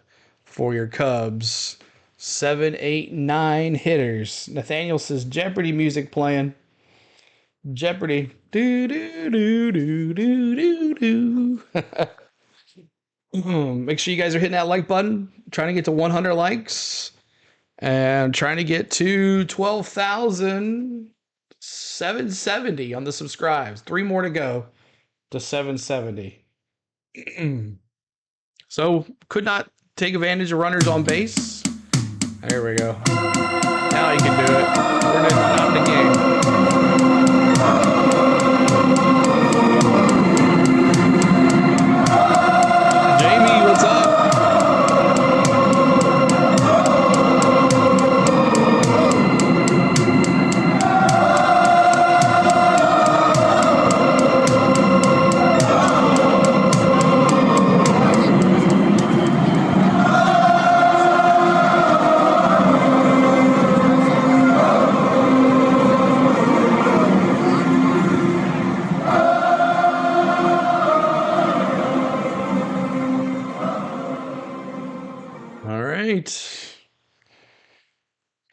for your Cubs. 7, 8, 9 hitters. Nathaniel says Jeopardy music playing. Jeopardy. Do do do do do do do. Make sure you guys are hitting that like button. Trying to get to 100 likes. And trying to get to 12,770 on the subscribes. 3 more to go to 770. So could not take advantage of runners on base. There we go. Now you can do it. We're not in the game. Jamie, what's up?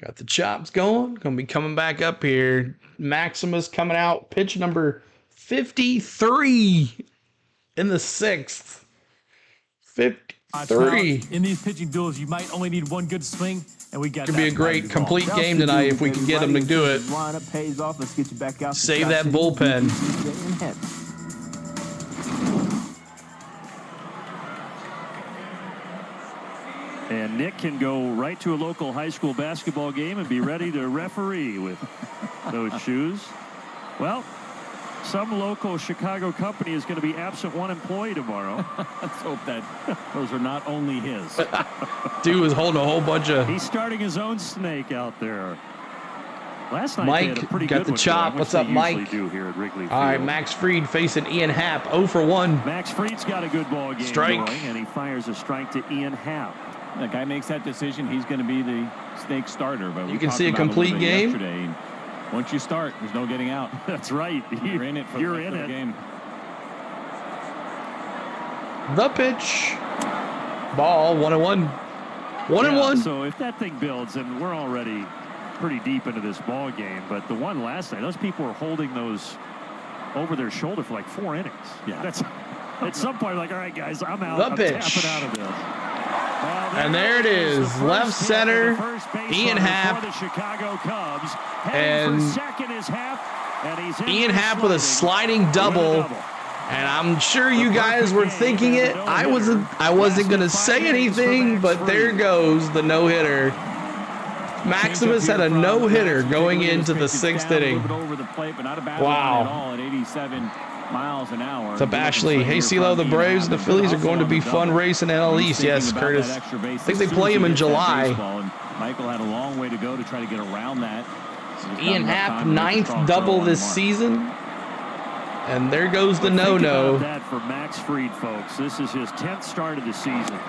Got the chops going. Gonna be coming back up here. Maximus coming out. Pitch number 53 in the 6th. 53. In these pitching duels, you might only need one good swing, and we got. Could be a great complete game tonight if we can get them to do it. Save that bullpen. And Nick can go right to a local high school basketball game and be ready to referee with those shoes. Well, some local Chicago company is going to be absent one employee tomorrow. Let's hope that those are not only his. Dude was holding a whole bunch of. He's starting his own snake out there. Last night Mike they had a pretty got good the one chop. going, What's up, Mike? Do here at Wrigley Field. All right, Max Fried facing Ian Happ. 0 for 1. Max Fried's got a good ball game Strike. going, and he fires a strike to Ian Happ. The guy makes that decision, he's going to be the snake starter. But you can see a complete game. Yesterday. Once you start, there's no getting out. That's right. You're in it for You're the in it. Game. The pitch. Ball 1-1. 1-1. So if that thing builds, and we're already pretty deep into this ball game, but the one last night, those people were holding those over their shoulder for like 4 innings. Yeah. That's at some point like, all right, guys, I'm out. The I'm pitch. tapping out of this. And there it is, left center, Ian Happ, the Chicago Cubs. and Second is Happ, and he's Ian Happ with a sliding double. And I'm sure you guys were thinking it. I wasn't gonna say anything, but there goes the no-hitter. Maximus had a no-hitter going into the 6th inning. Wow. Miles an hour. To Bashley. Hey, CeeLo, the Braves and the Phillies are going to be fun racing NL East. Yes, Curtis. I think they play him in July. Michael had a long way to go to try to get around that. Ian Happ, 9th double this season. And there goes the no-no. Think about that for Max Fried, folks. This is his 10th start of the season.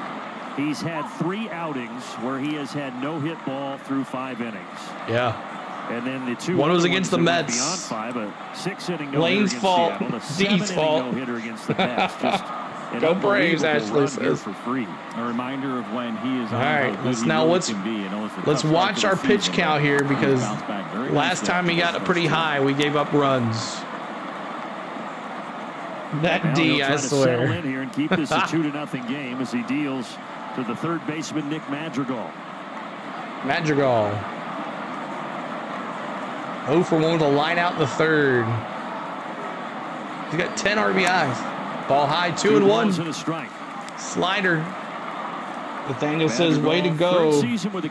He's had 3 outings where he has had no hit ball through 5 innings. Yeah. And then the 2 one was against the Mets. Beyond 5, a 6-inning Lane's fault. Dee's fault. No-hitter against the Mets. Just go Braves, Ashley says. For free. A reminder of when he is. All right, let's watch our pitch count here because last time he got pretty high, we gave up runs. That D, I swear. Settle in here and keep this a 2-0 game as he deals to the third baseman Nick Madrigal. Madrigal. 0 for 1 with a line out in the 3rd. He's got 10 RBIs. Ball high, 2-1. And a strike. Slider. Nathaniel says, way to go,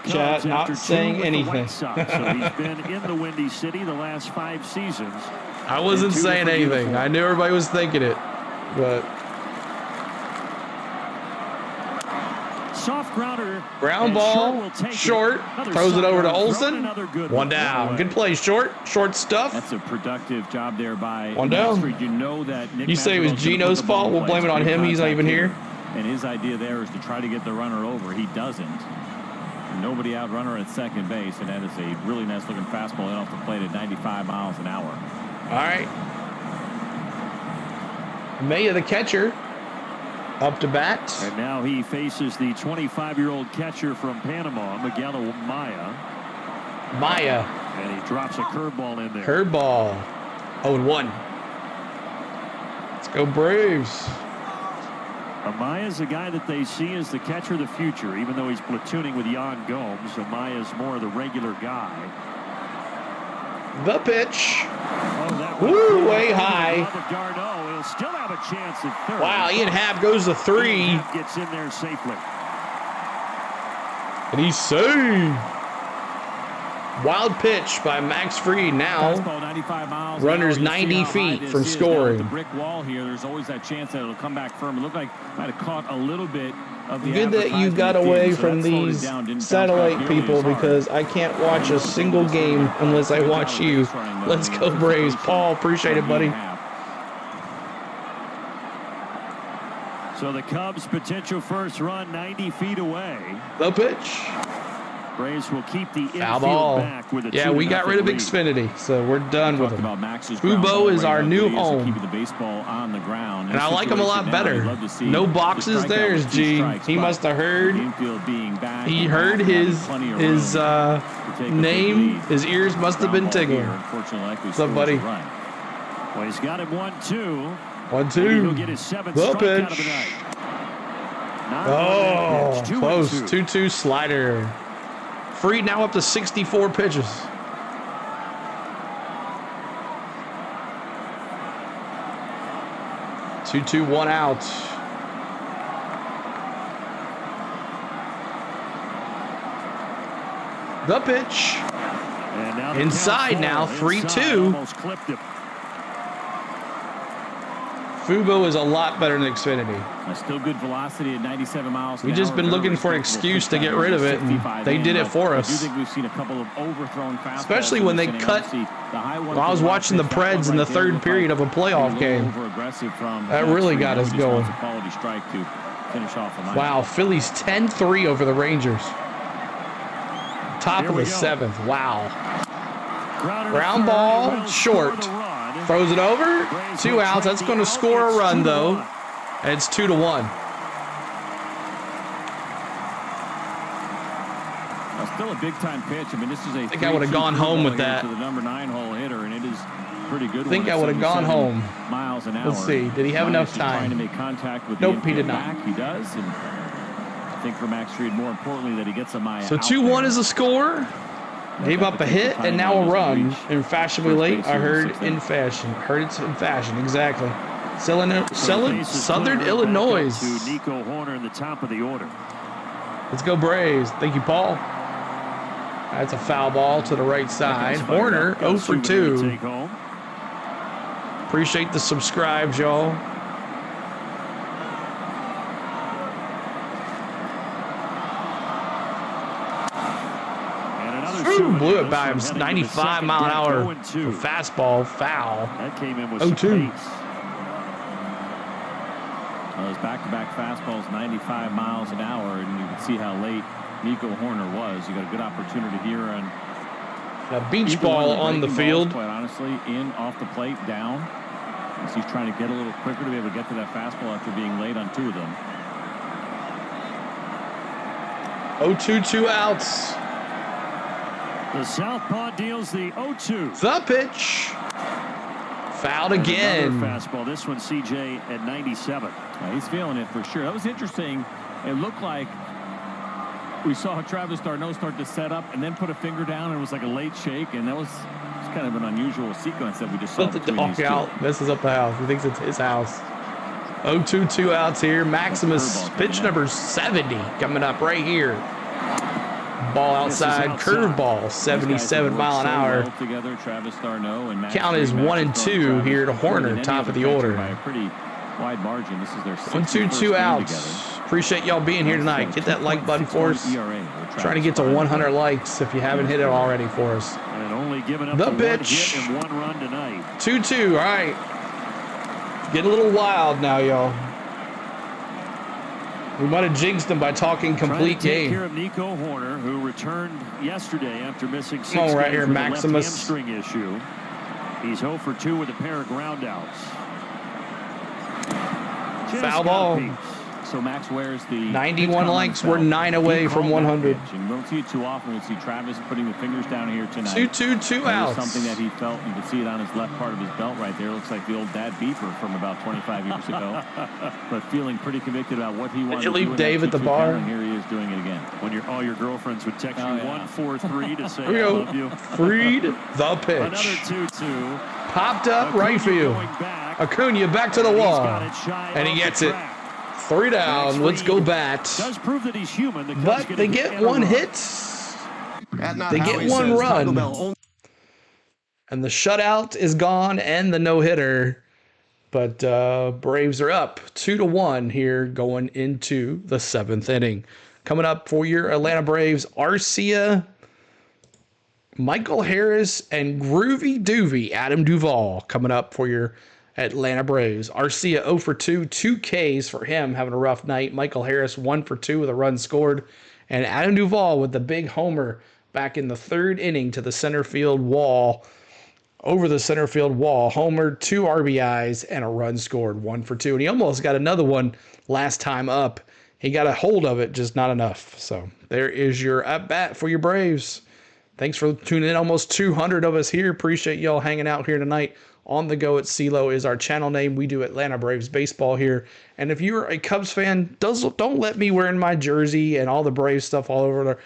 chat, not saying anything. So he's been in the Windy City the last 5 seasons. I wasn't saying anything. I knew everybody was thinking it, but... Soft grounder. Ground ball, short, throws it over to Olsen. One down. Good play, short stuff. That's a productive job there by one down. You know that Nick you say it was Gino's fault? We'll blame it on him. He's not even here. And his idea there is to try to get the runner over. He doesn't. Nobody out runner at second base, and that is a really nice looking fastball in off the plate at 95 miles an hour. All right. Maya, the catcher, up to bat. And now he faces the 25-year-old catcher from Panama, Miguel Maya. And he drops a curveball in there. Curveball. 0-1. Let's go Braves. Amaya's a guy that they see as the catcher of the future, even though he's platooning with Jan Gomes. Amaya's more of the regular guy. The pitch. Woo, way high. He'll still have a chance at third. Wow, Ian Happ goes to 3. Ian Happ gets in there safely. And he's saved. Wild pitch by Max Fried. Now, 95 miles runners 90 feet from scoring. The brick wall here, there's always that chance that it'll come back firm. It looked like might have caught a little bit of the good that you got away from these satellite people because I can't watch a single game unless I watch you. Let's go Braves. Paul, appreciate it, buddy. So the Cubs' potential first run 90 feet away. The pitch. Braves will keep the foul ball. Back with a yeah, we got rid of Xfinity, so we're done with him. Fubo is our new home. The baseball on the ground. And I like him a lot better. No boxes there's G. He must have heard. He heard his name. His ears must have been tingling. What's up, buddy? Well, he's got him 1-2. 1-2. He'll get his 7th the strikeout pitch. of the night. Oh, close. 2-2 slider. Fried now up to 64 pitches. Two, 1 out. The pitch. And now inside now, 3-2. Almost clipped him. Fubo is a lot better than Xfinity. Still good velocity at 97 miles. We've just been looking for an excuse to get rid of it, and they did it for us. I do think we've seen a couple of overthrown fastballs. Especially when they cut. Well, I was watching the Preds in the third period of a playoff game. That really got us going. Wow, Phillies 10-3 over the Rangers. Top of the 7th. Wow. Ground ball, short. Throws it over. 2 outs. That's going to score a run, though. And it's 2-1. Still a big-time pitch. I mean, this is a. I think I would have gone home with that. To the number 9 hole hitter, and it is pretty good. I think I would have gone home. Miles an hour. Let's see. Did he have enough time? Trying to make contact with nope, he did not. He does, and I think for Max Fried, more importantly, that he gets a Maya. So 2-1 is a score. Gave up a hit and now a run. In fashionably late, I heard in fashion. Heard it's in fashion, exactly. Southern Illinois. To Nico Horner in the top of the order. Let's go Braves. Thank you, Paul. That's a foul ball to the right side. Horner 0 for 2. Appreciate the subscribes, y'all. Ooh, blew it by him. 95 mile an hour fastball foul. That came in with 0-2. Those back-to-back fastballs, 95 miles an hour, and you can see how late Nico Horner was. You got a good opportunity here on a beach ball on the field. Quite honestly, in off the plate, down. As he's trying to get a little quicker to be able to get to that fastball after being late on 2 of them. 0-2, 2 outs. The southpaw deals the 0-2. The pitch. Fouled again. Fastball. This one, CJ at 97. He's feeling it for sure. That was interesting. It looked like we saw Travis d'Arnaud start to set up and then put a finger down, and it was like a late shake, and that was kind of an unusual sequence that we just saw. Let the dog out. Messes up the house. He thinks it's his house. 0-2, 2 outs here. Maximus, pitch number 70 coming up right here. Ball outside, curveball, 77 mile an hour. Count is 1-2 here to Horner, top of the order. By a pretty wide margin. This is their 1-2, 2 outs. Appreciate y'all being here tonight. Hit that like button for us. Trying to get to 100 likes if you haven't hit it already for us. And only giving up the one pitch. hit and 1 run tonight. 2-2. All right. Get a little wild now, y'all. We might have jinxed him by talking complete game. Take care of Nico Horner, who returned yesterday after missing 6 games right here, with Maximus. a left hamstring issue. He's 0 for 2 with a pair of groundouts. Foul ball. So Max wears the 91 likes. We're 9 away from 100. And we don't see it too often. We see Travis putting the fingers down here tonight. 2-2, 2 outs. Something that he felt. You can see it on his left part of his belt right there. Looks like the old dad beeper from about 25 years ago. But feeling pretty convicted about what he wanted to do. Did you leave Dave at the bar? And here he is doing it again. When all your girlfriends would text you 143 to say I love you. Freed the pitch. Another 2-2. Popped up right field. Acuna back to the wall. And he gets it. 3 down. Let's go bat. Does prove that he's human. But they get 1 hit. They get 1 run. And the shutout is gone and the no-hitter. But Braves are up 2-1 here going into the 7th inning. Coming up for your Atlanta Braves, Arcia, Michael Harris, and Groovy Doovy, Adam Duvall, coming up for your Atlanta Braves. Arcia 0 for 2, 2 Ks for him, having a rough night. Michael Harris 1 for 2 with a run scored. And Adam Duvall with the big homer back in the 3rd inning to the center field wall. Over the center field wall. Homer, 2 RBIs, and a run scored, 1 for 2. And he almost got another one last time up. He got a hold of it, just not enough. So there is your at-bat for your Braves. Thanks for tuning in. Almost 200 of us here. Appreciate y'all hanging out here tonight. On the Go at CeeLo is our channel name. We do Atlanta Braves baseball here. And if you're a Cubs fan, don't let me wearing my jersey and all the Braves stuff all over there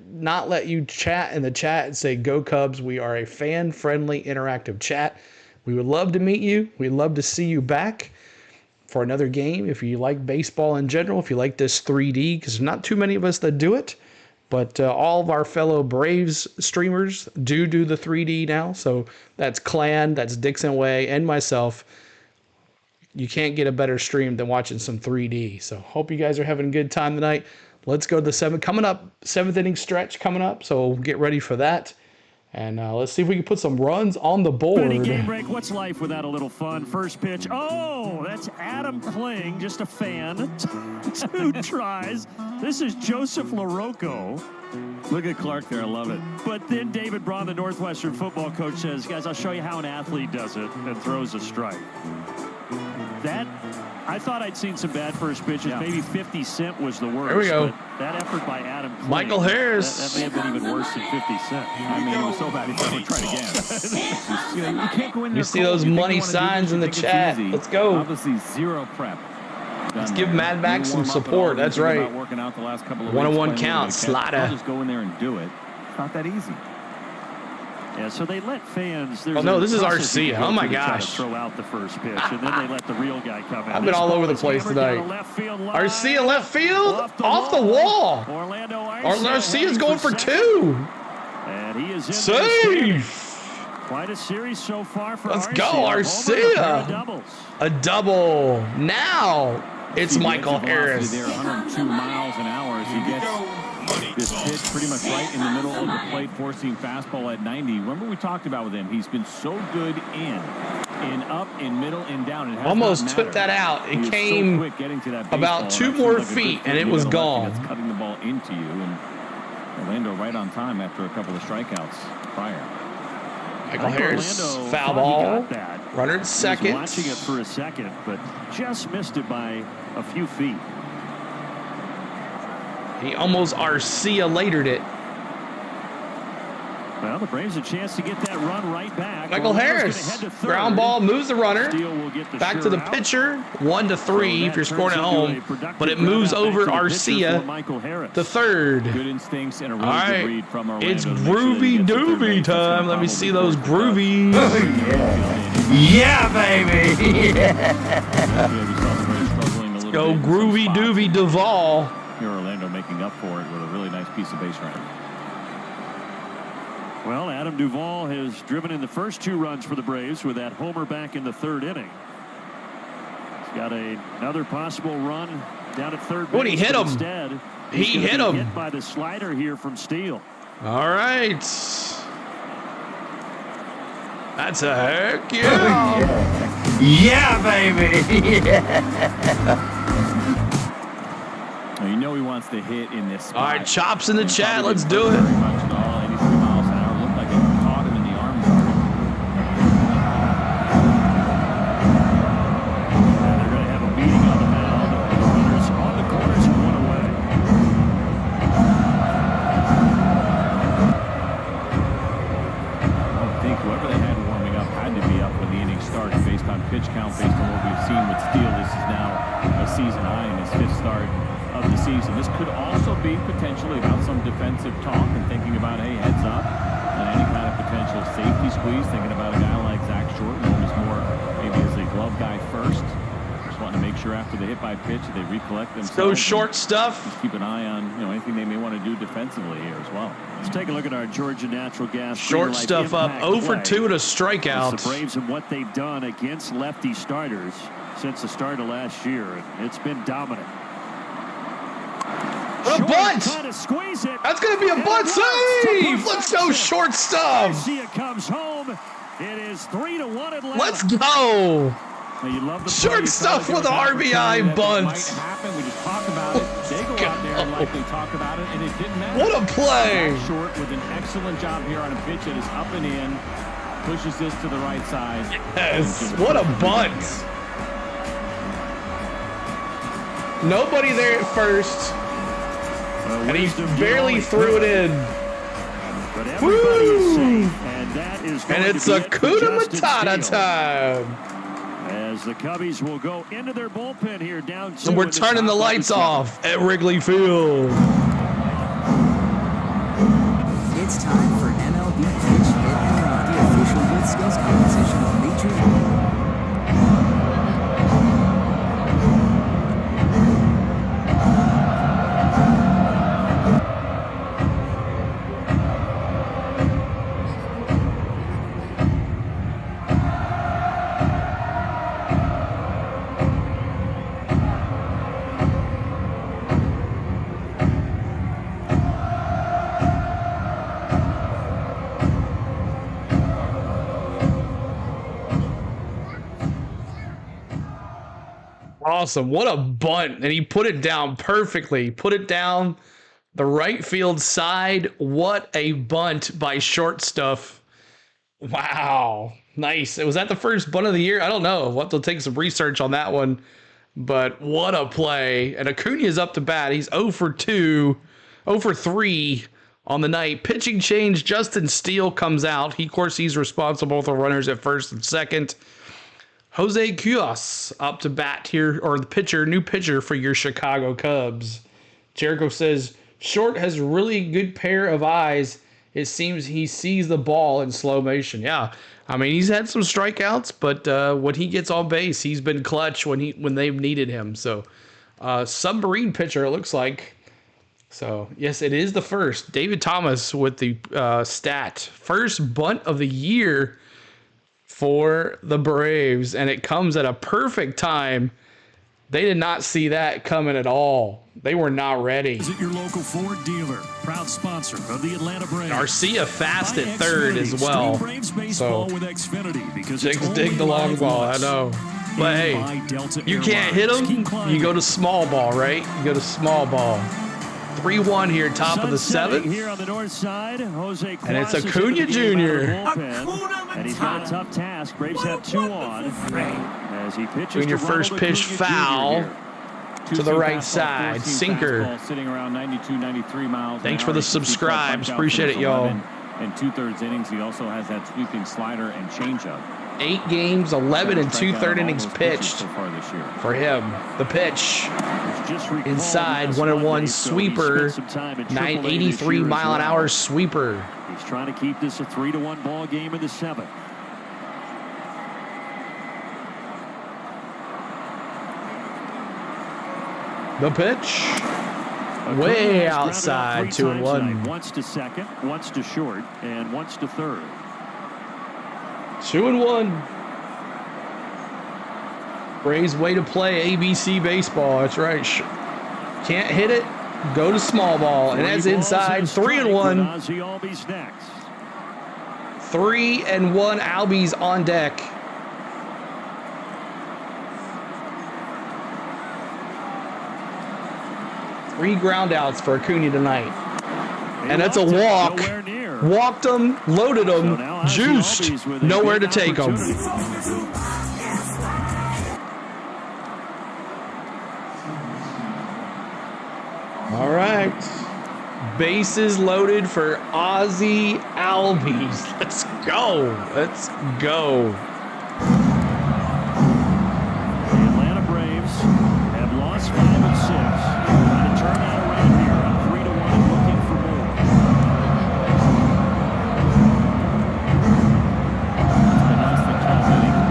not let you chat in the chat and say, go Cubs. We are a fan-friendly, interactive chat. We would love to meet you. We'd love to see you back for another game. If you like baseball in general, if you like this 3D, because there's not too many of us that do it. But all of our fellow Braves streamers do the 3D now. So that's Clan, that's Dixon Way, and myself. You can't get a better stream than watching some 3D. So hope you guys are having a good time tonight. Let's go to the 7th inning stretch coming up. So get ready for that. And let's see if we can put some runs on the board. Game break. What's life without a little fun? First pitch. Oh, that's Adam Kling, just a fan. 2 tries. This is Joseph LaRocco. Look at Clark there. I love it. But then David Braun, the Northwestern football coach, says, guys, I'll show you how an athlete does it, and throws a strike. I thought I'd seen some bad first pitches. Yeah. Maybe 50 Cent was the worst. There we go. But that effort by Adam Kling, Michael Harris. That may have been even worse than 50 Cent. I mean, it was so bad he thought he'd try again. You can't go in there. You see those money signs in the chat. Let's go. Obviously, zero prep. Let's give Mad Max some support. That's right. Working out the last couple of 1-on-1 count, slider. I'll just go in there and do it. It's not that easy. Yeah, so they let fans. Oh no, this is Arcia. Oh my gosh! Throw out the first pitch, and then they let the real guy come in. I've been all over the place tonight. Arcia left field, off the wall. Arcia's going for 2. And he is in safe. Quite a series so far for Let's go, Arcia. A double. Now it's Michael Harris. There, 102 miles an hour as he gets this pitch pretty much right in the middle of the plate, forcing fastball at 90. Remember we talked about with him, he's been so good in up, in middle, and down. It almost took that out. It came so getting to that about 2 more feet, and it was gone. That's cutting the ball into you, and Orlando right on time after a couple of strikeouts prior. Michael Harris, foul ball. Runner at second. He was watching it for a second, but just missed it by a few feet. He almost Arcia latered it. Well, the Braves a chance to get that run right back. Michael Harris, ground ball, moves the runner. Back to the pitcher, 1-3 if you're scoring at home. But it moves over Arcia to third. Good instincts and a really all right, good read from Orlando. it's Groovy Doovy time. Let me see those Groovies. Yeah, baby. Let's go groovy doovy Duvall. Here Orlando making up for it with a really nice piece of base running. Well, Adam Duvall has driven in the first 2 runs for the Braves with that homer back in the 3rd inning. He's got another possible run down at third base. What, he hit him? Instead, he hit him. Hit by the slider here from Steele. All right. That's a heck yeah. Yeah, baby. Well, you know he wants to hit in this spot. All right, Chops in the chat. Let's do it. Very much at all. 83 miles an hour. Looked like it caught him in the arm. And they're going to have a meeting on the mound. The runners on the corners and 1 away. I don't think whoever they had warming up had to be up when the inning started based on pitch count, based on what we've seen with Steele. This is now a season high in his 5th start of the season. This could also be potentially about some defensive talk and thinking about, hey, heads up, and any kind of potential safety squeeze, thinking about a guy like Zach Short, known as more maybe as a glove guy first. Just wanting to make sure after the hit by pitch they recollect themselves. So short stuff. Just keep an eye on anything they may want to do defensively here as well. Let's take a look at our Georgia Natural Gas short stuff up 0 for 2 to strikeout. The Braves and what they've done against lefty starters since the start of last year. It's been dominant. What a bunt! Trying to squeeze it. That's going to be a bunt save. Let's go short stuff. Garcia comes home. It is 3-1 Atlanta. Let's go. You love the short stuff with an RBI bunt. Might happen. We just talked about it. They go out there and likely talk about it, and it didn't matter. What a play! Short with an excellent job here on a pitch that is up and in. Pushes this to the right side. Yes. What a bunt. Nobody there at first. And he barely threw it in. But everybody is safe, and that is going and it's to a be Kuna Justice Matata Steele. time. As the Cubbies will go into their bullpen here down 2. And we're turning the lights off at Wrigley Field. It's time for MLB Pitch Hit and Run, the official hit skills competition on Patreon. Awesome. What a bunt. And he put it down perfectly. Put it down the right field side. What a bunt by short stuff. Wow. Nice. Was that the first bunt of the year? I don't know. We'll have to take some research on that one. But what a play. And Acuna's up to bat. He's 0 for 2, 0 for 3 on the night. Pitching change. Justin Steele comes out. Of course, he's responsible for runners at first and second. Jose Cuas up to bat here, or the pitcher, new pitcher for your Chicago Cubs. Jericho says, Short has a really good pair of eyes. It seems he sees the ball in slow motion. Yeah, I mean, he's had some strikeouts, but when he gets on base, he's been clutch when they've needed him. So, submarine pitcher, it looks like. So, yes, it is the first. David Thomas with the stat. First bunt of the year for the Braves, and it comes at a perfect time. They did not see that coming at all. They were not ready. Visit your local Ford dealer, proud sponsor of the Atlanta Braves. Garcia fast at third as well. So, Jigs dig the long ball, I know. But hey, you can't hit them, you go to small ball, right? You go to small ball. 3-1 here, top of the 7th. Here on the north side, Jose and it's Acuna Jr. And he's got a tough task. Braves have 2 on. As he pitches Junior first pitch foul to the right side. Sinker. Sitting around 92, 93 miles. Thanks for the subscribes. Appreciate it, y'all. In 2/3 innings, he also has that sweeping slider and changeup. 8 games, 11 and 2/3 innings pitched so far this year. for him. The pitch inside, 1-1 sweeper, 983 mile an hour sweeper. He's trying to keep this a 3-1 ball game in the 7th. The pitch. Way outside, 2-1. Once to second, once to short, and once to third. 2-1. Braves way to play ABC baseball. That's right. Can't hit it. Go to small ball. And that's inside. 3-1. 3-1. Albies on deck. Three ground outs for Acuna tonight. And that's a walk. Walked him, loaded him, juiced. Nowhere to take him. All right. Bases loaded for Ozzie Albies. Let's go. Let's go. The Atlanta Braves have lost 5 of 6. Trying to turn that around here on 3-1 and looking for more. It's been less than 12 innings.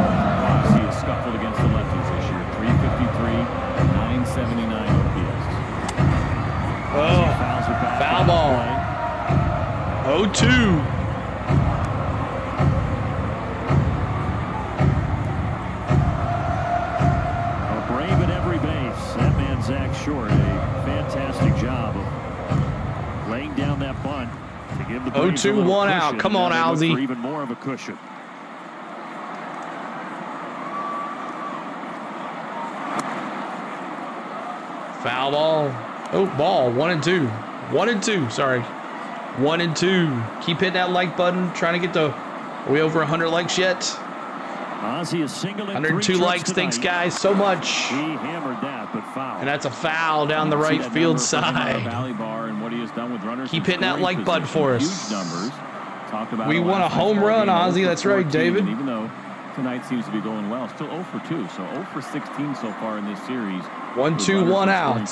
Ozzie has scuffled against the lefties this year. 353, 979 OPS. Oh, foul ball. 0-2. A Brave at every base. That man, Zach Short, a fantastic job of laying down that bunt to give the Braves 0-2, 1 out. Come on, Ozzie. For even more of a cushion. Foul ball. Oh, ball. 1-2. 1-2. Sorry. 1-2. Keep hitting that like button. Trying to get to. Are we over 100 likes yet? Ozzie is single 102 likes. Thanks, guys, so much. He hammered that, but foul. And that's a foul down the right field side. Valley Bar and what he has done with runners. Keep hitting that like button for us. Huge numbers. Talked about we won a home run, Ozzie. That's right, David. Even though tonight seems to be going well, still 0 for 2. So 0 for 16 so far in this series. 1-2, 1 out.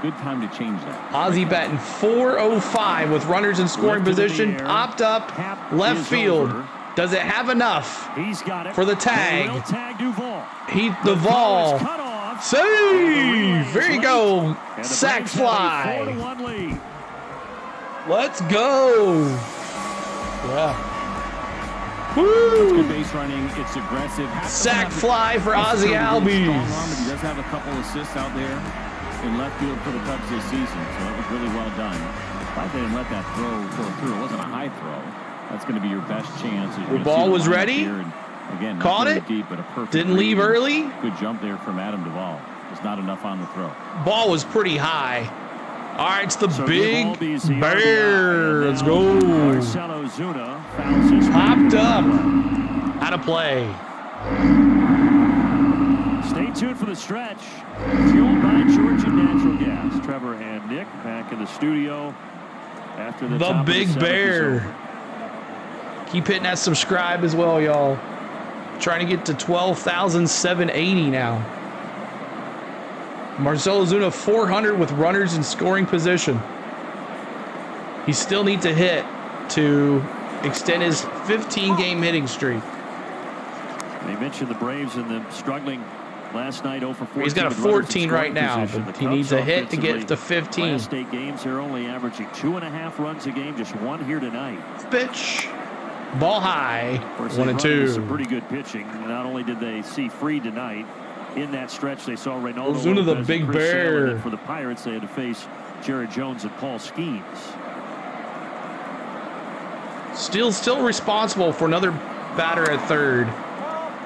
Good time to change that. Ozzie batting .405 with runners in scoring position. Popped up, left field. Does it have enough for the tag? Duvall. Save! There you go. Sack fly. Let's go. Yeah. Woo! Good base running. It's aggressive. Sack fly for Ozzie Albies. He does have a couple assists out there in left field for the Cubs this season, so that was really well done. Glad they didn't let that throw go through. It wasn't a high throw. That's going to be your best chance. The ball was ready. Again, caught it. Deep, but a perfect didn't leave early. Good jump there from Adam Duvall. Just not enough on the throw. Ball was pretty high. All right, it's the Big Bear. Let's go. Popped up. Out of play. Stay tuned for the stretch. Fueled by Georgia Natural Gas. Trevor and Nick back in the studio after the Big Bear. Keep hitting that subscribe as well, y'all. Trying to get to 12,780 now. Marcell Ozuna 400 with runners in scoring position. He still needs a hit to extend his 15-game hitting streak. They mentioned the Braves and them struggling last night. 0 for 14. He's got a 14 right now, but he needs a hit to get to 15. Last 8 games, they're only averaging 2.5 runs a game, just 1 here tonight. Pitch. Ball high. 1-2. Some pretty good pitching. Not only did they see Fried tonight, in that stretch they saw Reynaldo Ozuna, the Lopez Big and Chris Bear. Sale. For the Pirates, they had to face Jared Jones and Paul Skeens. Steele still responsible for another batter at third.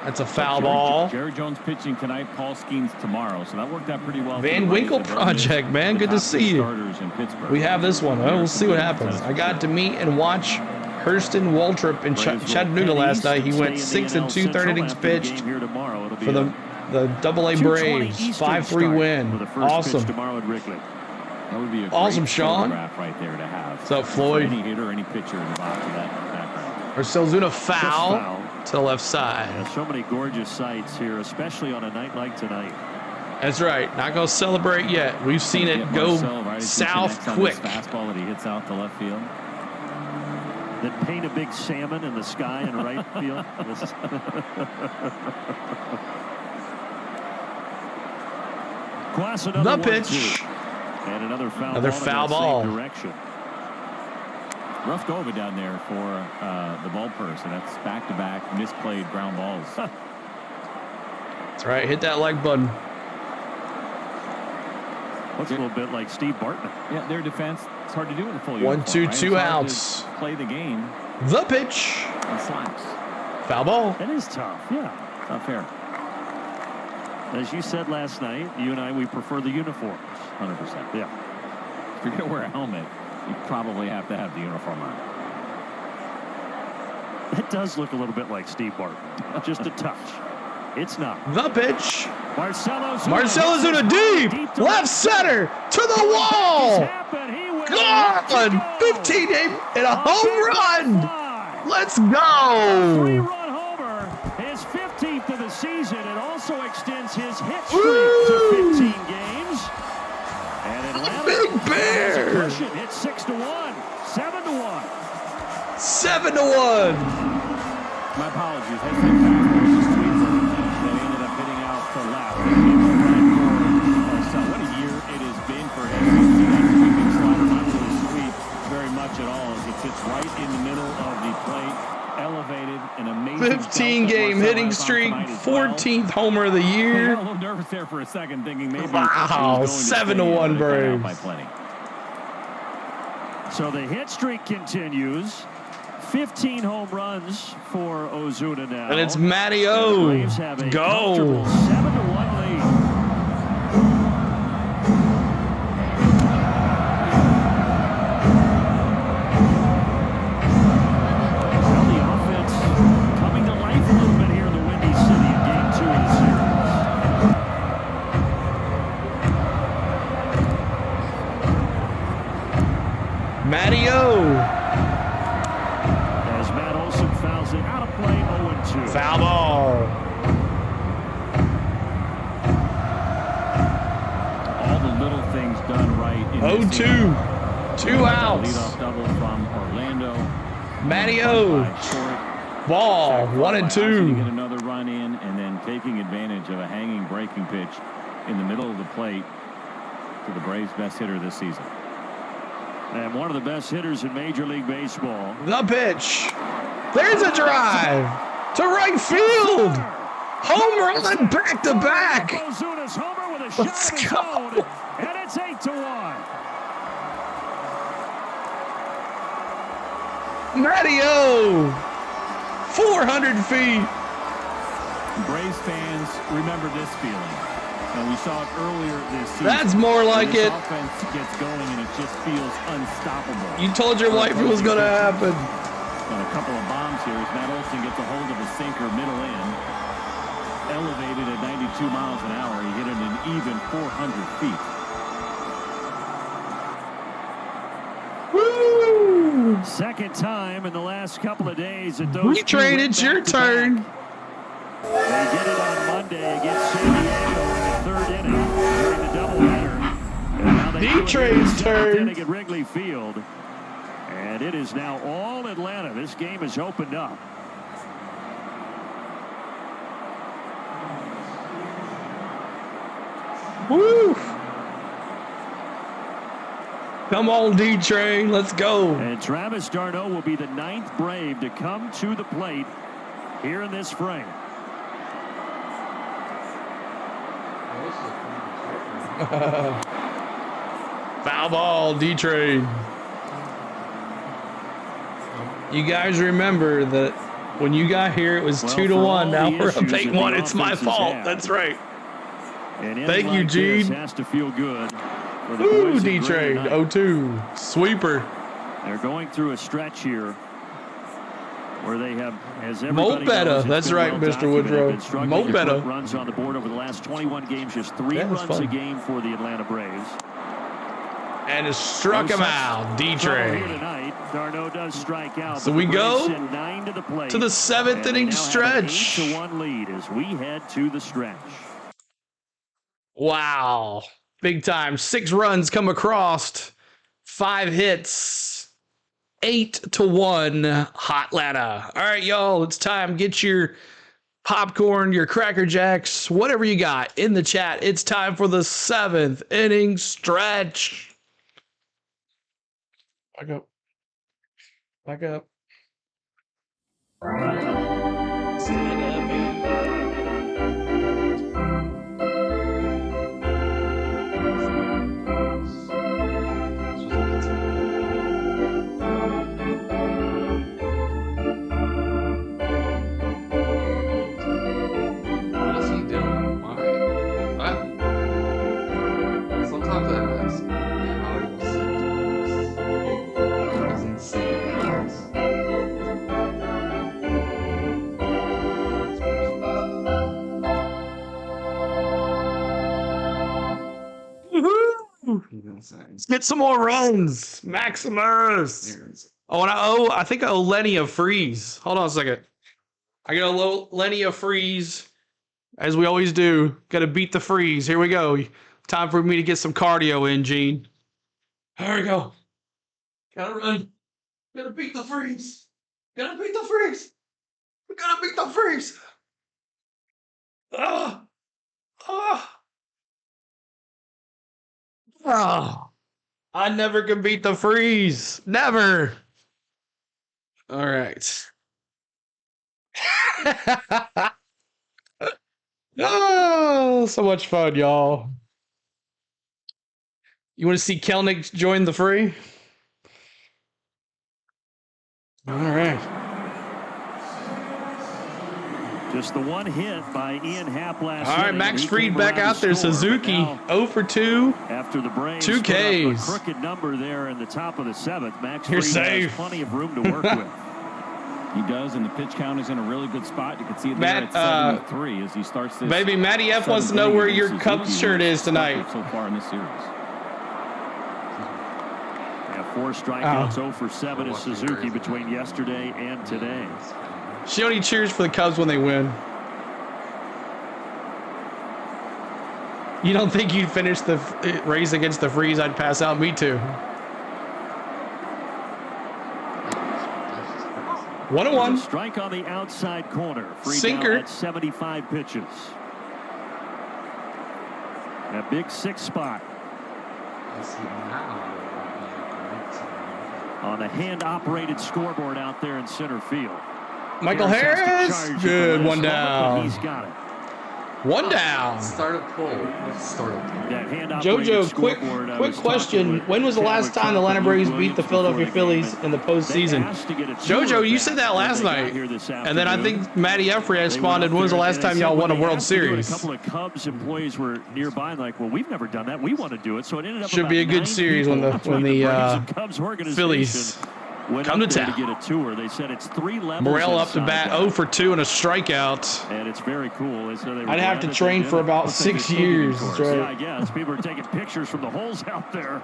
That's a foul ball. Jared Jones pitching tonight, Paul Skeens tomorrow, so that worked out pretty well. Van Winkle project, man. Good to see you. We have this one. Well, we'll see what happens. I got to meet and watch Hurston Waltrip in Chattanooga last night. He went 6 2/3 innings pitched for the AA Braves. 5-3 win. Awesome. That would be a awesome, great Sean. right there to have. What's up, Floyd? Any hitter, any pitcher in the box of that background. Marcell Ozuna foul to the left side. Yeah, so many gorgeous sights here, especially on a night like tonight. That's right. Not going to celebrate yet. We've seen it go south quick. Fastball that he hits out to left field. Then paint a big salmon in the sky in right field. Glass The another pitch. 1-2. And another foul Another ball in foul that ball. same direction. Rough go of it down there for the ball person. That's back-to-back misplayed ground balls. That's right. Hit that like button. Looks a little bit like Steve Bartman. Yeah, their defense, it's hard to do in the full 1, 2, uniform, right? 2 It's hard outs. to play the game The pitch. and slacks. Foul ball. It is tough, yeah. It's not fair. As you said last night, you and I, we prefer the uniforms. 100%. Yeah. If you're going to wear a helmet, you probably have to have the uniform on. That does look a little bit like Steve Bartman. Just a touch. It's not. The pitch. Marcelo Zuna deep. Left center. To the wall. Gone. 15 and a home run. Let's go. Three-run homer. His 15th of the season. It also extends his hit streak to 15 games. And Atlanta Big Bear. It's 6-1, 7-1. 7-1. My apologies. That's like just tweets that ended up hitting out to left. So what a year it has been for him. You see that sweeping slider, not really sweep very much at all. As it sits right in the middle of the plate, elevated, an amazing 15-game hitting streak, 14th homer of the Yeah, year. a little nervous there for a second, thinking maybe Wow, 7-1 Braves. by plenty. So the hit streak continues. 15 home runs for Ozuna now. And it's Matty O. And the Braves have a Go. comfortable 7-1 lead. Well, the offense coming to life a little bit here in the Windy City in Game 2 of the series. Matty O. As Matt Olson fouls it out of play, 0-2. Foul ball. All the little things done right in 0-2. 2 outs. Leadoff double from Orlando. Matty O. Ball. 1 and To 2. get another run in, and then taking advantage of a hanging breaking pitch in the middle of the plate to the Braves' best hitter this season. And one of the best hitters in Major League Baseball. The pitch. There's a drive to right field. Home run back to back. Ozuna's homer with a Let's shot of his go. own, and it's 8-1. Matty O. 400 feet. Braves fans remember this feeling. And we saw it earlier this season. That's more like This it. offense gets going and it just feels unstoppable. You told your wife it was going to happen. And a couple of bombs here as Matt Olson gets a hold of a sinker middle in. Elevated at 92 miles an hour. He hit it an even 400 feet. Woo! Second time in the last couple of days that those Retrain, it's your turn. They did it on Monday against San Diego in the third inning during the doubleheader. And now they do it in the D-Train's seventh turn. inning at Wrigley Field. And it is now all Atlanta. This game is opened up. Woo! Come on, D-Train. Let's go. And Travis d'Arnaud will be the 9th Brave to come to the plate here in this frame. Foul ball, D-Train. You guys remember that when you got here, it was 2-1. Now we're up 8-1. It's my fault. That's right. And Thank you, like this Gene. has to feel good for the Ooh, boys at D-Train. Gray tonight. 0-2. Sweeper. They're going through a stretch here where they have, as Mo everybody better. knows, it's That's been right, well Mr. documented, Woodrow. been struggling Mo to better. put runs on the board over the last 21 games, just 3 Yeah, it's runs a fun. game for the Atlanta Braves. And it struck him out. Trouble here D-Train. tonight. d'Arnaud does strike out. So but we the Braves go send 9 to the plate. to the 7th And they inning now have an stretch. 8-1 lead as we head to the stretch. Wow. Big time. 6 runs come across. 5 hits. 8-1 Hotlanta. All right, y'all. It's time. Get your popcorn, your Cracker Jacks, whatever you got in the chat. It's time for the 7th inning stretch. Back up. Back up. Stand up. What is he doing? Why? What? Sometimes I ask how he was sick. It's insane. Let's get some more runs. Maximus. Oh, and I think I owe Lenny a freeze. Hold on a second. I got a Lenny a freeze, as we always do. Got to beat the freeze. Here we go. Time for me to get some cardio in, Gene. Here we go. Gotta run. Gotta beat the freeze. Gotta beat the freeze. We gotta beat the freeze. Ah. Ah. Oh, I never can beat the freeze. Never. All right. Oh, so much fun, y'all. You want to see Kelnick join the fray? All right. Just the one hit by Ian Happ last All right, inning. Max He Fried came back around out there. to score, Suzuki, but 0 for 2. after the Braves 2 put up a Ks. crooked number there in the top of the 7th, Max You're Fried safe. has plenty of room to work with. He does, and the pitch count is in a really good spot. You can see it Matt, there at 73 as he starts this. Baby, Matty F wants to know where your Cubs shirt is tonight. So far in this series. Yeah, 4 strikeouts, 0 for 7 is Suzuki between yesterday and today. She only cheers for the Cubs when they win. You don't think you'd finish the race against the freeze? I'd pass out. Me too. 1-1. Strike on the outside corner. Fried Sinker. down at 75 pitches. A big 6 spot. On a hand-operated scoreboard out there in center field. Michael Harris has to Harris. charge Good. at the One last moment, but down. He's got it. 1 down. Start a poll. Start a poll. That hand-operated Jojo, quick scoreboard, I quick was question. talking with When was the last Chadwick time the Atlanta Clark and Braves Luke beat the Williams Philadelphia before the Phillies game, in the and postseason? they asked to get a tour Jojo, of you that said that when last they got night. here this And then I afternoon. think Matty Effrey They went responded, up when was the there, last and they time said y'all when won a they World asked to do it, Series? A couple of Cubs employees were nearby and like, well, we've never done that. We want to do it. So it ended up Should about be a good 9 series when people the between Braves and Cubs organization Phillies went come up to there town. to get a tour. They said it's 3 levels. Morel up to inside bat, that. 0 for 2 and a strikeout. And it's very cool. They said they were I'd have glad to that they train did for it. about Looks like 6 they're still getting years. tours. That's right. Yeah, I guess. People are taking pictures from the holes out there.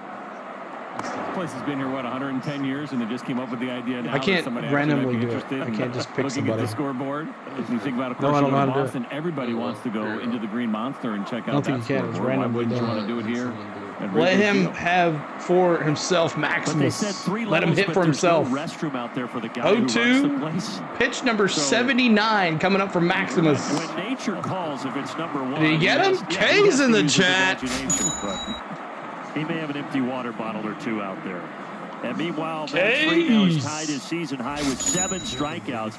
This place has been here, what, 110 years, and they just came up with the idea now I can't that somebody actually randomly might be do it. interested I in can't just pick looking at somebody. the scoreboard. If you think about it, of No, course, I you don't go know to how to do Boston, everybody wants to go into the Green Monster and check I don't out that think you can. It's scoreboard. Why randomly wouldn't you done. want to do it here? at Let Wrigley him Field? have for himself But they Maximus. said 3 Let him levels, hit but for there's no himself. restroom out there for the guy who runs the 0-2. place. Pitch number So- 79 coming up for Maximus. When nature calls, if it's number 1. Did he get him? Yeah, he K's has in to the use his chat. imagination, but he may have an empty water bottle or 2 out there. And meanwhile, Max K's. Fried now has tied his season high with 7 strikeouts.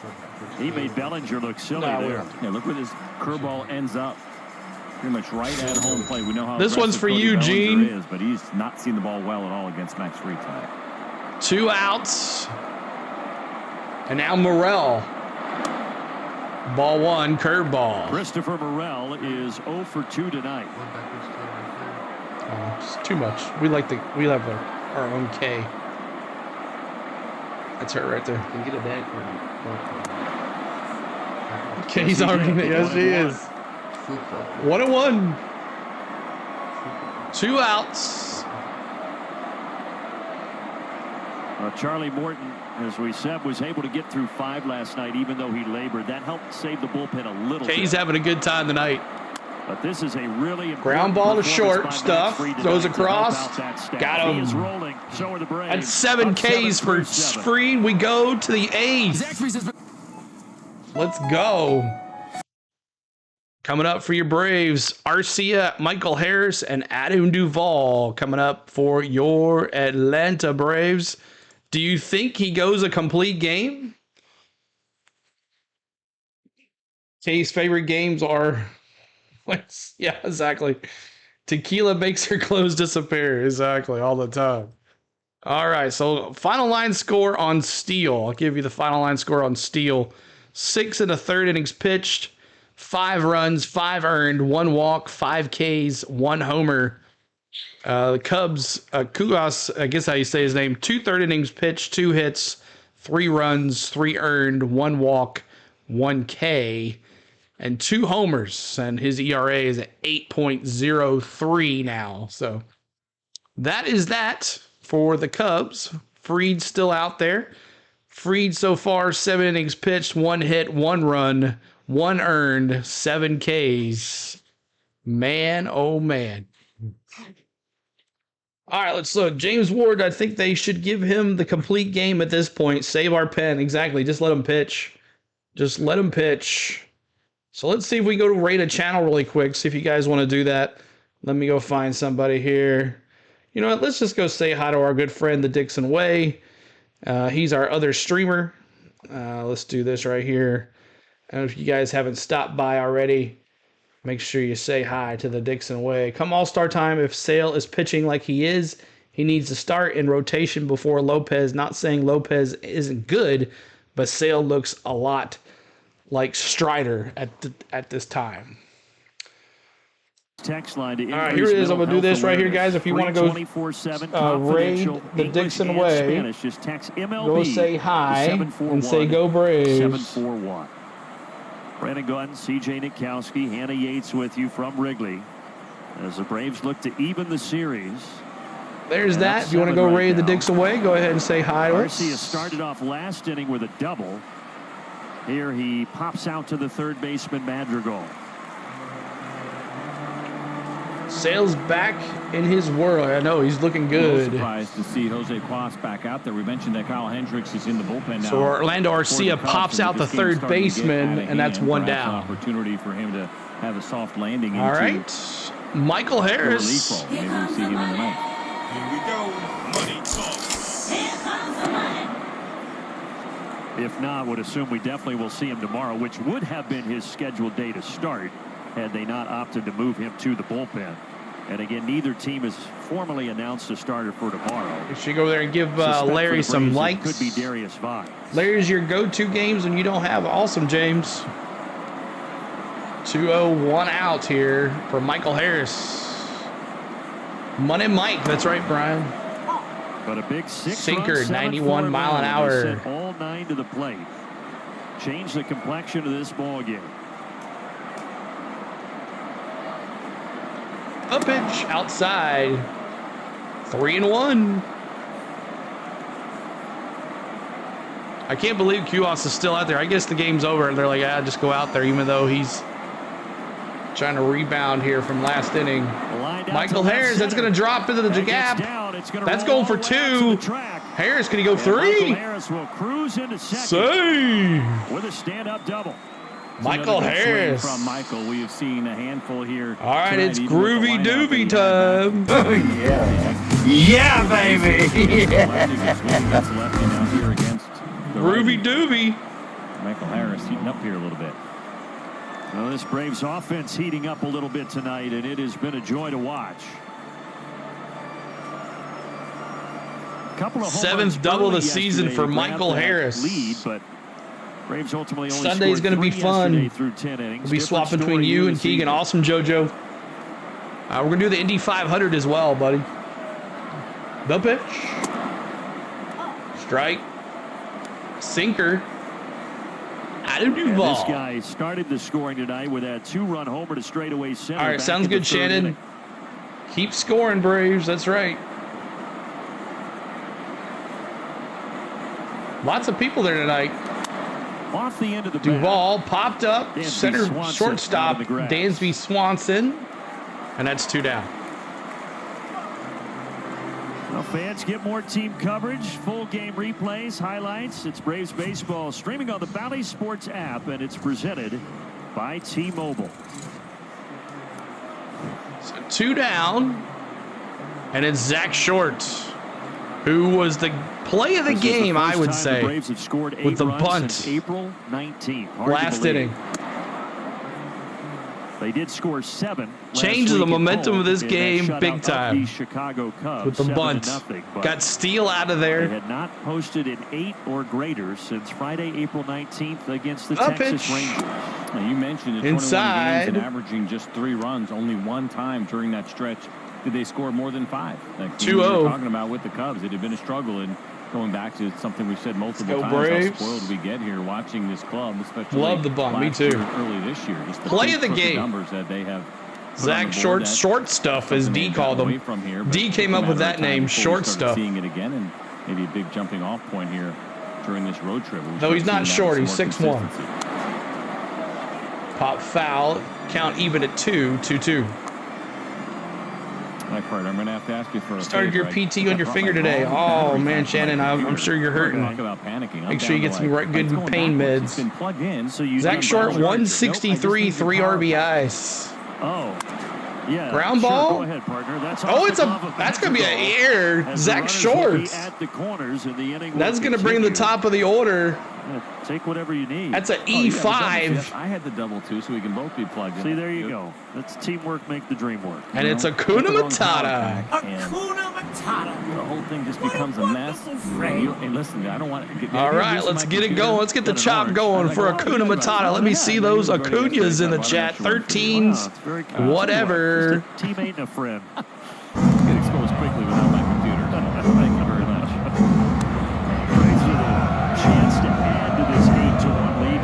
He made Bellinger look silly there. Yeah, look where this curveball ends up. Pretty much right at home plate. We know how This one's aggressive for Cody you, Bellinger Gene. is, but he's not seen the ball well at all against Max Fried tonight. 2 outs. And now Morel. Ball 1, curveball. Christopher Morel is 0 for 2 tonight. Oh, it's too much. We have our own K. That's her right there. Can you get a bag for K's already. Yes, she is. 1-1. 2 outs. Charlie Morton, as we said, was able to get through 5 last night, even though he labored. That helped save the bullpen a little K's bit. having a good time tonight. But this is a really Ground ball to important short performance by stuff. Max Fried Goes tonight to help across. out that staff. Got He is him. rolling. So are the Braves. That's 7 Up Ks for 7-7. Fried. We go to the 8th. Let's go. Coming up for your Braves, Arcia, Michael Harris, and Adam Duvall coming up for your Atlanta Braves. Do you think he goes a complete game? Kay's favorite games are, yeah, exactly. Tequila makes her clothes disappear. Exactly, all the time. All right, so final line score on Steele. I'll give you the final line score on Steele. 6 1/3 innings pitched, 5 runs, 5 earned, 1 walk, 5 Ks, 1 homer. The Cubs, Kugas, I guess how you say his name, 2/3 innings pitched, 2 hits, 3 runs, 3 earned, 1 walk, 1 K, and 2 homers. And his ERA is at 8.03 now. So that is that for the Cubs. Fried's still out there. Fried so far, 7 innings pitched, 1 hit, 1 run, 1 earned, 7 Ks. Man, oh man. All right, let's look. James Ward, I think they should give him the complete game at this point. Save our pen. Exactly. Just let him pitch. Just let him pitch. So let's see if we go to rate a channel really quick. See if you guys want to do that. Let me go find somebody here. You know what? Let's just go say hi to our good friend, the Dixon Way. He's our other streamer. Let's do this right here. And if you guys haven't stopped by already, make sure you say hi to the Dixon Way. Come All-Star time, if Sale is pitching like he is, he needs to start in rotation before Lopez. Not saying Lopez isn't good, but Sale looks a lot like Strider at this time. Text line to all right, here it is. I'm going to do this right here, guys. If you want to go raid the Dixon Way, just text MLB, go say hi and say go Braves. 741. Brandon Gunn, C.J. Nitkowski, Hannah Yates with you from Wrigley as the Braves look to even the series. There's that. If you want to go raid the Dixon Way, go ahead and say hi to us. Arcia started off last inning with a double. Here he pops out to the third baseman, Madrigal. Sale's back in his world. I know, he's looking good. Surprised to see Jose Quas back out there. We mentioned that Kyle Hendricks is in the bullpen now. So Orlando Arcia pops out the third baseman, and that's 1 down. Opportunity for him to have a soft landing. All right, Michael Harris. Maybe we'll see him in the ninth. Here we go. Money talk. Here comes the money. If not, would assume we definitely will see him tomorrow, which would have been his scheduled day to start had they not opted to move him to the bullpen. And again, neither team has formally announced a starter for tomorrow. You should go there and give Larry some likes. Could be Darius Vaughn. Larry's your go-to games when you don't have awesome James. 2-0, 1 out here for Michael Harris. Money Mike, that's right, Brian. But a big sinker, 91 mile an hour. Sent all 9 to the plate. Changed the complexion of this ball game. A pitch outside. 3-1. I can't believe Kuas is still out there. I guess the game's over and they're like, just go out there, even though he's trying to rebound here from last inning. Michael Harris, that's going to drop into the gap. That's going for 2. Harris, can he go 3? Harris will cruise into second with a stand-up double. Michael Harris. From Michael, we have seen a handful here. All right, it's groovy doobie time. Yeah, baby. Groovy doobie. Michael Harris heating up here a little bit. Well, this Braves offense heating up a little bit tonight, and it has been a joy to watch. Couple of 7th double of the season for Michael Harris. Lead, but Braves ultimately only Sunday's going to be fun. Through 10 innings. We'll be swapping between you and Keegan. Awesome, JoJo. We're going to do the Indy 500 as well, buddy. The pitch. Strike. Sinker. Adam Duvall. This guy started the scoring tonight with that 2-run homer to straightaway center. All right, sounds good, Shannon. Keep scoring, Braves. That's right. Lots of people there tonight. Off the end of the Duvall popped up. Dansby Center Swanson shortstop Dansby Swanson. And that's 2 down. Well, fans get more team coverage, full game replays, highlights. It's Braves baseball streaming on the Bally Sports app, and it's presented by T-Mobile. 2 down. And it's Zach Short, who was the play of the game, I would say, with the bunt. April 19th. Last inning. They did score 7. Changed the momentum of this game big time. The Chicago Cubs, with the bunt. Got Steele out of there. They had not posted an 8 or greater since Friday, April 19th against the Texas Rangers. Now, you mentioned the 21 inside games and averaging just 3 runs. Only one time during that stretch did they score more than 5. Like 2-0. we were talking about with the Cubs, it had been a struggle, and going back to something we've said multiple times, Braves. how spoiled we get here watching this club, especially love the bunt. Me too. Early this year, just the play of the game. Numbers that they have. Zach Short, short stuff, as D called him. From here, D came up with that name, short stuff. Seeing it again, and maybe a big jumping off point here during this road trip. No, he's not short. He's 6'1". Pop foul. Count even at 2-2. I'm going to have to ask you for a started your PT on your finger today. Oh, man, Shannon, I'm sure you're hurting. Make sure you get some good pain meds. Zach Short, 163, 3 RBIs. Oh, yeah. Ground ball. Go ahead, partner. That's that's going to be an error. Zach Short. That's going to bring the top of the order. Take whatever you need. That's an E5. I had the double too, so we can both be plugged in. See, there you go. That's teamwork make the dream work. And it's Hakuna Matata. Hakuna Matata. The whole thing just becomes a mess. Hey, listen, I don't want to. All right, let's get it going. Let's get the chop going for Hakuna Matata. Let me see those Acunas in the chat. 13s, whatever. Teammate and a friend. Get exposed quickly without my computer. Thank you very much. Brings you the chance to add to this 8-1 lead.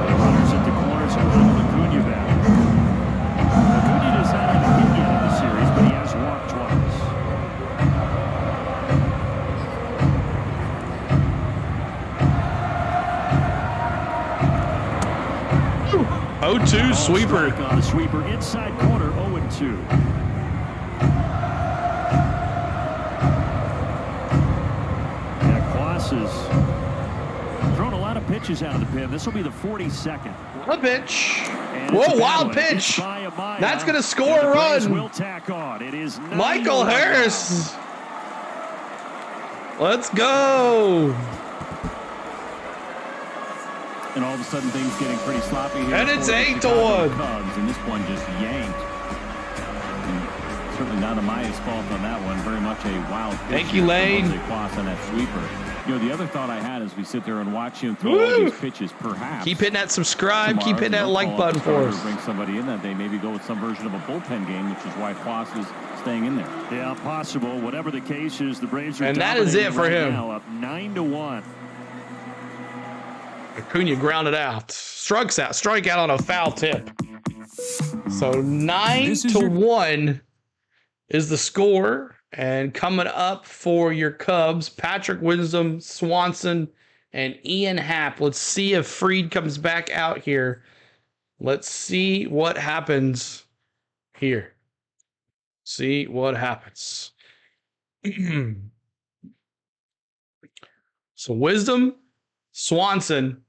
The runners at the corners are Ronald Acuna back. Acuna does not have a hit yet in the series, but he has walked twice. 0-2 sweeper. On the sweeper inside corner, 0-2. Has thrown a lot of pitches out of the pen. This will be the 42nd. A pitch. Whoa, wild pitch. That's going to score a run. Will tack on. It is Michael Harris. Let's go. And all of a sudden, things getting pretty sloppy here. And it's 8-1. Cubs, and this one just yanked. And certainly not Amaya's fault on that one. Very much a wild pitch. Thank you, Lane. On that sweeper. You know, the other thought I had as we sit there and watch him throw all these pitches, perhaps. Keep hitting that subscribe. Keep hitting that like button for us. Bring somebody in that day. Maybe go with some version of a bullpen game, which is why Foss is staying in there. Yeah, possible. Whatever the case is, the Braves are and that is it for him. Now, up 9-1. Acuna grounded out. Strike out on a foul tip. So 9-1 is the score. And coming up for your Cubs, Patrick Wisdom, Swanson, and Ian Happ. Let's see if Fried comes back out here. Let's see what happens here. See what happens. So Wisdom, Swanson,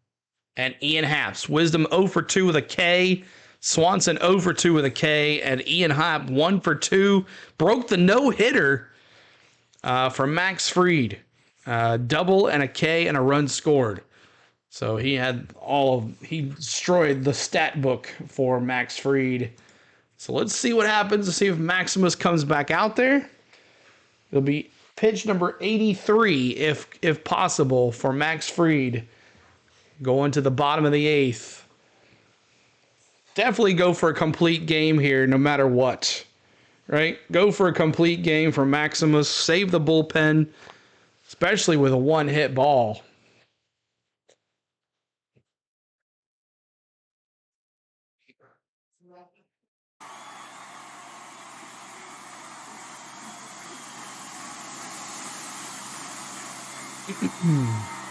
and Ian Happ. Wisdom 0 for 2 with a K. Swanson 0 for 2 with a K, and Ian Happ 1 for 2. Broke the no-hitter for Max Fried. Double and a K and a run scored. So he destroyed the stat book for Max Fried. So let's see what happens to see if Maximus comes back out there. It'll be pitch number 83, if possible, for Max Fried. Going to the bottom of the 8th. Definitely go for a complete game here, no matter what. Right? Go for a complete game for Maximus. Save the bullpen, especially with a one-hit ball.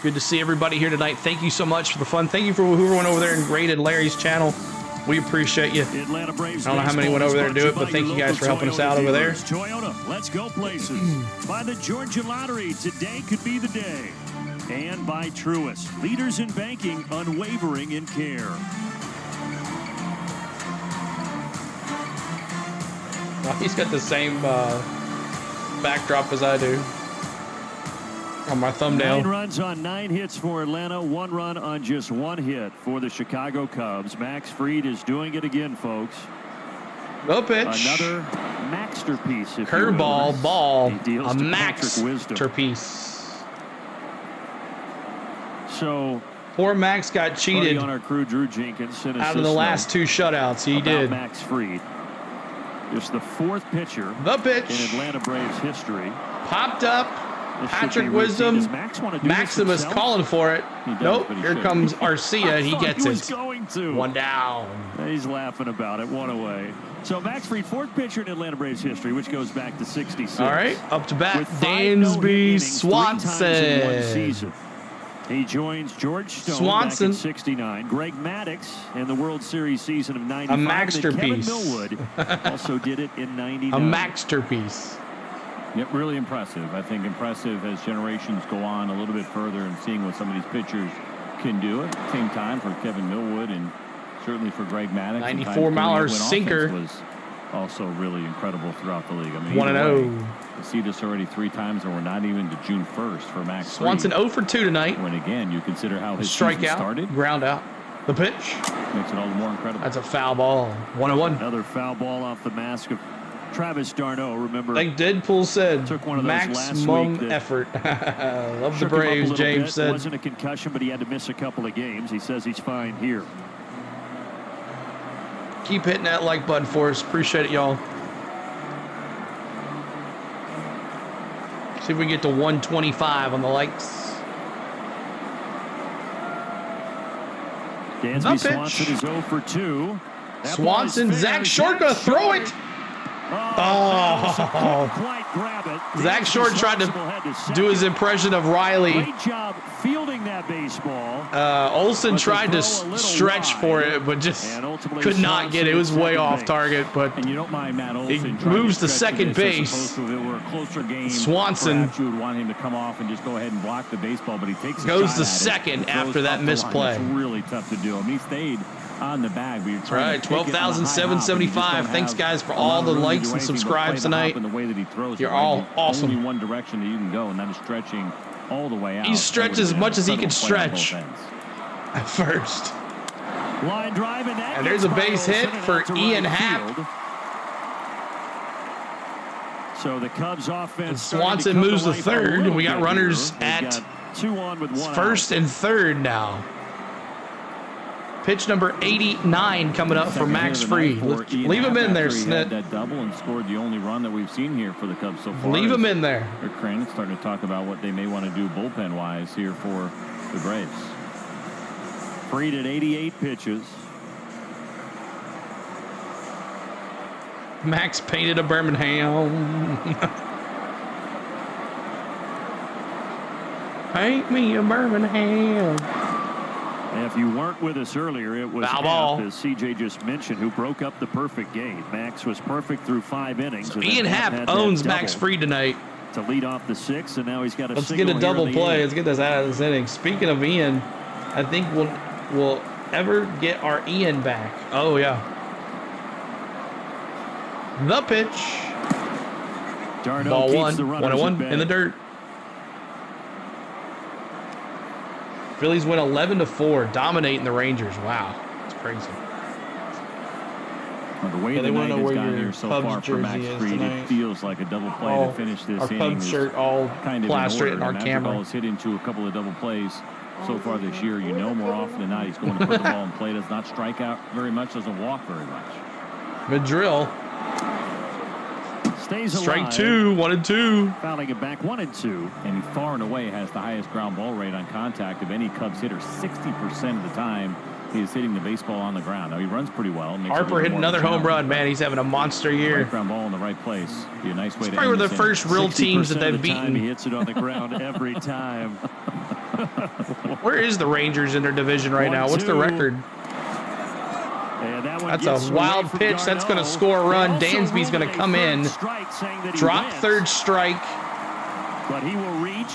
Good to see everybody here tonight. Thank you so much for the fun. Thank you for whoever went over there and rated Larry's channel. We appreciate you. I don't know how many went over there to do it, but thank you guys for helping us out over there. Toyota, let's go places. By the Georgia Lottery, today could be the day. And by Truist, leaders in banking, unwavering in care. He's got the same backdrop as I do on my thumbnail. 9 runs on 9 hits for Atlanta. 1 run on just 1 hit for the Chicago Cubs. Max Fried is doing it again, folks. The pitch. Another masterpiece. Curveball ball. A masterpiece. So poor Max got cheated on our crew, Drew Jenkins, out of the last 2 shutouts. He did. Max Fried. Just the 4th pitcher. The pitch. In Atlanta Braves history. Popped up. Patrick Wisdom. Maximus calling for it. Nope. Here comes Arcia. He gets it. 1 down. He's laughing about it. 1 away. So Max Fried, 4th pitcher in Atlanta Braves history, which goes back to 66. All right. Up to bat. Dansby Swanson. He joins George Stone back in 69. Greg Maddux in the World Series season of 95. A masterpiece. Kevin Millwood also did it in 99. A masterpiece. Yep, really impressive. I think impressive as generations go on a little bit further and seeing what some of these pitchers can do. At the same time for Kevin Millwood and certainly for Greg Maddux. 94-mile sinker. Was also really incredible throughout the league. I mean, 1-0. To see this already 3 times, and we're not even to June 1st for Max Swanson 0 for 2 tonight. When again, you consider how his season started. Ground out. The pitch. Makes it all the more incredible. That's a foul ball. 1-1. Another foul ball off the mask of Travis d'Arnaud. Remember, like Deadpool said, took one of those maximum effort. Love the Braves, James said. It wasn't a concussion, but he had to miss a couple of games. He says he's fine here. Keep hitting that like button for us. Appreciate it, y'all. See if we can get to 125 on the likes. Dansby Swanson is 0 for 2. Swanson, Zach Short gonna throw it. Oh, quite grab it. Zach Short tried to do his impression of Riley. Great job fielding that baseball. Olsen tried to stretch for it, but just could not get it. It was way off target, but and you don't mind Matt Olsen he moves to second base. Swanson you would want him to come off and just go ahead and block the baseball, but he takes goes to second after that misplay. It's really tough to do. I mean, he stayed on the bag. That's right, 12,775. Thanks, guys, for all the likes and subscribes tonight. You're all awesome. Only one direction that you can go, and that is stretching all the way out. He stretched as much as he can stretch at first. Line drive, and there's a base hit for Ian Happ. So the Cubs offense. Swanson moves to third, and we got runners at 2 on with 1 first and third now. Pitch number 89 coming up for Max Fried. Leave him in there, Snit. That double and scored the only run that we've seen here for the Cubs so far. Leave him in there. Rick Crane's starting to talk about what they may want to do bullpen-wise here for the Braves. Fried at 88 pitches. Max painted a Birmingham. Paint me a Birmingham. And if you weren't with us earlier, it was Happ, as CJ just mentioned, who broke up the perfect game. Max was perfect through 5 innings. So Ian Happ owns Max Fried tonight. To lead off the 6th, and now he's got a Let's get a double play. Let's get this out of this inning. Speaking of Ian, I think we'll ever get our Ian back. Oh, yeah. The pitch. Ball 1. 1-1 in the dirt. Phillies win 11-4, dominating the Rangers. Wow, it's crazy. Well, the way the night has gone here so far for Max Fried, it feels like a double play to finish this our inning. Cubs shirt all kind of plastered in our camera. Has hit into a couple of double plays so far this year. You know, more often than not, he's going to put the ball in play. Does not strike out very much. Doesn't walk very much. Mid-drill. Stays alive. Strike 2, 1-2. Fouling it back 1-2. And he far and away has the highest ground ball rate on contact of any Cubs hitter. 60% of the time he is hitting the baseball on the ground. Now he runs pretty well. Harper hit another home run, man. He's having a monster year. Right ground ball in the right place. Be a nice way to probably one of the first real teams that they've beaten. He hits it on the ground every time. Where is the Rangers in their division right now? What's their record? That's a wild pitch. That's going to score a run. Dansby's going to come in. Drop third strike. But he will reach.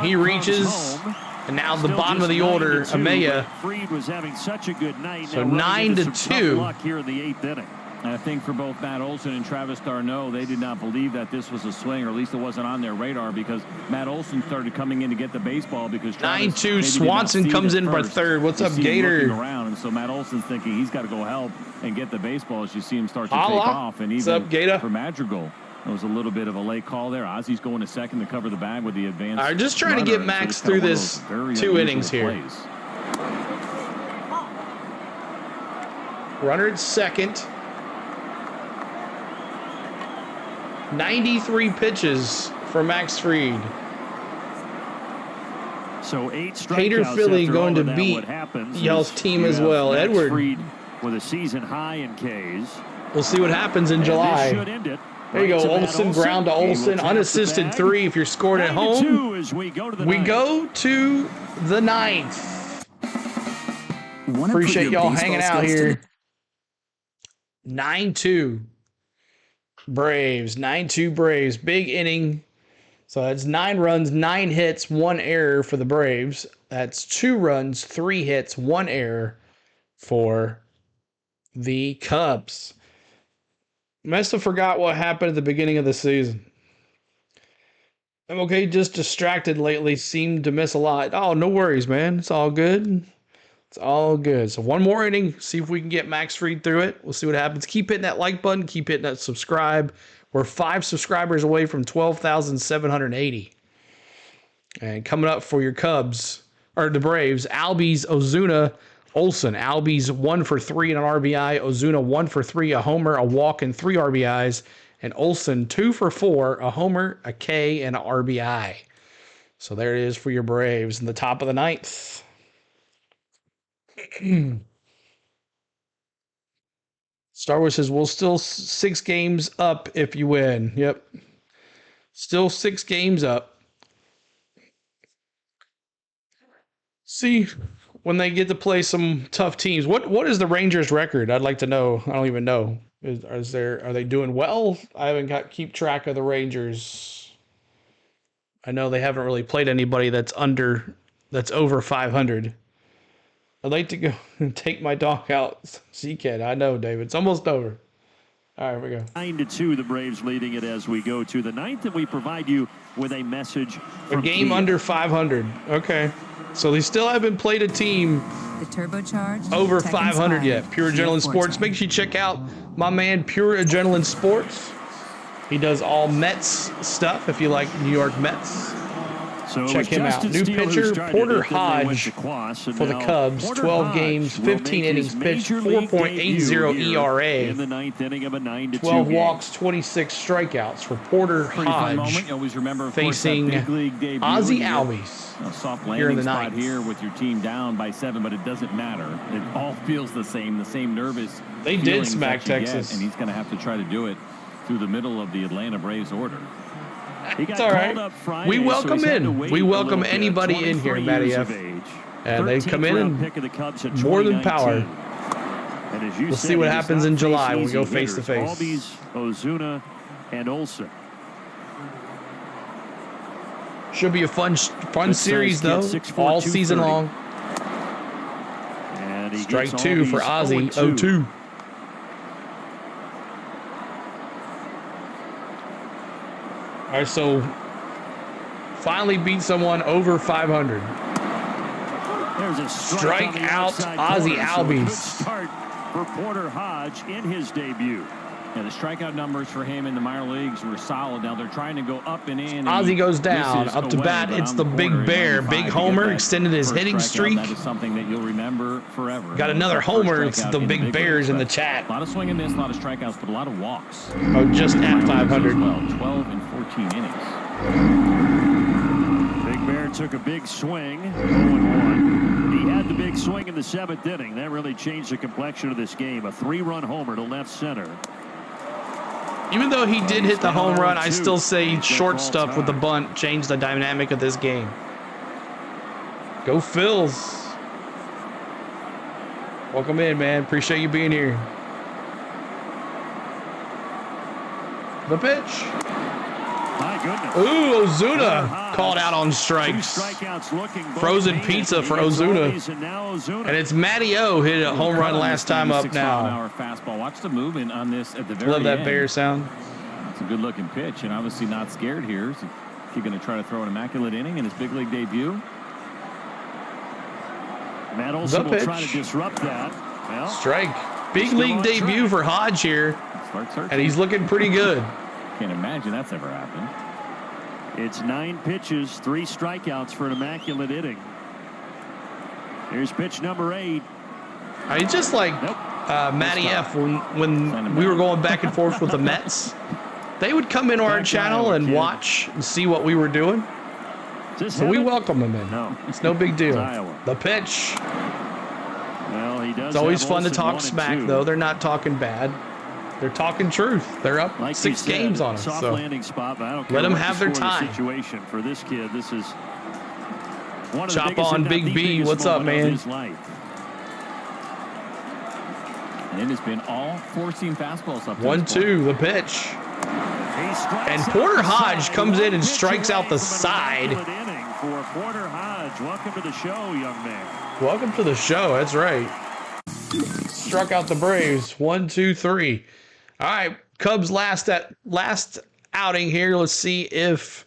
He reaches. And now the bottom of the order, Amaya. Fried was having such a good night. So 9-2. Luck here in the 8th inning. I think for both Matt Olson and Travis d'Arnaud, they did not believe that this was a swing, or at least it wasn't on their radar, because Matt Olson started coming in to get the baseball because 9-2 Swanson comes in for third. What's up, Gator? Around, and so Matt Olson's thinking he's got to go help and get the baseball as you see him start to take off. And even what's up, Gator? For Madrigal, it was a little bit of a late call there. Ozzy's going to second to cover the bag with the advance. All right, just trying to get Max through this 2 innings here. Plays. Runner at second. 93 pitches for Max Fried. So 8 strikeouts. Hater Philly after going all to of beat what happens y'all's team as well. Max Edward. Fried with a season high in Ks. We'll see what happens in July. This should end it. There you Right go, to Matt Olson, ground to Olson, unassisted 3 if you're scored at home. As we go to the We ninth. go to the 9th. Appreciate y'all hanging out here. 9-2 Braves, 9-2 Braves. Big inning. So that's 9 runs, 9 hits, 1 error for the Braves. That's 2 runs, 3 hits, 1 error for the Cubs. Must have forgot what happened at the beginning of the season. MLK just distracted lately, seemed to miss a lot. Oh, no worries, man. It's all good. It's all good. So one more inning, see if we can get Max Fried through it. We'll see what happens. Keep hitting that like button. Keep hitting that subscribe. We're 5 subscribers away from 12,780. And coming up for your Cubs, or the Braves, Albies, Ozuna, Olson. Albies 1 for 3 and an RBI. Ozuna 1 for 3, a homer, a walk, and 3 RBIs. And Olson 2 for 4, a homer, a K, and an RBI. So there it is for your Braves in the top of the 9th. Star Wars says, we'll still 6 games up if you win. Yep. Still 6 games up. See when they get to play some tough teams. What is the Rangers' record? I'd like to know. I don't even know. Are they doing well? I haven't keep track of the Rangers. I know they haven't really played anybody that's over 500. I'd like to go and take my dog out. C-Kid, I know, David. It's almost over. All right, here we go. 9-2, the Braves leading it as we go to the 9th, and we provide you with a message. A game under 500. Okay. So they still haven't played a team The turbocharged over Tech 500 yet. Inspired Pure Adrenaline Sports. Make sure you check out my man, Pure Adrenaline Sports. He does all Mets stuff if you like New York Mets. So check him out. New Steele pitcher, Porter Hodge for the Cubs. 12 games, 15 innings pitched, 4.80 ERA. In the 9th inning of a 9-2 12 game. walks, 26 strikeouts for Porter Hodge. Always remember, of facing course, that big league debut. Ozzy Albies. A soft here in landing the spot 9th. here with your team down by 7, but it doesn't matter. It all feels the same nervous. They did feelings smack that you get, Texas. and he's going to have to try to do it through the middle of the Atlanta Braves order. It's all right. Friday, We welcome so in. We welcome anybody in here, Matty F. And they come in and more than power. We'll see what happens in July when we go face to face. Albies, Ozuna, and Olson. Should be a fun series though, all season long. And Strike 2 for Ozzy. 0-2. All right, so finally beat someone over 500. There's a strike out Ozzy Albies. So start for Porter Hodge in his debut. Yeah, the strikeout numbers for him in the minor leagues were solid. Now they're trying to go up and in. Ozzy goes down. Up to bat, it's the Big Bear. Big homer, extended his hitting streak. That is something that you'll remember forever. Got another homer. It's the Big Bears in the chat. A lot of swing and miss, a lot of strikeouts, but a lot of walks. Oh, just at 500. Well, 12 and 14 innings. Big Bear took a big swing. 0-1. He had the big swing in the 7th inning. That really changed the complexion of this game. A 3-run homer to left center. Even though he did hit the home run, I still say short stuff with the bunt changed the dynamic of this game. Go Phils. Welcome in, man. Appreciate you being here. The pitch. My goodness. Ooh, Ozuna called out on strikes. Frozen pizza for Ozuna. And it's Matty O hit a home run last time up now. Fastball. Watch the movement on this at the very Love that end. bear sound. It's a good-looking pitch, and obviously not scared here. So he's going to try to throw an immaculate inning in his big league debut. Matt Olson will try to disrupt that. Well, strike. Big league debut for Hodge here. And he's looking pretty good. Can't imagine that's ever happened. It's 9 pitches, 3 strikeouts for an immaculate inning. Here's pitch number 8. I just like Matty F. When we were going back and forth with the Mets, they would come into our channel and watch and see what we were doing. So we welcome them in. No. It's no big deal. The pitch. Well, he does. It's always fun to talk smack, though. They're not talking bad. They're talking truth. They're up 6 games on us. So landing spot, but I don't care let them what have the their score time. Situation for this kid. This is one of the Chop biggest, on if not Big the B. biggest What's up, moment of man? his life. And it has been all 4-seam fastballs up. 1-2, the pitch. And Porter Hodge comes in and strikes out the side. For Porter Hodge. Welcome to the show, young man. Welcome to the show. That's right. Struck out the Braves. 1, 2, 3. All right, Cubs last outing here. Let's see if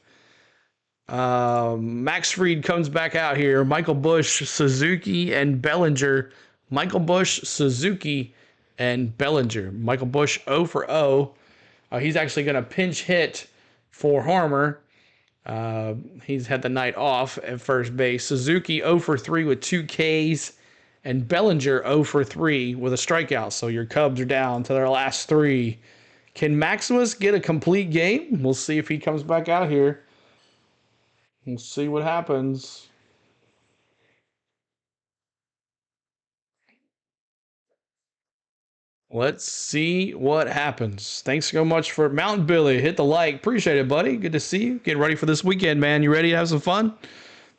Max Fried comes back out here. Michael Busch, Suzuki, and Bellinger. Michael Busch, Suzuki, and Bellinger. Michael Busch 0 for 0. He's actually going to pinch hit for Harmer. He's had the night off at first base. Suzuki 0 for 3 with 2 Ks. And Bellinger 0 for 3 with a strikeout. So your Cubs are down to their last 3. Can Maximus get a complete game? We'll see if he comes back out here. We'll see what happens. Let's see what happens. Thanks so much for Mountain Billy. Hit the like. Appreciate it, buddy. Good to see you. Getting ready for this weekend, man. You ready to have some fun?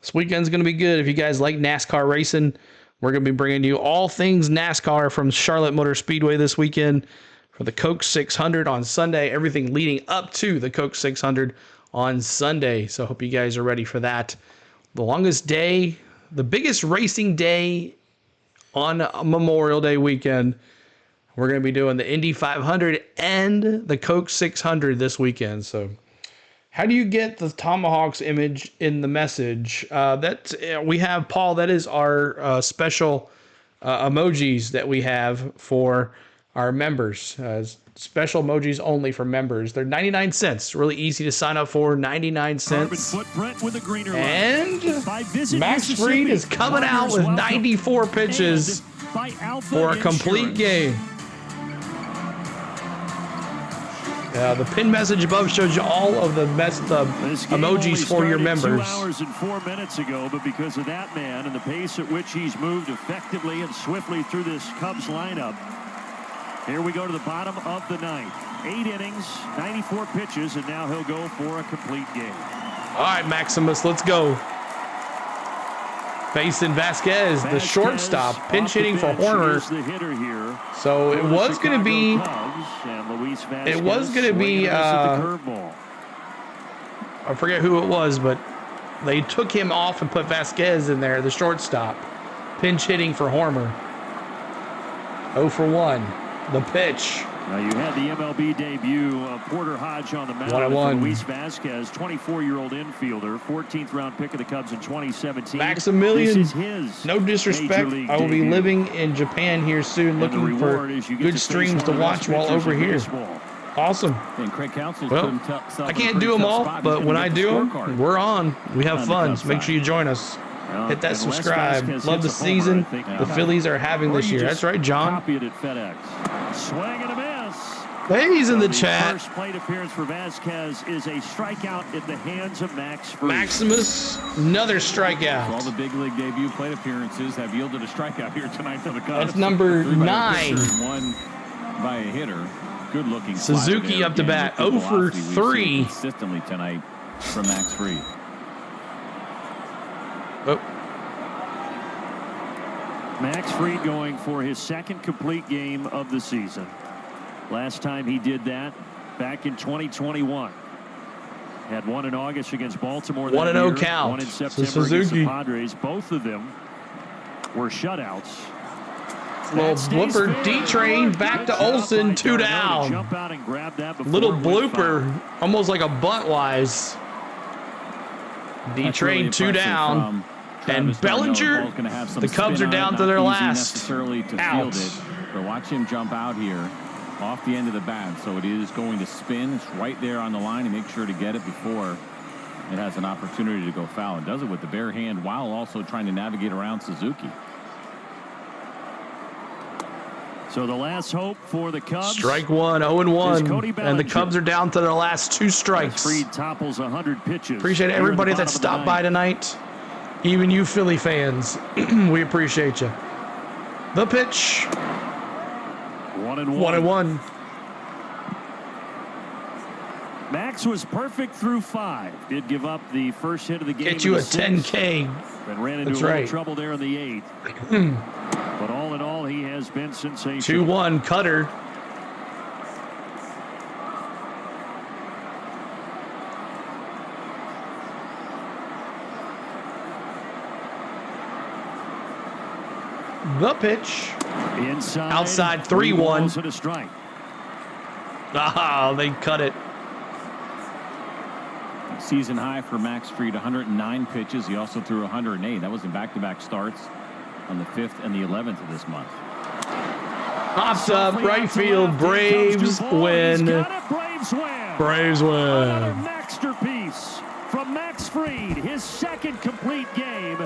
This weekend's going to be good. If you guys like NASCAR racing, we're going to be bringing you all things NASCAR from Charlotte Motor Speedway this weekend for the Coke 600 on Sunday. Everything leading up to the Coke 600 on Sunday. So I hope you guys are ready for that. The longest day, the biggest racing day on Memorial Day weekend. We're going to be doing the Indy 500 and the Coke 600 this weekend. So how do you get the Tomahawks image in the message? We have, Paul, that is our special emojis that we have for our members. Special emojis only for members. They're 99 cents. Really easy to sign up for. 99 cents. And Max Fried is coming out with 94 pitches for a complete game. The pin message above shows you all of the best emojis for your members. 2 hours and 4 minutes ago, but because of that man and the pace at which he's moved effectively and swiftly through this Cubs lineup, here we go to the bottom of the 9th. 8 innings, 94 pitches, and now he'll go for a complete game. All right, Maximus, let's go. Facing Vasquez, the shortstop, pinch hitting for Horner. So it was going to be. It was going to be. I forget who it was, but they took him off and put Vasquez in there, the shortstop, pinch hitting for Horner. 0 for 1. The pitch. Now you had the MLB debut of Porter Hodge on the mound. 1-1. Luis Vasquez, 24-year-old infielder, 14th round pick of the Cubs in 2017. Maximilian, this is his no disrespect. I will be living in Japan here soon, looking for good streams to watch while over here. Awesome. And Craig Counsell well, I can't do them all, but when I do them, we're on. We have fun. So make sure you join us. Hit that subscribe. Love the season the Phillies are having this year. That's right, John. Copy it at FedEx. Swing and a miss. Hey, he's in the chat. First plate appearance for Vasquez is a strikeout in the hands of Max Fried. Maximus, another strikeout. All the big league debut plate appearances have yielded a strikeout here tonight for the Cubs. That's number 9. One by a hitter. Good looking. Suzuki up to bat. 0 for 3. Consistently tonight from Max Fried. Oh. Max Fried going for his second complete game of the season. Last time he did that back in 2021. Had one in August against Baltimore. 1-0 count. One in So September against Suzuki. the Padres. Both of them were shutouts. Little blooper D-Train back to Olsen, 2 down. Jump out and grab that before Little it went blooper, foul. almost like a bunt-wise. D-Train Really 2 down. And Travis Darno. Bellinger, Ball's gonna have some the Cubs spin are on down it, to their not easy last necessarily to out. field it, but watch him jump out here off the end of the bat. So it is going to spin. It's right there on the line, and make sure to get it before it has an opportunity to go foul. It does it with the bare hand while also trying to navigate around Suzuki. So the last hope for the Cubs. Strike one, 0-1. And the Cubs are down to their last 2 strikes. Freed topples 100 pitches. Appreciate everybody that stopped by tonight. Even you Philly fans. We appreciate you. The pitch. 1-1. 1-1. Max was perfect through 5. Did give up the first hit of the game. Get you a in the 6th, 10K. and ran into That's a little right. trouble there in the 8th. But all in all, he has been sensational. 2-1 Cutter. The pitch. Inside. Outside 3 3-1. balls and a strike. Ah, they cut it. Season high for Max Fried, 109 pitches. He also threw 108. That was in back-to-back starts on the 5th and the 11th of this month. Pops up, right field. Braves win. Braves win. Braves Another win. masterpiece from Max Fried, his second complete game.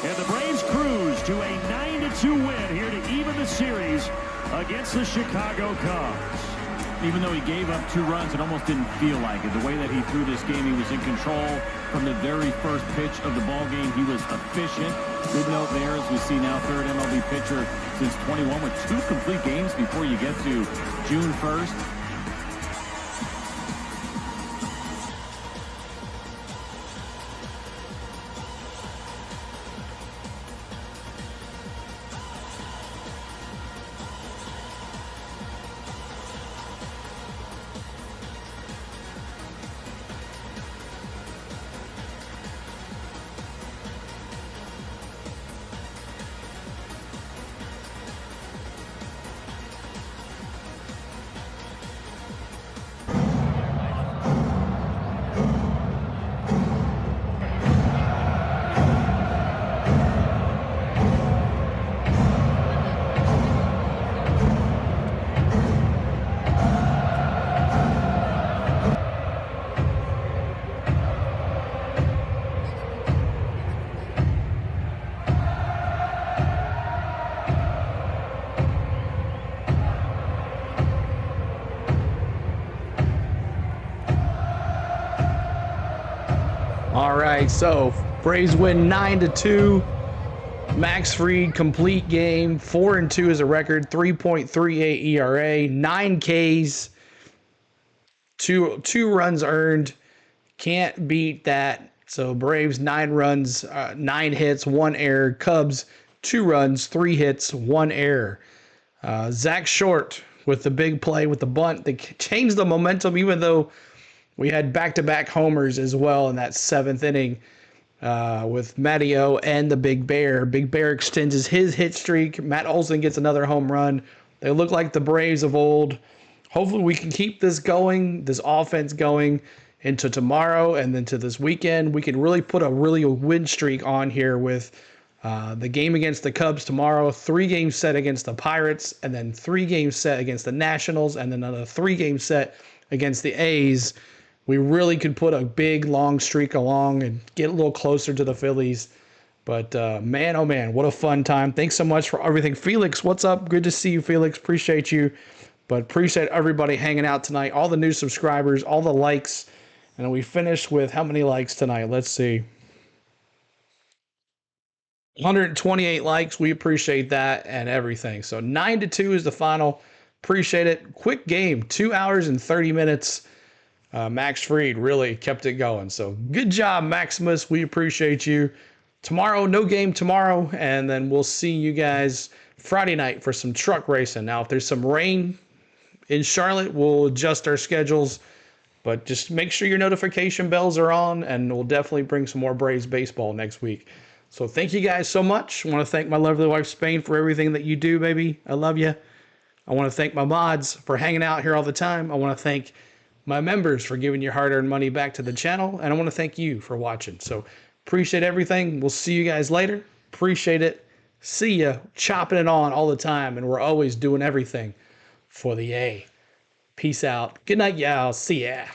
And the Braves cruise to a 9-2 win here to even the series against the Chicago Cubs. Even though he gave up 2 runs, it almost didn't feel like it. The way that he threw this game, he was in control from the very first pitch of the ball game. He was efficient. Good note there, as we see now, third MLB pitcher since 21 with 2 complete games before you get to June 1st. All right, so Braves win 9-2. Max Fried complete game, 4-2 is a record, 3.38 ERA, 9 Ks, two runs earned. Can't beat that. So Braves 9 runs, 9 hits, 1 error. Cubs 2 runs, 3 hits, 1 error. Zach Short with the big play with the bunt. They changed the momentum, even though we had back-to-back homers as well in that 7th inning with Matteo and the Big Bear. Big Bear extends his hit streak. Matt Olson gets another home run. They look like the Braves of old. Hopefully we can keep this going, this offense going into tomorrow and then to this weekend. We can really put a win streak on here with the game against the Cubs tomorrow, 3-game set against the Pirates, and then 3-game set against the Nationals, and then another 3-game set against the A's. We really could put a big, long streak along and get a little closer to the Phillies. But, man, oh, man, what a fun time. Thanks so much for everything. Felix, what's up? Good to see you, Felix. Appreciate you. But appreciate everybody hanging out tonight, all the new subscribers, all the likes. And we finished with how many likes tonight? Let's see. 128 likes. We appreciate that and everything. So 9-2 is the final. Appreciate it. Quick game, 2 hours and 30 minutes. Max Fried really kept it going. So good job, Maximus. We appreciate you. Tomorrow, no game tomorrow. And then we'll see you guys Friday night for some truck racing. Now, if there's some rain in Charlotte, we'll adjust our schedules. But just make sure your notification bells are on, and we'll definitely bring some more Braves baseball next week. So thank you guys so much. I want to thank my lovely wife, Spain, for everything that you do, baby. I love you. I want to thank my mods for hanging out here all the time. I want to thank my members for giving your hard-earned money back to the channel. And I want to thank you for watching. So appreciate everything. We'll see you guys later. Appreciate it. See ya. Chopping it on all the time. And we're always doing everything for the A. Peace out. Good night, y'all. See ya.